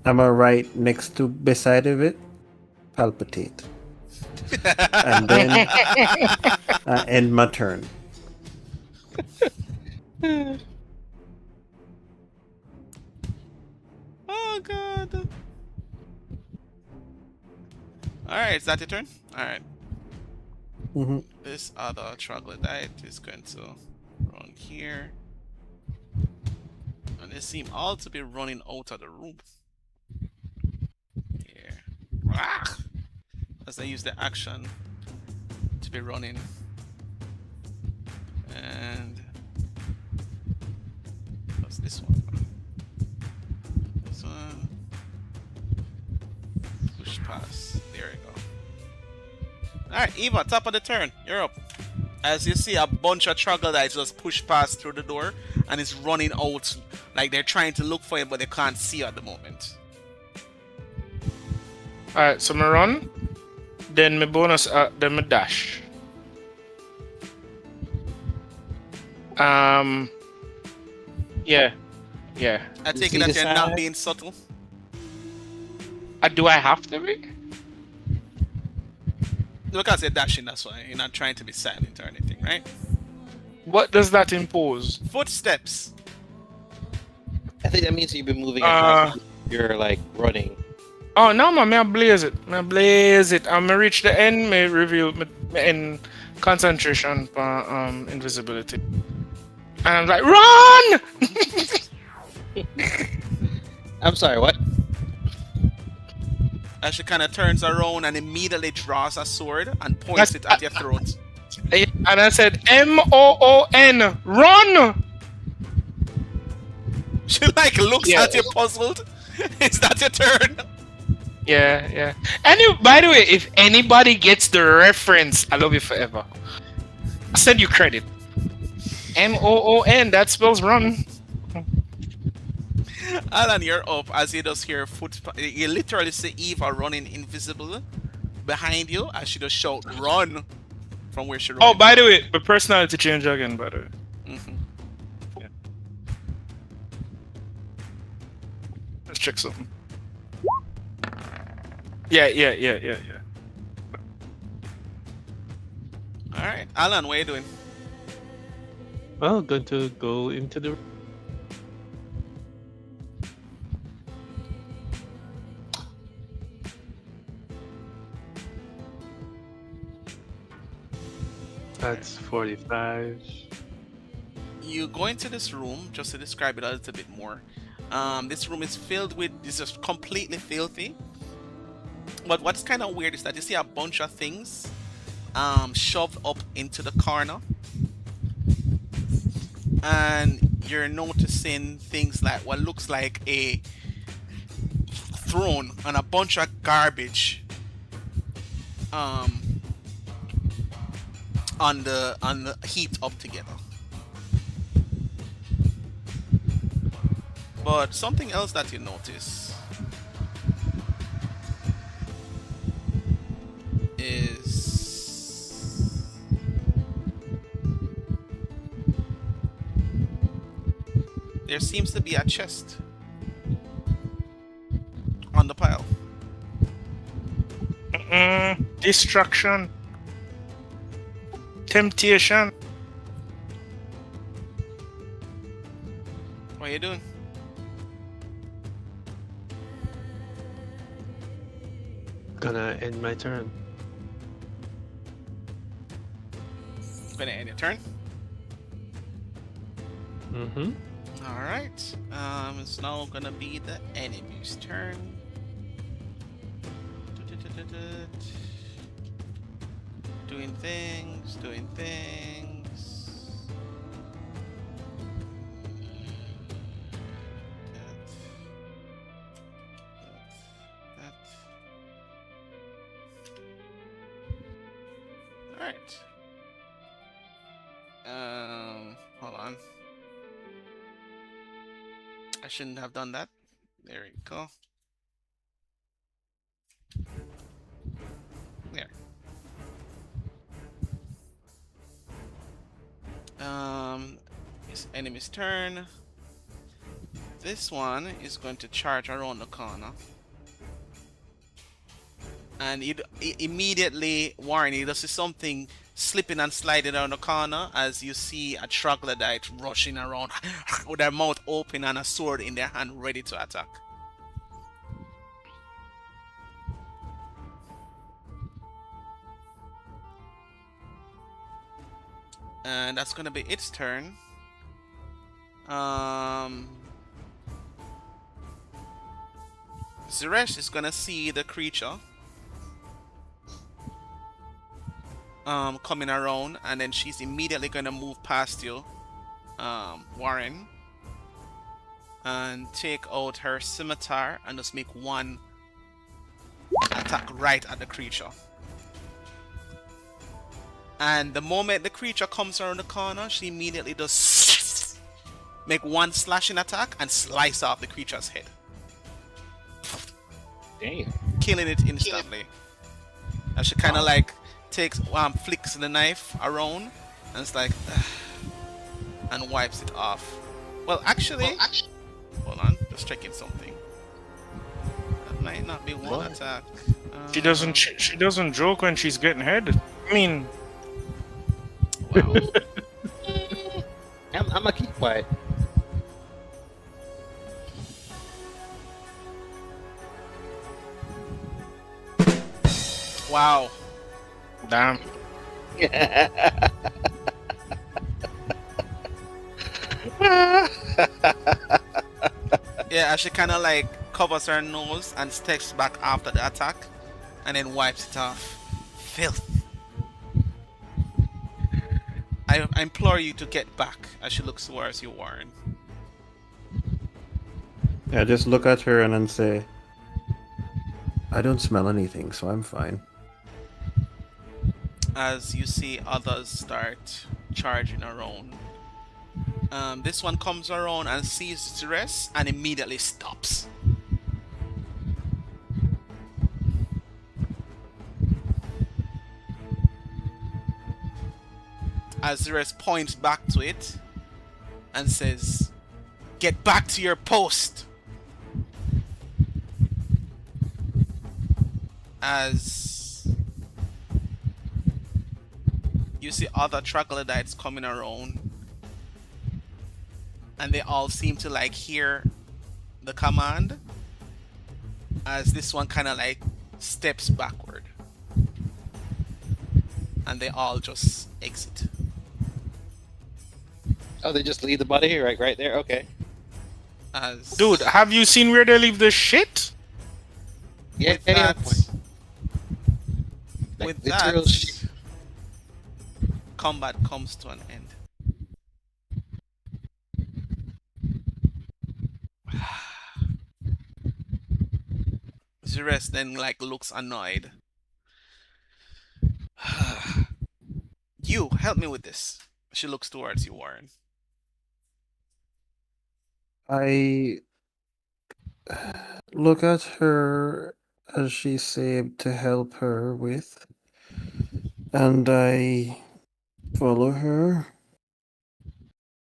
gonna write next to beside of it, palpitate. And then I end my turn. Oh god. Alright, is that your turn? Alright. Mm-hmm. This other troglodyte is going to run here. And they seem all to be running out of the room. Here. Ah! As they use the action to be running. And what's this one? This one. Push pass. There you go. Alright, Eva, top of the turn. You're up. As you see, a bunch of troglodytes just push past through the door and it's running out like they're trying to look for you, but they can't see you at the moment. Alright, so me run. Then my bonus, then my dash. Yeah. I take see it that the you're not side? being subtle. Do I have to be? Because you're dashing, that's why. You're not trying to be silent or anything, right? What does that impose? Footsteps. I think that means you've been moving. You're like running. Oh no, man! I blaze it. I blaze it. I'm gonna reach the end. May reveal my end concentration for invisibility. And I'm like, run! I'm sorry, what? As she kind of turns around and immediately draws a sword and points it at your throat. And I said, MOON, run! She like looks at you puzzled. Is that your turn? Yeah. By the way, if anybody gets the reference, I love you forever. I send you credit. MOON, that spells run. Alan, you're up as you just hear you literally see Eva running invisible behind you as she just shout run from where she runs. Oh, by the way, my personality change again, by the way. Yeah. Let's check something. Yeah. Alright, Alan, what are you doing? Well, going to go into the. That's 45. You go into this room, just to describe it a little bit more. This room is filled with, this is completely filthy. But what's kind of weird is that you see a bunch of things shoved up into the corner. And you're noticing things like what looks like a throne and a bunch of garbage on the heaped up together. But something else that you notice is there seems to be a chest on the pile. Destruction. Temptation. What are you doing? Gonna end my turn. Gonna end your turn. Mm-hmm. Alright. It's now gonna be the enemy's turn. Doing things. That. Alright. Hold on. I shouldn't have done that. There you go. There. It's enemy's turn. This one is going to charge around the corner. And immediately, Warren, you just see something slipping and sliding down the corner as you see a troglodyte rushing around with their mouth open and a sword in their hand ready to attack. And that's gonna be its turn. Zeresh is gonna see the creature coming around, and then she's immediately gonna move past you, Warren, and take out her scimitar and just make one attack. attack right at the creature. And the moment the creature comes around the corner, she immediately does make one slashing attack and slice off the creature's head, Damn. killing it instantly. And she kind of like takes flicks the knife around and it's like and wipes it off. Well, actually, hold on, just checking something. That might not be one What? attack. She doesn't. She doesn't joke when she's getting head. I mean, Wow. I'm gonna keep quiet. Wow. damn. Yeah, she kind of like covers her nose and steps back after the attack and then wipes it off. Filth. I implore you to get back as she looks towards you, Warren. Yeah, just look at her and then say, I don't smell anything, so I'm fine. As you see others start charging around. This one comes around and sees Zres and immediately stops. As Zres points back to it and says, "Get back to your post." As you see other troglodytes coming around, and they all seem to like hear the command, as this one kind of like steps backward, and they all just exit. Oh, they just leave the body right there. Okay. As Dude, have you seen where they leave the shit? Yeah. with yeah, that, point. Like, with literal that, shit. combat comes to an end. Zures then like looks annoyed. You help me with this. She looks towards you, Warren. I look at her as she said to help her with, and I follow her,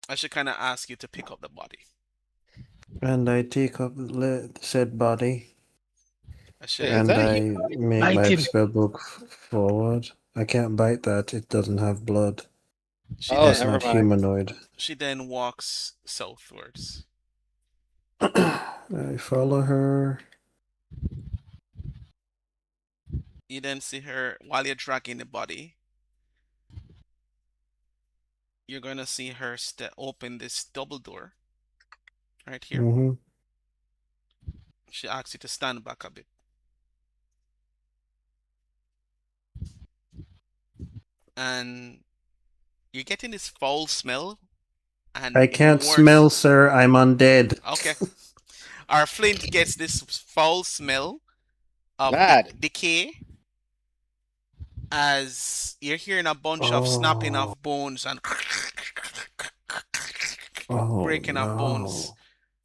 I should kind of ask you to pick up the body. and I take up said body, I should. Is and that a I human body? make Bite my him. spellbook forward. I can't bite that, it doesn't have blood. She Oh, It's then never not mind. humanoid. she then walks southwards. I follow her. You then see her while you're dragging the body. You're gonna see her open this double door right here. Hmm. She asks you to stand back a bit. And you're getting this foul smell. And I even can't worse, smell, sir. I'm undead. Okay. Our Flint gets this foul smell of Bad. decay as you're hearing a bunch of snapping Oh, of bones and oh breaking of bones no.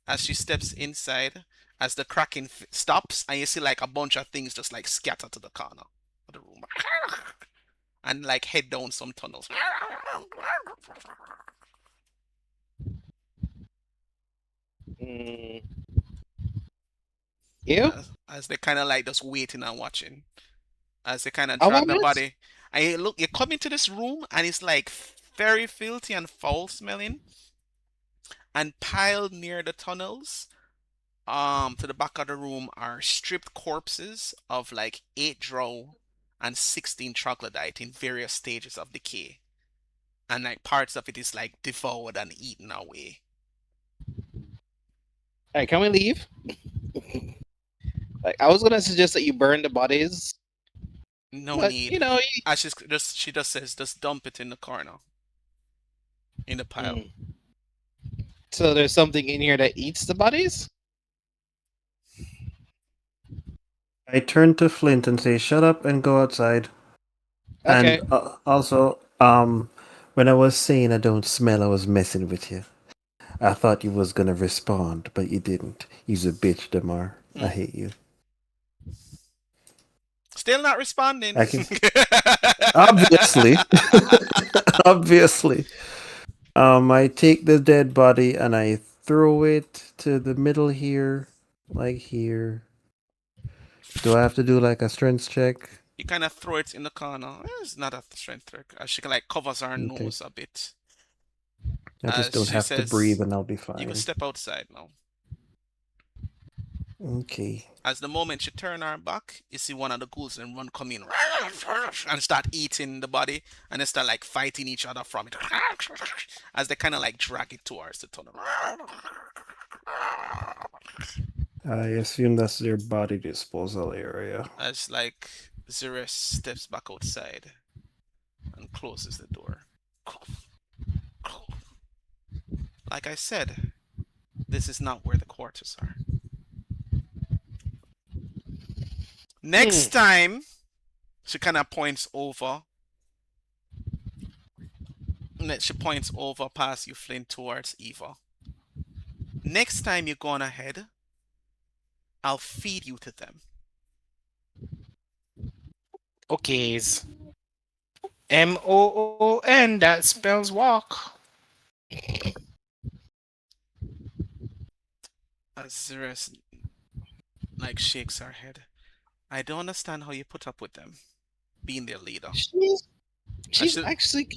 as she steps inside. As the cracking stops, and you see like a bunch of things just like scatter to the corner of the room and like head down some tunnels. Mm. You? As they kind of like just waiting and watching. As they kind of Oh, drag the what? body. And you come into this room and it's like very filthy and foul smelling. And piled near the tunnels, to the back of the room are stripped corpses of like 8 drow and 16 troglodyte in various stages of decay. And like parts of it is like devoured and eaten away. Hey, can we leave? Like, I was gonna suggest that you burn the bodies, No but need. you know. She just says just dump it in the corner. In the pile. Mm. So there's something in here that eats the bodies. I turn to Flint and say, "Shut up and go outside." Okay. And also, when I was saying I don't smell, I was messing with you. I thought you was gonna respond, but you didn't. You's a bitch, Damar. I hate you. Still not responding. I can obviously, obviously. I take the dead body and I throw it to the middle here, like here. Do I have to do like a strength check? You kind of throw it in the corner. It's not a strength trick. As she like covers her Okay. nose a bit. I just As don't she have to says, breathe and I'll be "You can fine. step outside now." Okay. As the moment she turn her back, you see one of the ghouls and run come in and start eating the body, and they start like fighting each other from it. As they kind of like drag it towards the tunnel. I assume that's their body disposal area. As like Zeres steps back outside and closes the door. Like I said, this is not where the quarters are. Next time, she kind of points over. She points over past you, Flint, towards Eva. Next time you go on ahead, I'll feed you to them. Okay. Moon, that spells walk. Zeres like shakes her head. I don't understand how you put up with them, being their leader. She's actually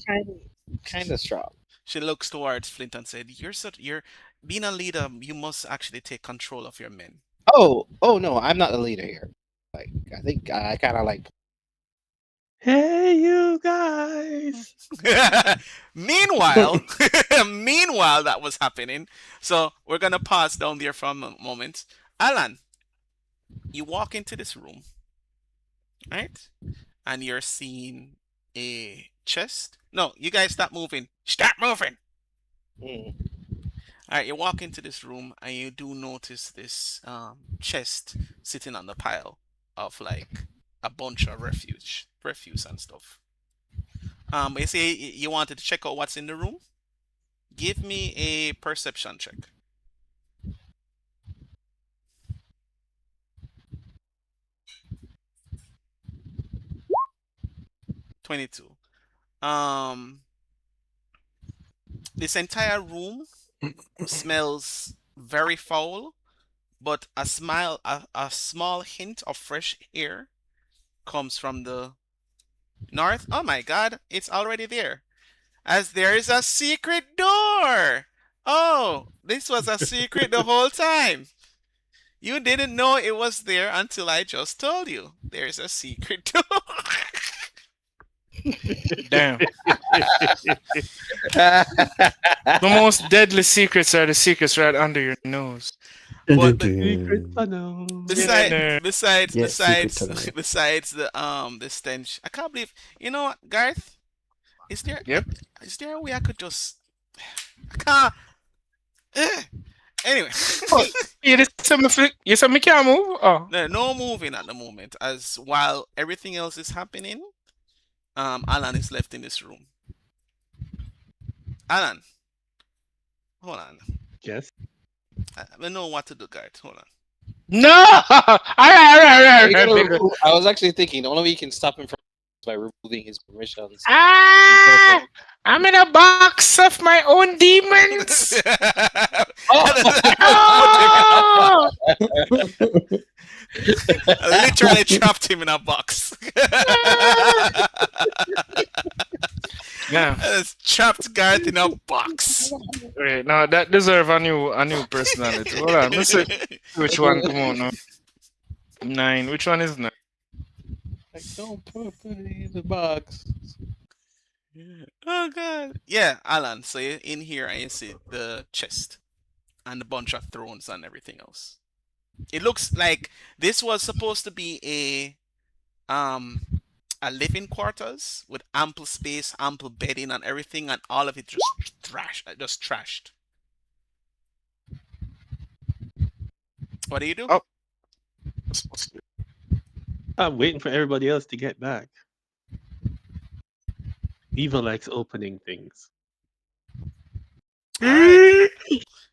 kind of strong. She looks towards Flint and said, "You're being a leader. You must actually take control of your men." Oh no, I'm not the leader here. Like I think I kind of like. Hey, you guys! Meanwhile, meanwhile that was happening. So we're gonna pause down there for a moment. Alan, you walk into this room, right? And you're seeing a chest. No, you guys stop moving. Stop moving. Mm. All right, you walk into this room and you do notice this chest sitting on the pile of like a bunch of refuse and stuff. But you say you wanted to check out what's in the room. Give me a perception check. 22. This entire room smells very foul, but a small hint of fresh air comes from the north. Oh my god, it's already there. As there is a secret door. Oh, this was a secret the whole time. You didn't know it was there until I just told you. There's a secret door. Damn. The most deadly secrets are the secrets right under your nose. But Secret tunnel. besides Yes, secret tunnel. besides the stench, I can't believe. You know what, Garth? Is there a way I could just? I can't. Anyway, You said me can't move? Oh. no moving at the moment. As while everything else is happening, Alan is left in this room. Alan, hold on. Yes. I know what to do, Garth. Hold on. No! All right. I was actually thinking the only way you can stop him from is by removing his permissions. Ah! I'm in a box of my own demons. I literally trapped him in a box. Yeah. It's trapped Garth in a box. Wait, no, that deserve a new personality. Hold on, let's see which one. Come on, no. 9. Which one is 9? Like, don't put me in the box. Oh god. Yeah, Alan. So you're in here and you see the chest and a bunch of thrones and everything else. It looks like this was supposed to be a living quarters with ample space, ample bedding and everything, and all of it just trashed. What do you do? Oh. I'm waiting for everybody else to get back. Eva likes opening things. All right.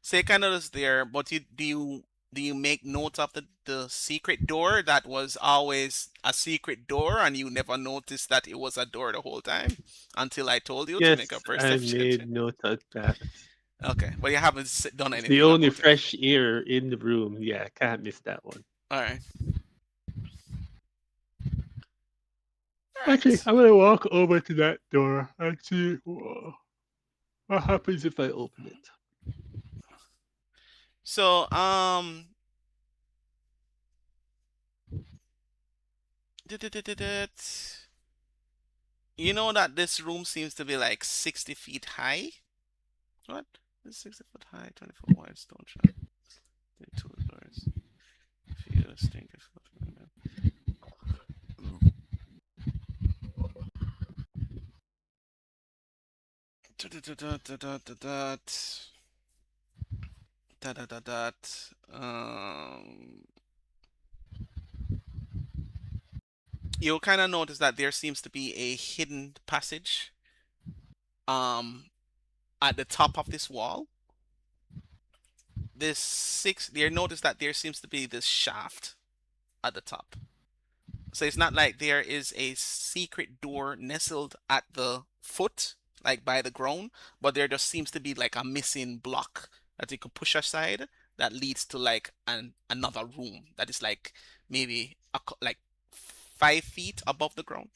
So you kind of is there, but do you make note of the secret door that was always a secret door, and you never noticed that it was a door the whole time until I told you to Yes, make a I perception check? made note of that. Okay, but you haven't done It's anything the only about it. fresh ear in the room. Yeah, can't miss that one. All right. Actually, I'm gonna walk over to that door and see what happens if I open it. So, you know that this room seems to be like 60 feet high? What? It's 60 foot high, 24 wide stone trap. 2 doors. Few stinky foot. You'll kind of notice that there seems to be a hidden passage um at the top of this wall. You notice that there seems to be this shaft at the top. So it's not like there is a secret door nestled at the foot, like by the ground, but there just seems to be like a missing block that you could push aside that leads to like another room that is like maybe like 5 feet above the ground.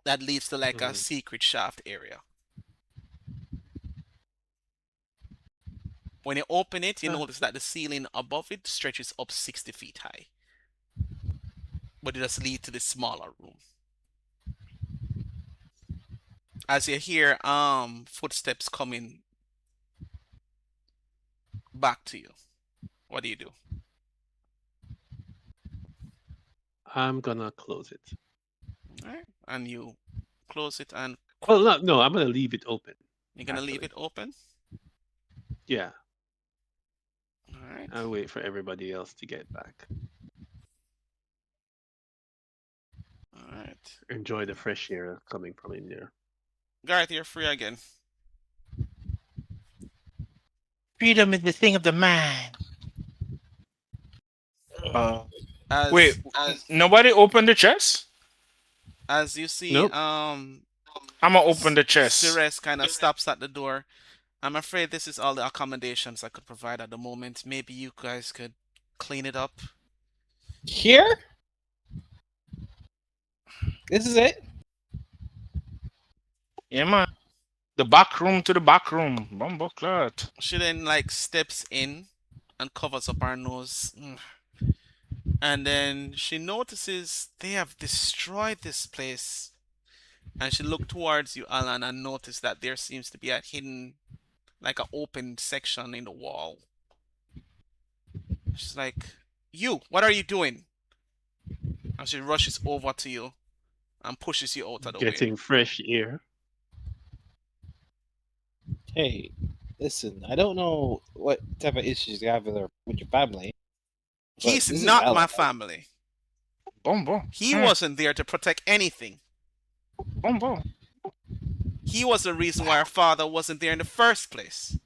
That leads to like a secret shaft area. When you open it, you notice that the ceiling above it stretches up 60 feet high. But it does lead to this smaller room. As you hear footsteps coming back to you, what do you do? I'm gonna close it. All right, and you close it, and Well, no, I'm gonna leave it open. you're gonna leave it open. Yeah. All right. I'll wait for everybody else to get back. All right. Enjoy the fresh air coming from in there. Gareth, you're free again. Freedom is the thing of the mind. As Nobody opened the chest? as you see, Nope. I'm gonna open the chest. Ceres kind of stops at the door. I'm afraid this is all the accommodations I could provide at the moment. Maybe you guys could clean it up. Here? This is it? Yeah, man. The back room to the back room. Bumbo clot. She then like steps in and covers up her nose. And then she notices they have destroyed this place. And she looked towards you, Alan, and noticed that there seems to be a hidden, like an open section in the wall. She's like, "You, what are you doing?" And she rushes over to you and pushes you out of the way. Getting fresh air. Hey, listen, I don't know what type of issues you have with your family. but He's this is not Alan. my family. Bumbo. He wasn't there to protect anything. Bumbo. He was the reason why our father wasn't there in the first place.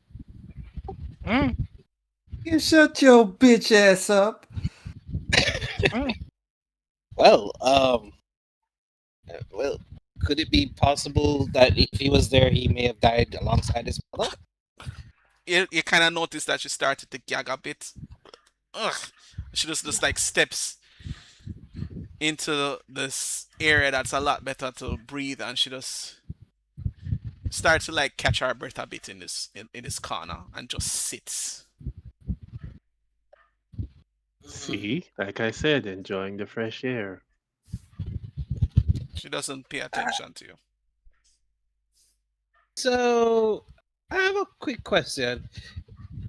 You shut your bitch ass up. Well, could it be possible that if he was there, he may have died alongside his brother? You kind of notice that she started to gag a bit. Ugh. She just like steps into this area that's a lot better to breathe, and she just starts to like catch her breath a bit in this corner and just sits. See, like I said, enjoying the fresh air. She doesn't pay attention to you. So, I have a quick question.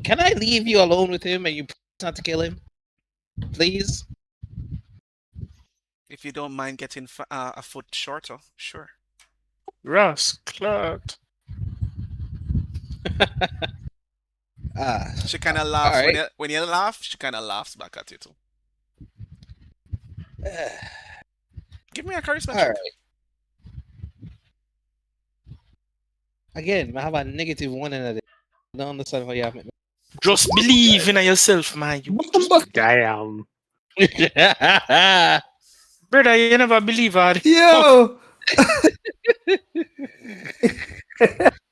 Can I leave you alone with him and you promise not to kill him? Please? If you don't mind getting a foot shorter, sure. Russ clot. Ah, She kind of laughs Alright. when you laugh. She kind of laughs back at you too. Give me a charisma All check. right. Again, I have a -1 in it. I don't understand why you have it. Just believe in yourself, man. You Damn. brother, you never believe it. Yo!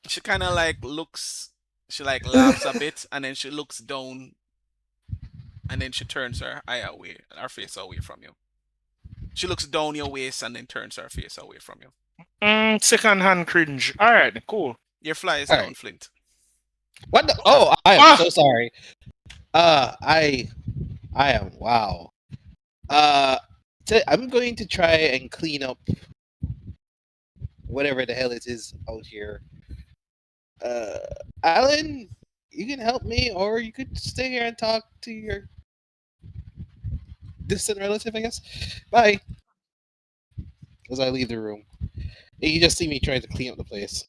She kind of like looks. She like laughs a bit, and then she looks down, and then she turns her face away from you. She looks down your waist and then turns her face away from you. Second-hand cringe. All right, cool. Your fly is All down, right. Flint. What the? Oh, I am so sorry. I am wow. I'm going to try and clean up whatever the hell it is out here. Alan, you can help me, or you could stay here and talk to your distant relative, I guess. Bye. As I leave the room, you just see me trying to clean up the place.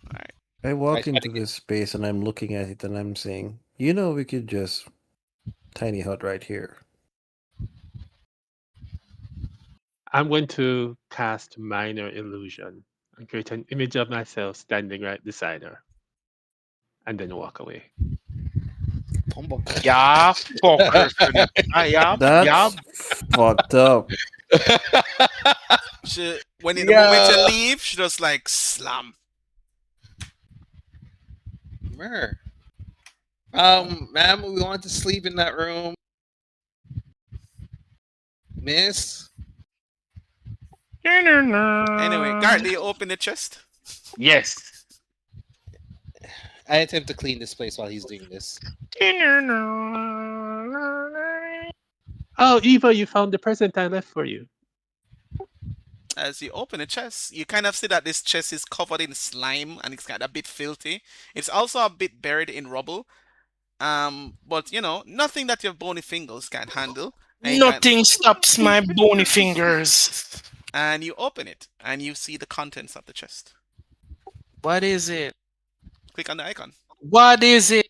Alright. I walk I into this space and I'm looking at it and I'm saying, we could just tiny hut right here. I'm going to cast minor illusion and create an image of myself standing right beside her, and then walk away. Pumbuk. Yeah, fucker. Yeah, That's fucked up. She when in Yeah. the moment you leave, she just like slam. Mer. Ma'am, we want to sleep in that room. Miss? Anyway, Garrett, do you open the chest? Yes. I attempt to clean this place while he's doing this. Oh, Eva, you found the present I left for you. As you open the chest, you kind of see that this chest is covered in slime and it's kind of a bit filthy. It's also a bit buried in rubble. But nothing that your bony fingers can't handle. Nothing stops my bony fingers. And you open it and you see the contents of the chest. What is it? Click on the icon. What is it?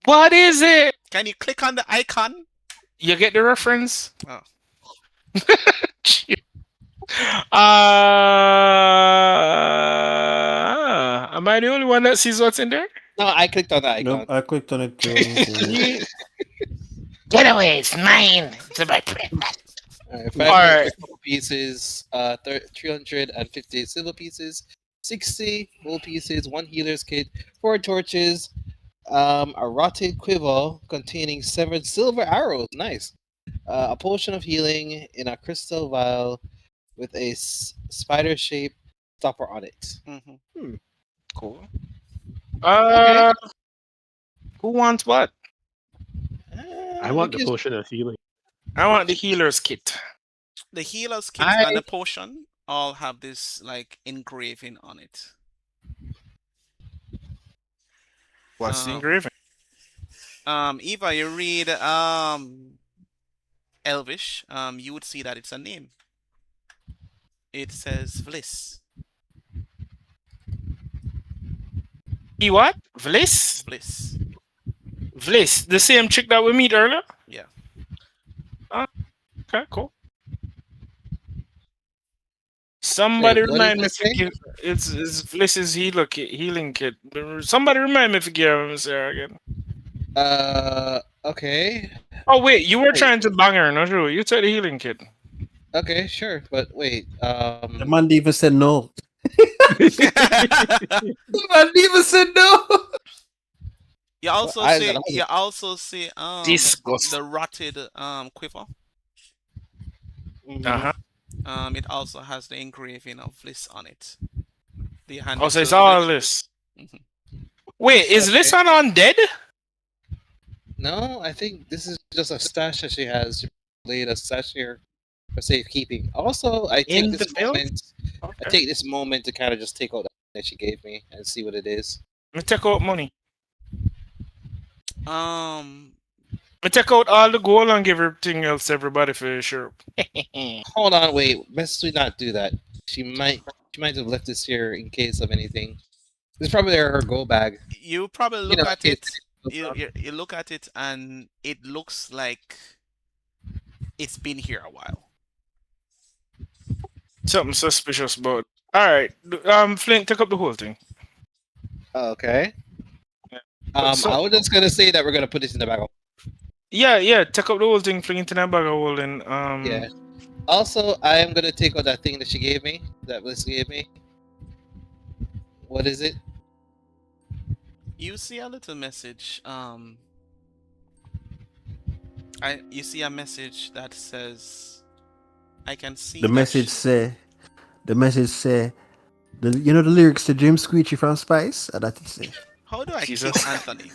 What is it? Can you click on the icon? You get the reference? Oh. Am I the only one that sees what's in there? No, I clicked on the icon. Nope, I clicked on it too. Get away, it's mine. It's my breakfast. Alright, Alright. 500 silver pieces, 350 silver pieces, 60 gold pieces, 1 healer's kit, 4 torches, a rotted quiver containing 7 silver arrows. Nice. A potion of healing in a crystal vial with a spider-shaped stopper on it. Mm-hmm. Cool. Okay. Who wants what? I want the because- potion of healing. I want the healer's kit. The healer's kit and the potion all have this like engraving on it. What's the engraving? Eva, you read Elvish. You would see that it's a name. It says Vliss. He what? Vliss? Vliss. Vliss, the same chick that we meet earlier? Yeah. Okay, cool. Somebody Wait, what remind me is if this you give it's Vliss's healing kit. Somebody remind me if you give him there again. Okay. Oh wait, you were trying to bang her, not true? You took the healing kit. Okay, sure, but wait. The man even said no. The man even said no. You also I- see I- you also see Disgust. the rotted quiver. Uh-huh. It also has the engraving of Vliss on it. The hand. Oh, so it's all this. Mhm. Wait, is this one undead? No, I think this is just a stash that she has. She laid a stash here for safekeeping. Also, I take In this the build? moment. I Okay. take this moment to kind of just take out that she gave me and see what it is. Me take out money. Um, Me take out all the gold and give everything else to everybody for sure. Hold on, wait. Best we not do that. She might have left this here in case of anything. This is probably her go bag. you probably look know, at it's- it you look at it and it looks like it's been here a while. Something suspicious about. All right, Flint, take up the whole thing. Okay. But so- I was just gonna say that we're gonna put this in the bag. Yeah, take up the whole thing, fling it in a bag of holding. Yeah. Also, I am gonna take out that thing that she gave me, that Vliss gave me. What is it? You see a little message. You see a message that says, "I can see." The message say, you know the lyrics to Jim Screechy from Spice? And that it say. How do I Jesus. kiss Anthony?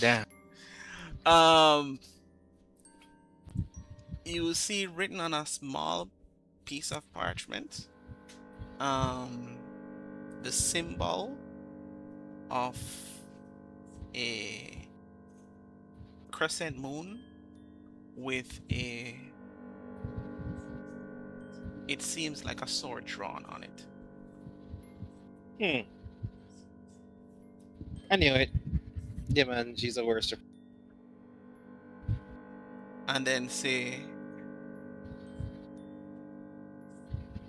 Damn. You see written on a small piece of parchment, the symbol of a crescent moon with it seems like a sword drawn on it. I knew it. Yeah, man, she's a worst. And then say,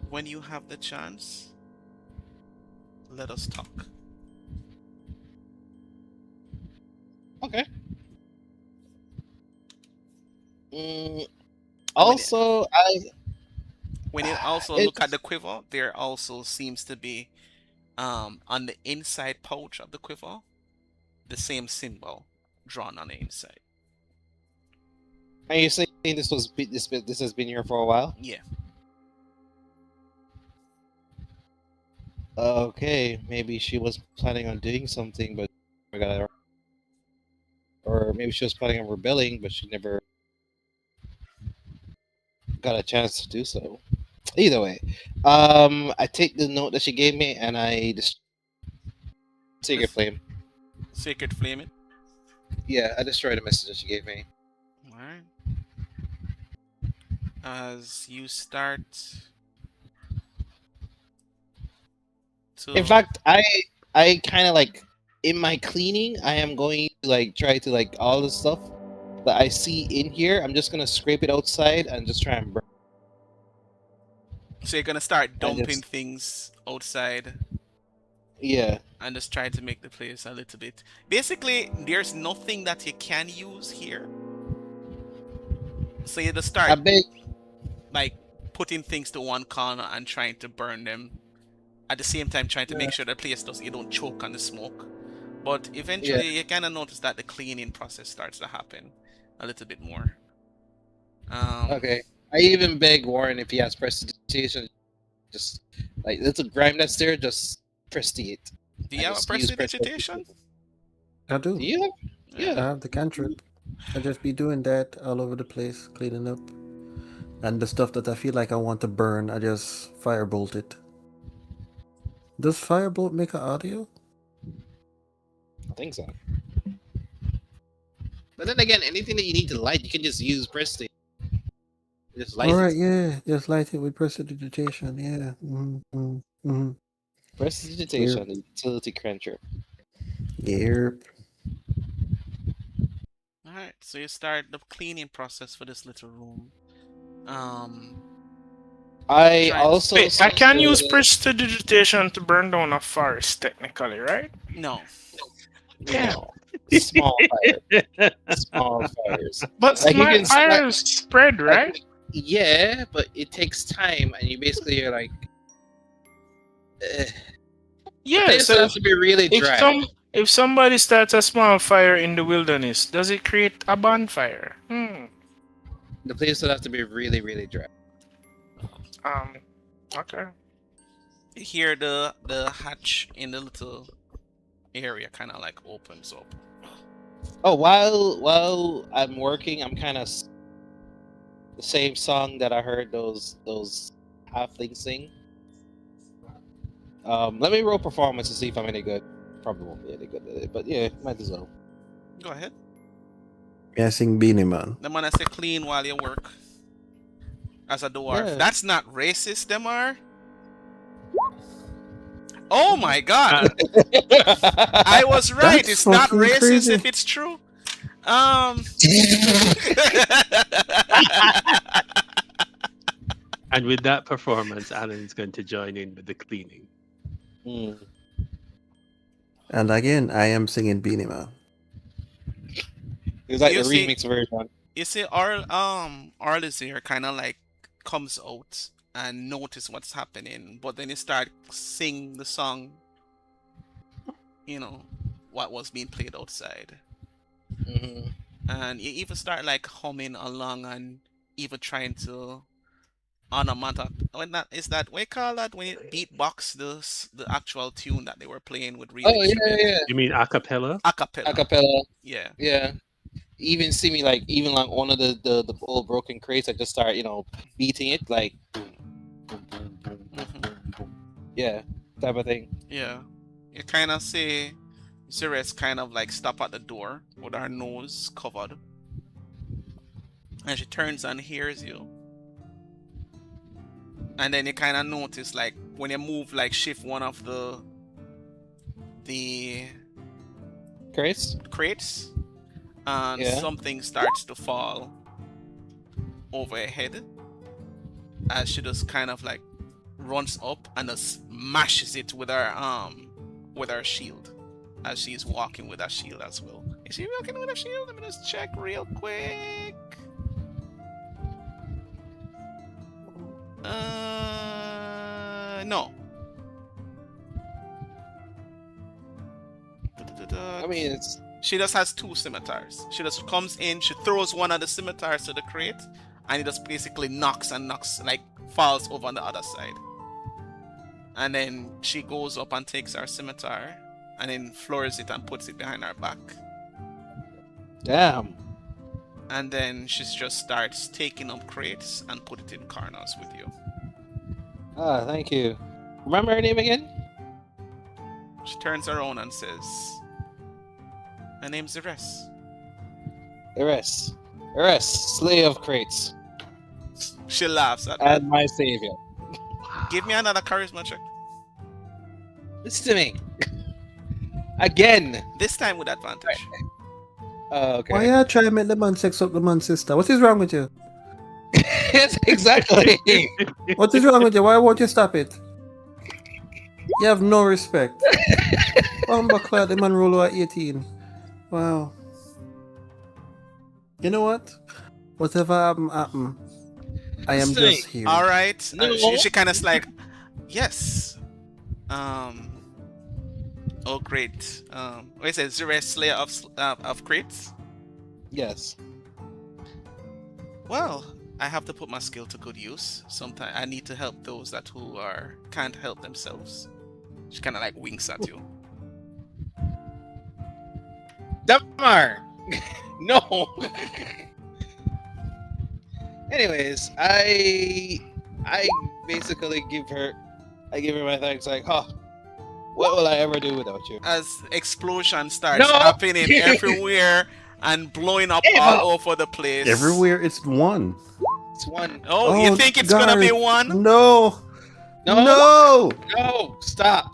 when you have the chance, let us talk. Okay. Also, when you also look at the quiver, there also seems to be on the inside pouch of the quiver the same symbol drawn on the inside. Are you saying this has been here for a while? Yeah. Okay, maybe she was planning on doing something, but or maybe she was planning on rebelling, but she never got a chance to do so. Either way, I take the note that she gave me and I Sacred Flame. Sacred Flame it? Yeah, I destroyed the message that she gave me. Alright. As you start to... In fact, I kind of like in my cleaning, I am going to like try to like all the stuff that I see in here. I'm just gonna scrape it outside and just try and burn. So you're gonna start dumping things outside. Yeah. And just try to make the place a little bit. Basically, there's nothing that you can use here. So you just start like putting things to one corner and trying to burn them. At the same time, trying to make sure the place you don't choke on the smoke. But eventually, you kind of notice that the cleaning process starts to happen a little bit more. Okay. I even beg Warren if he has prestidigitation, just like little grime that's there, just prestidigitate. Do you have a prestidigitation? I do. Do you have? Yeah. I have the cantrip. I just be doing that all over the place, cleaning up. And the stuff that I feel like I want to burn, I just firebolt it. Does firebolt make an audio? I think so. But then again, anything that you need to light, you can just use prestidigitation. Just light Alright, yeah. Just light it with prestidigitation, yeah. Prestidigitation, the utility cantrip. Yep. Alright, so you start the cleaning process for this little room. I also I can use prestidigitation to burn down a forest, technically, right? No. No. Small fire. Small fires. But like small fires spread, right? Yeah, but it takes time, and you basically are like, yeah, so it has to be really dry. If somebody starts a small fire in the wilderness, does it create a bonfire? The place would have to be really, really dry. Okay. You hear the hatch in the little area kind of like opens up. Oh, while I'm working, I'm kind of the same song that I heard those halflings sing. Let me roll performance to see if I'm any good. Probably won't be any good at it, but yeah, might as well. Go ahead. Yeah, sing Beanie Man. The man I say clean while you work. As a dwarf. Yeah. That's not racist, them are. Oh my god! I was right. That's It's not fucking racist crazy. if it's true. And with that performance, Alan is going to join in with the cleaning. Mm. And again, I am singing Beanie Man. It's like You the see- remix version. You see, Eilistraee kind of like comes out and notice what's happening, but then he start sing the song. You know what was being played outside, Mm-hmm. and you even start like humming along and even trying to onomatopoeia. When that is that we call that when it beatbox the actual tune that they were playing with real Oh yeah, instrument. yeah. You mean a cappella? Acapella. Acapella. Yeah. Yeah. Even see me like one of the old broken crates. I just start beating it like boom, boom, boom, boom, boom, boom, boom. Yeah, type of thing. Yeah. You kind of see Zeres kind of like stop at the door with her nose covered. And she turns and hears you. And then you kind of notice like when you move like shift one of the Crates. crates and Yeah. something starts to fall over her head as she just kind of like runs up and just smashes it with her shield as she's walking with her shield as well. Is she walking with her shield? Let me just check real quick. No. I mean, it's She just has two scimitars. She just comes in, she throws one of the scimitars to the crate, and it just basically knocks, like falls over on the other side. And then she goes up and takes her scimitar, and then floors it and puts it behind her back. damn. And then she just starts taking up crates and put it in corners with you. Ah, thank you. Remember her name again? She turns around and says, "My name's Zeres." Eris. Eris, Slayer of Crates, She laughs at and my savior. that. Give me another charisma check. Listen to me. Again. This time with advantage. Oh, okay. Why you try to make the man sex up the man's sister? What is wrong with you? Yes, exactly. What is wrong with you? Why won't you stop it? You have no respect. Bumbleclad, the man roll over 18. Wow. You know what? Whatever happen. I am Stay. just here. All right. No. She kind of like, yes. Oh, great. What is it? Zeres, Slayer of Crates? Yes. Well, I have to put my skill to good use. Sometimes I need to help those who can't help themselves. She kind of like winks at you. Damar. No. Anyways, I basically give her my thanks. Like, what will I ever do without you? As explosions start No! happening everywhere and blowing up all over the place. Everywhere it's one. It's one. Oh, you think it's gonna be guys, one? No. No. No. No. Stop.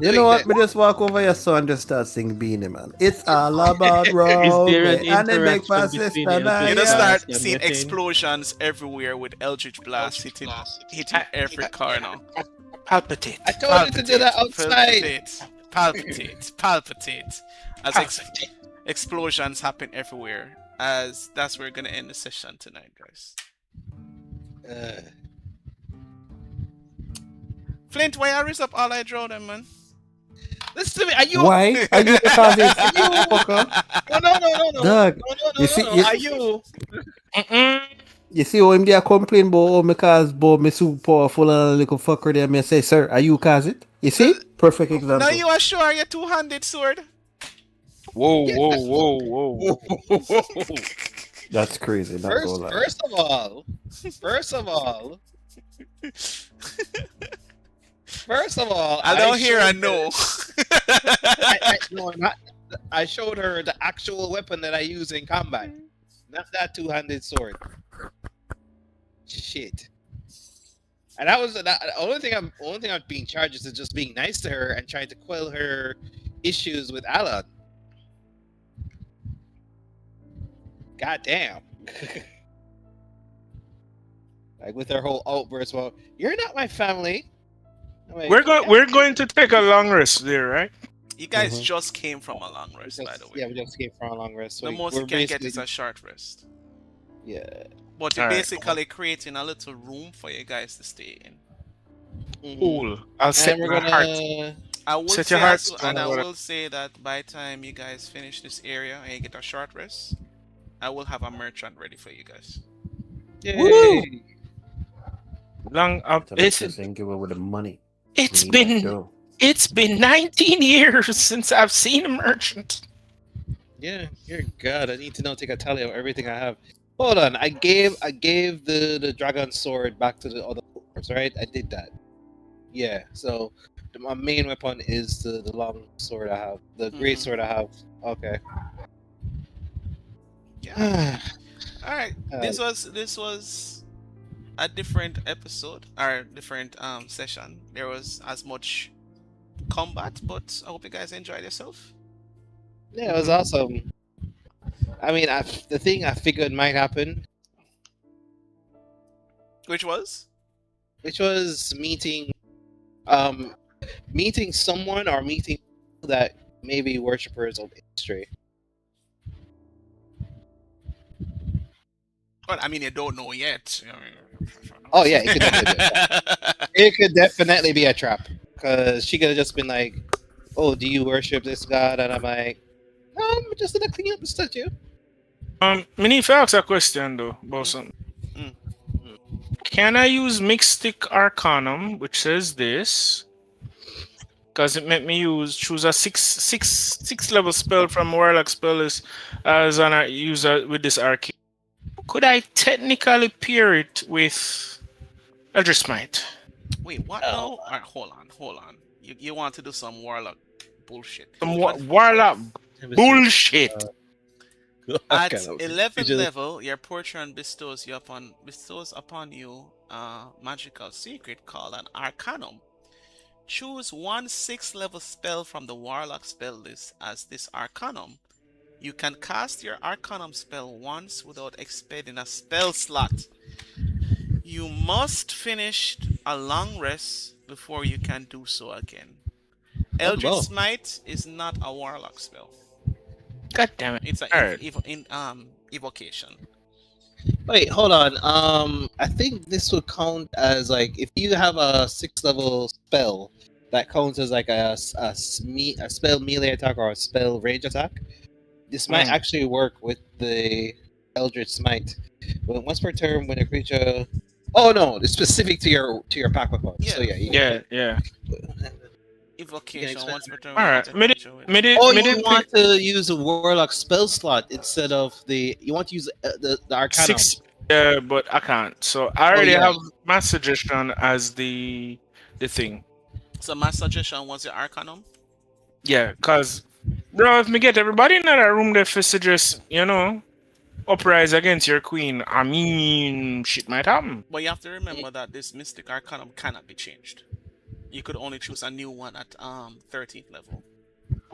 You know what? Me just walk over your son and just start singing Beanie Man. It's all about road. Is there an and they make my interaction sister between nice. You just Yeah. start Yeah, seeing nothing. explosions everywhere with Eldritch Blast hitting every corner. Palpitate. I told you to do that outside. Palpitate. As explosions happen everywhere. As that's where we're gonna end the session tonight, guys. Flint, why you raise up all I draw them, man? Listen to me. Are you? Why? Are you because it's fucker? No. Dog, No. you see- Are you? You see how him there complain about me cause me super powerful and a little fucker there. Me say, sir, are you cause it? You see? Perfect example. Now you are sure your two-handed sword? Whoa. That's crazy. Not gonna lie. First of all, I don't hear a no. I showed her the actual weapon that I use in combat, not that two-handed sword. Shit. And that was the only thing I'm being charged is just being nice to her and trying to quell her issues with Alan. God damn. Like with her whole outburst, well, you're not my family. I'm like, We're going to take a long rest there, right? You guys Mhm. just came from a long rest, by the way. Yeah, we just came from a long rest. The most we're you can get basically- is a short rest. Yeah. But you're Alright. basically creating a little room for you guys to stay in. Mhm. Cool. I'll set And we're my heart. gonna. I will Set say, your hearts and I on it. will say that by the time you guys finish this area and you get a short rest, I will have a merchant ready for you guys. Yay. Long So it's let's just give her with the money. it's We need that been dough. it's been 19 years since I've seen a merchant. Yeah, dear God, I need to now take a tally of everything I have. Hold on, I gave the dragon sword back to the other dwarves, right? I did that. Yeah, so my main weapon is the long sword I have, the great Mhm. sword I have. Okay. Yeah. All right. Uh, This was a different episode or different session. There was as much combat, but I hope you guys enjoyed yourself. Yeah, it was awesome. I mean, the thing I figured might happen, Which was? which was meeting someone or meeting people that maybe worshippers of Eilistraee. Well, I mean, you don't know yet. Oh yeah, it could definitely be a trap. It could definitely be a trap because she could have just been like, "Oh, do you worship this god?" And I'm like, "No, I'm just gonna clean up the statue." Me need to ask a question though about something. Mm. Can I use Mystic Arcanum, which says this? Because it made me choose a six level spell from Warlock spell list as an user with this arcane. Could I technically pair it with Eldritch Smite? Wait, what? Oh. No. All right, hold on. You want to do some warlock bullshit? Some But Warlock bullshit. at Okay, 11th just- level, your patron bestows upon you a magical secret called an Arcanum. Choose one 6th level spell from the Warlock spell list as this Arcanum. You can cast your Arcanum spell once without expending a spell slot. You must finish a long rest before you can do so again. Eldritch well. Smite is not a Warlock spell. God damn it. It's Alright. evocation. Wait, hold on. I think this would count as like if you have a 6th level spell that counts as like a spell melee attack or a spell range attack. This might actually work with the Eldritch Smite. But once per turn, when a creature. Oh no, it's specific to your pack weapon. Yeah. So yeah, Yeah. Evocation expect- once per turn. Alright, with a creature with- Oh, Me you did want to use a warlock spell slot instead of the. You want to use the Arcanum. 6. Yeah, but I can't. So I already yeah. have my suggestion as the thing. So my suggestion was the Arcanum. Yeah, cause bro, if me get everybody in that room there for suggest, uprise against your queen, I mean shit might happen. But you have to remember that this Mystic Arcanum cannot be changed. You could only choose a new one at 13th level.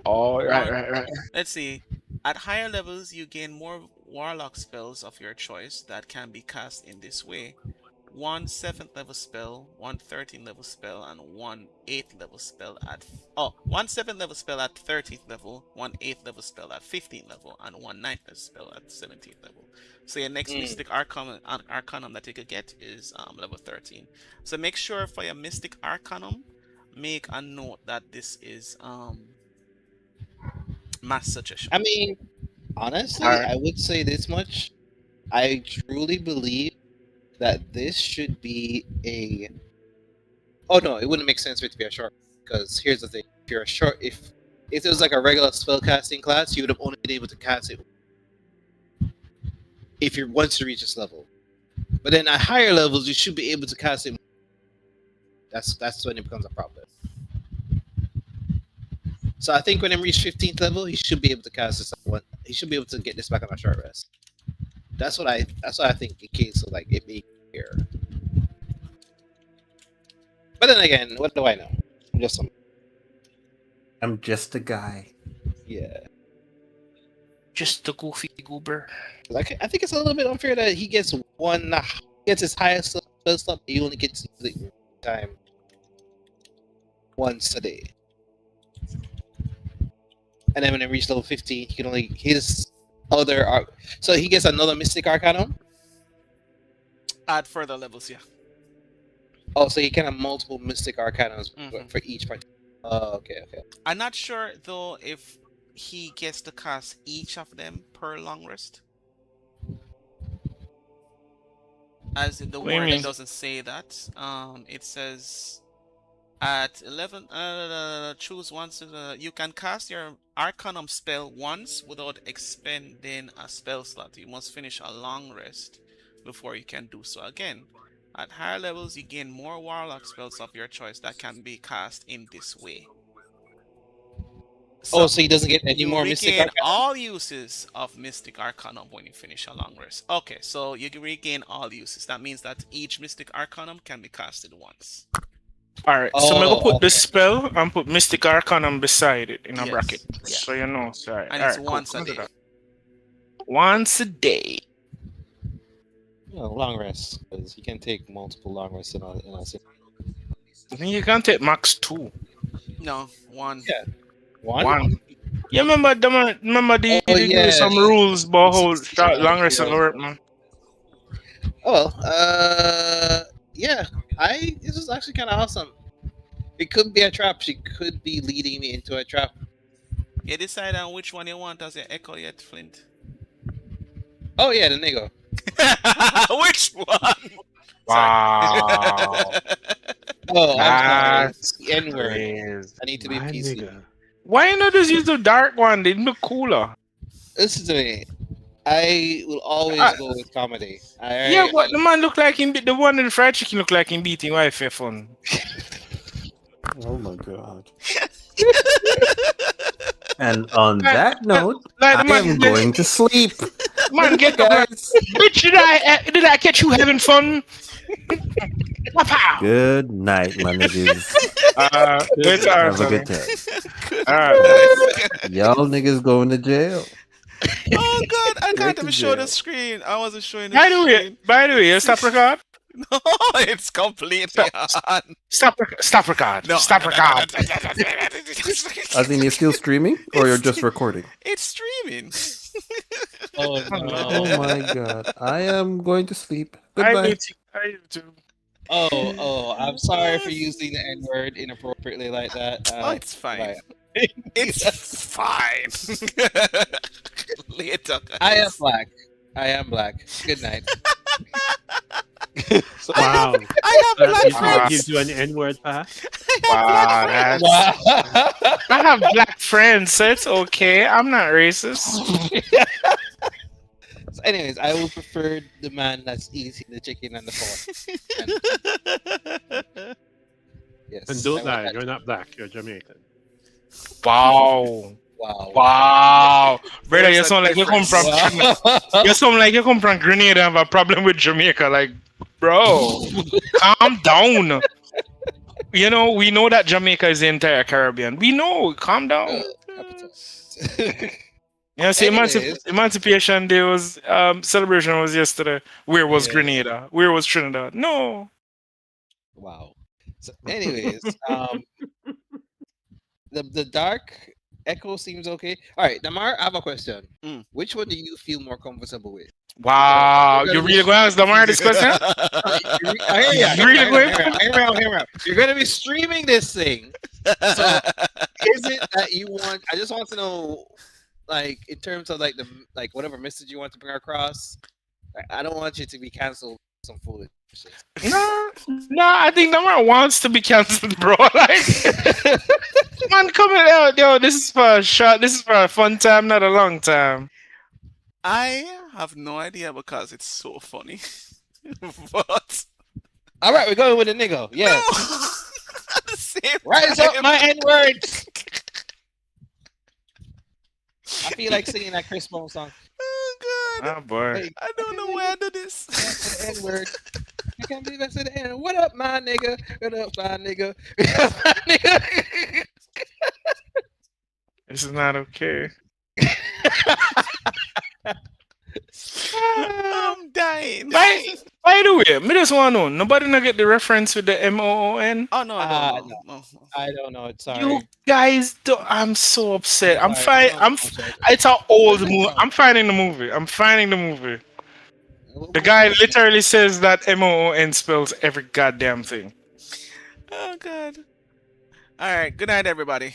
Oh, right. Let's see. At higher levels, you gain more Warlock spells of your choice that can be cast in this way. One 7th level spell, one 13th level spell, and one 8th level spell at one 7th level spell at 13th level, one 8th level spell at 15th level, and one 9th level spell at 17th level. So your next Mystic Arcanum that you could get is level 13. So make sure for your Mystic Arcanum, make a note that this is my suggestion. I mean, honestly, Alright. I would say this much. I truly believe that this should be a. Oh no, it wouldn't make sense for it to be a short. Because here's the thing: if you're a short, if it was like a regular spellcasting class, you would have only been able to cast it if you're once you reach this level. But then at higher levels, you should be able to cast it. That's when it becomes a problem. So I think when he reaches 15th level, he should be able to cast this one. He should be able to get this back on a short rest. That's what I think in case of like it being here. But then again, what do I know? I'm just some. I'm just a guy. Yeah. Just a goofy goober. I think it's a little bit unfair that he gets gets his highest spell slot, but he only gets to use it one time once a day. And then when it reaches level 15, he can only so he gets another Mystic Arcanum. At further levels, yeah. Oh, so he can have multiple Mystic Arcanums Mhm. for each part. Oh, okay. I'm not sure though if he gets to cast each of them per long rest. As in the What do you word, it mean? doesn't say that. It says at 11, choose once. You can cast your Arcanum spell once without expending a spell slot. You must finish a long rest before you can do so again. At higher levels, you gain more Warlock spells of your choice that can be cast in this way. So he doesn't get any you more Mystic regain Arcanum? all uses of Mystic Arcanum when you finish a long rest. Okay, so you can regain all uses. That means that each Mystic Arcanum can be casted once. Alright, so I'm gonna put the okay. spell and put Mystic Arcanum beside it in a Yes, bracket. yeah. So you know. Sorry. And it's Alright, once cool. a day. Once a day. Long rest, because he can take multiple long rests in a single. I think you can take max 2. No, one. Yeah. One? One. You remember the Oh, yeah. some rules about how 16 short long rest yeah. work, man. Oh, yeah. This is actually kind of awesome. It could be a trap. She could be leading me into a trap. You decide on which one you want as your echo yet, Flint. Oh yeah, the nigga. Which one? Wow. Oh, I'm sorry. That's The N-word. crazy. I need to be My PC. nigga. Why not just use the dark one? They look cooler. Listen to me. I will always Ah. go with comedy. Yeah, but the man look like him. The one in the fried chicken look like him beating wife for fun. Oh my god. And on that note, Like the I man, am going to sleep. man, get up, like, Guys. bitch! Did I catch you having fun? Pow. Good night, my niggas. It's Have a awesome. good time. Alright. Y'all niggas going to jail. Oh god, I can't Right even to show the jail. screen. I wasn't showing the By the way, screen. stop record. No, it's completely on. Stop record. No, Stop record. As in, you're still streaming, or you're just recording? It's streaming. Oh Oh no. my god. I am going to sleep. I Goodbye. do too. Oh, I'm sorry for using the N-word inappropriately like that. Oh, it's fine. Bye. It's fine. Later, guys. I am black. Good night. So- Wow. I have black That friends. gives you an N-word pass. Wow, that's... Wow. I have black friends, so it's okay. I'm not racist. So anyways, I will prefer the man that's eating the chicken and the pork. Yes. And don't I want lie, that. you're not black, you're Jamaican. Wow. Wow. Brother, you There's a sound like you come from Wow. you sound like you come from Grenada and have a problem with Jamaica. Like, bro, calm down. You know, we know that Jamaica is the entire Caribbean. We know, calm down. Yeah, see, Anyways. Emancipation Day was celebration was yesterday. Where was Yeah. Grenada? Where was Trinidad? No. Wow. So, anyways, the dark echo seems okay. All right, Damar, I have a question. Mm. Which one do you feel more comfortable with? Wow, You're you gonna really going to ask Damar this question? Hear me out. You're gonna be streaming this thing. So, is it that you want? I just want to know, like, in terms of like whatever message you want to bring across. I don't want you to be canceled. Some foolish shit. No, I think Damar wants to be cancelled, bro. Like, man, come out, yo. This is for a shot. This is for a fun time, not a long time. I have no idea because it's so funny. But All right, we're going with the nigga. Yes. no, at the same Rise up time- my N-word. I feel like singing that Chris Brown song. Oh god, Oh boy. Hey, I don't know why I do this. the N-word. I can't believe I said the N. What up, my nigga? What up, my nigga? My nigga. This is not okay. I'm dying. By the way, me just want to know. Nobody not get the reference with the MOON. Oh no, I don't know. No. No. I don't know. Sorry. You guys, I'm so upset. I'm Sorry. fine. It's an old movie. I'm finding the movie. The guy literally says that MOON spells every goddamn thing. Oh god. All right. Good night, everybody.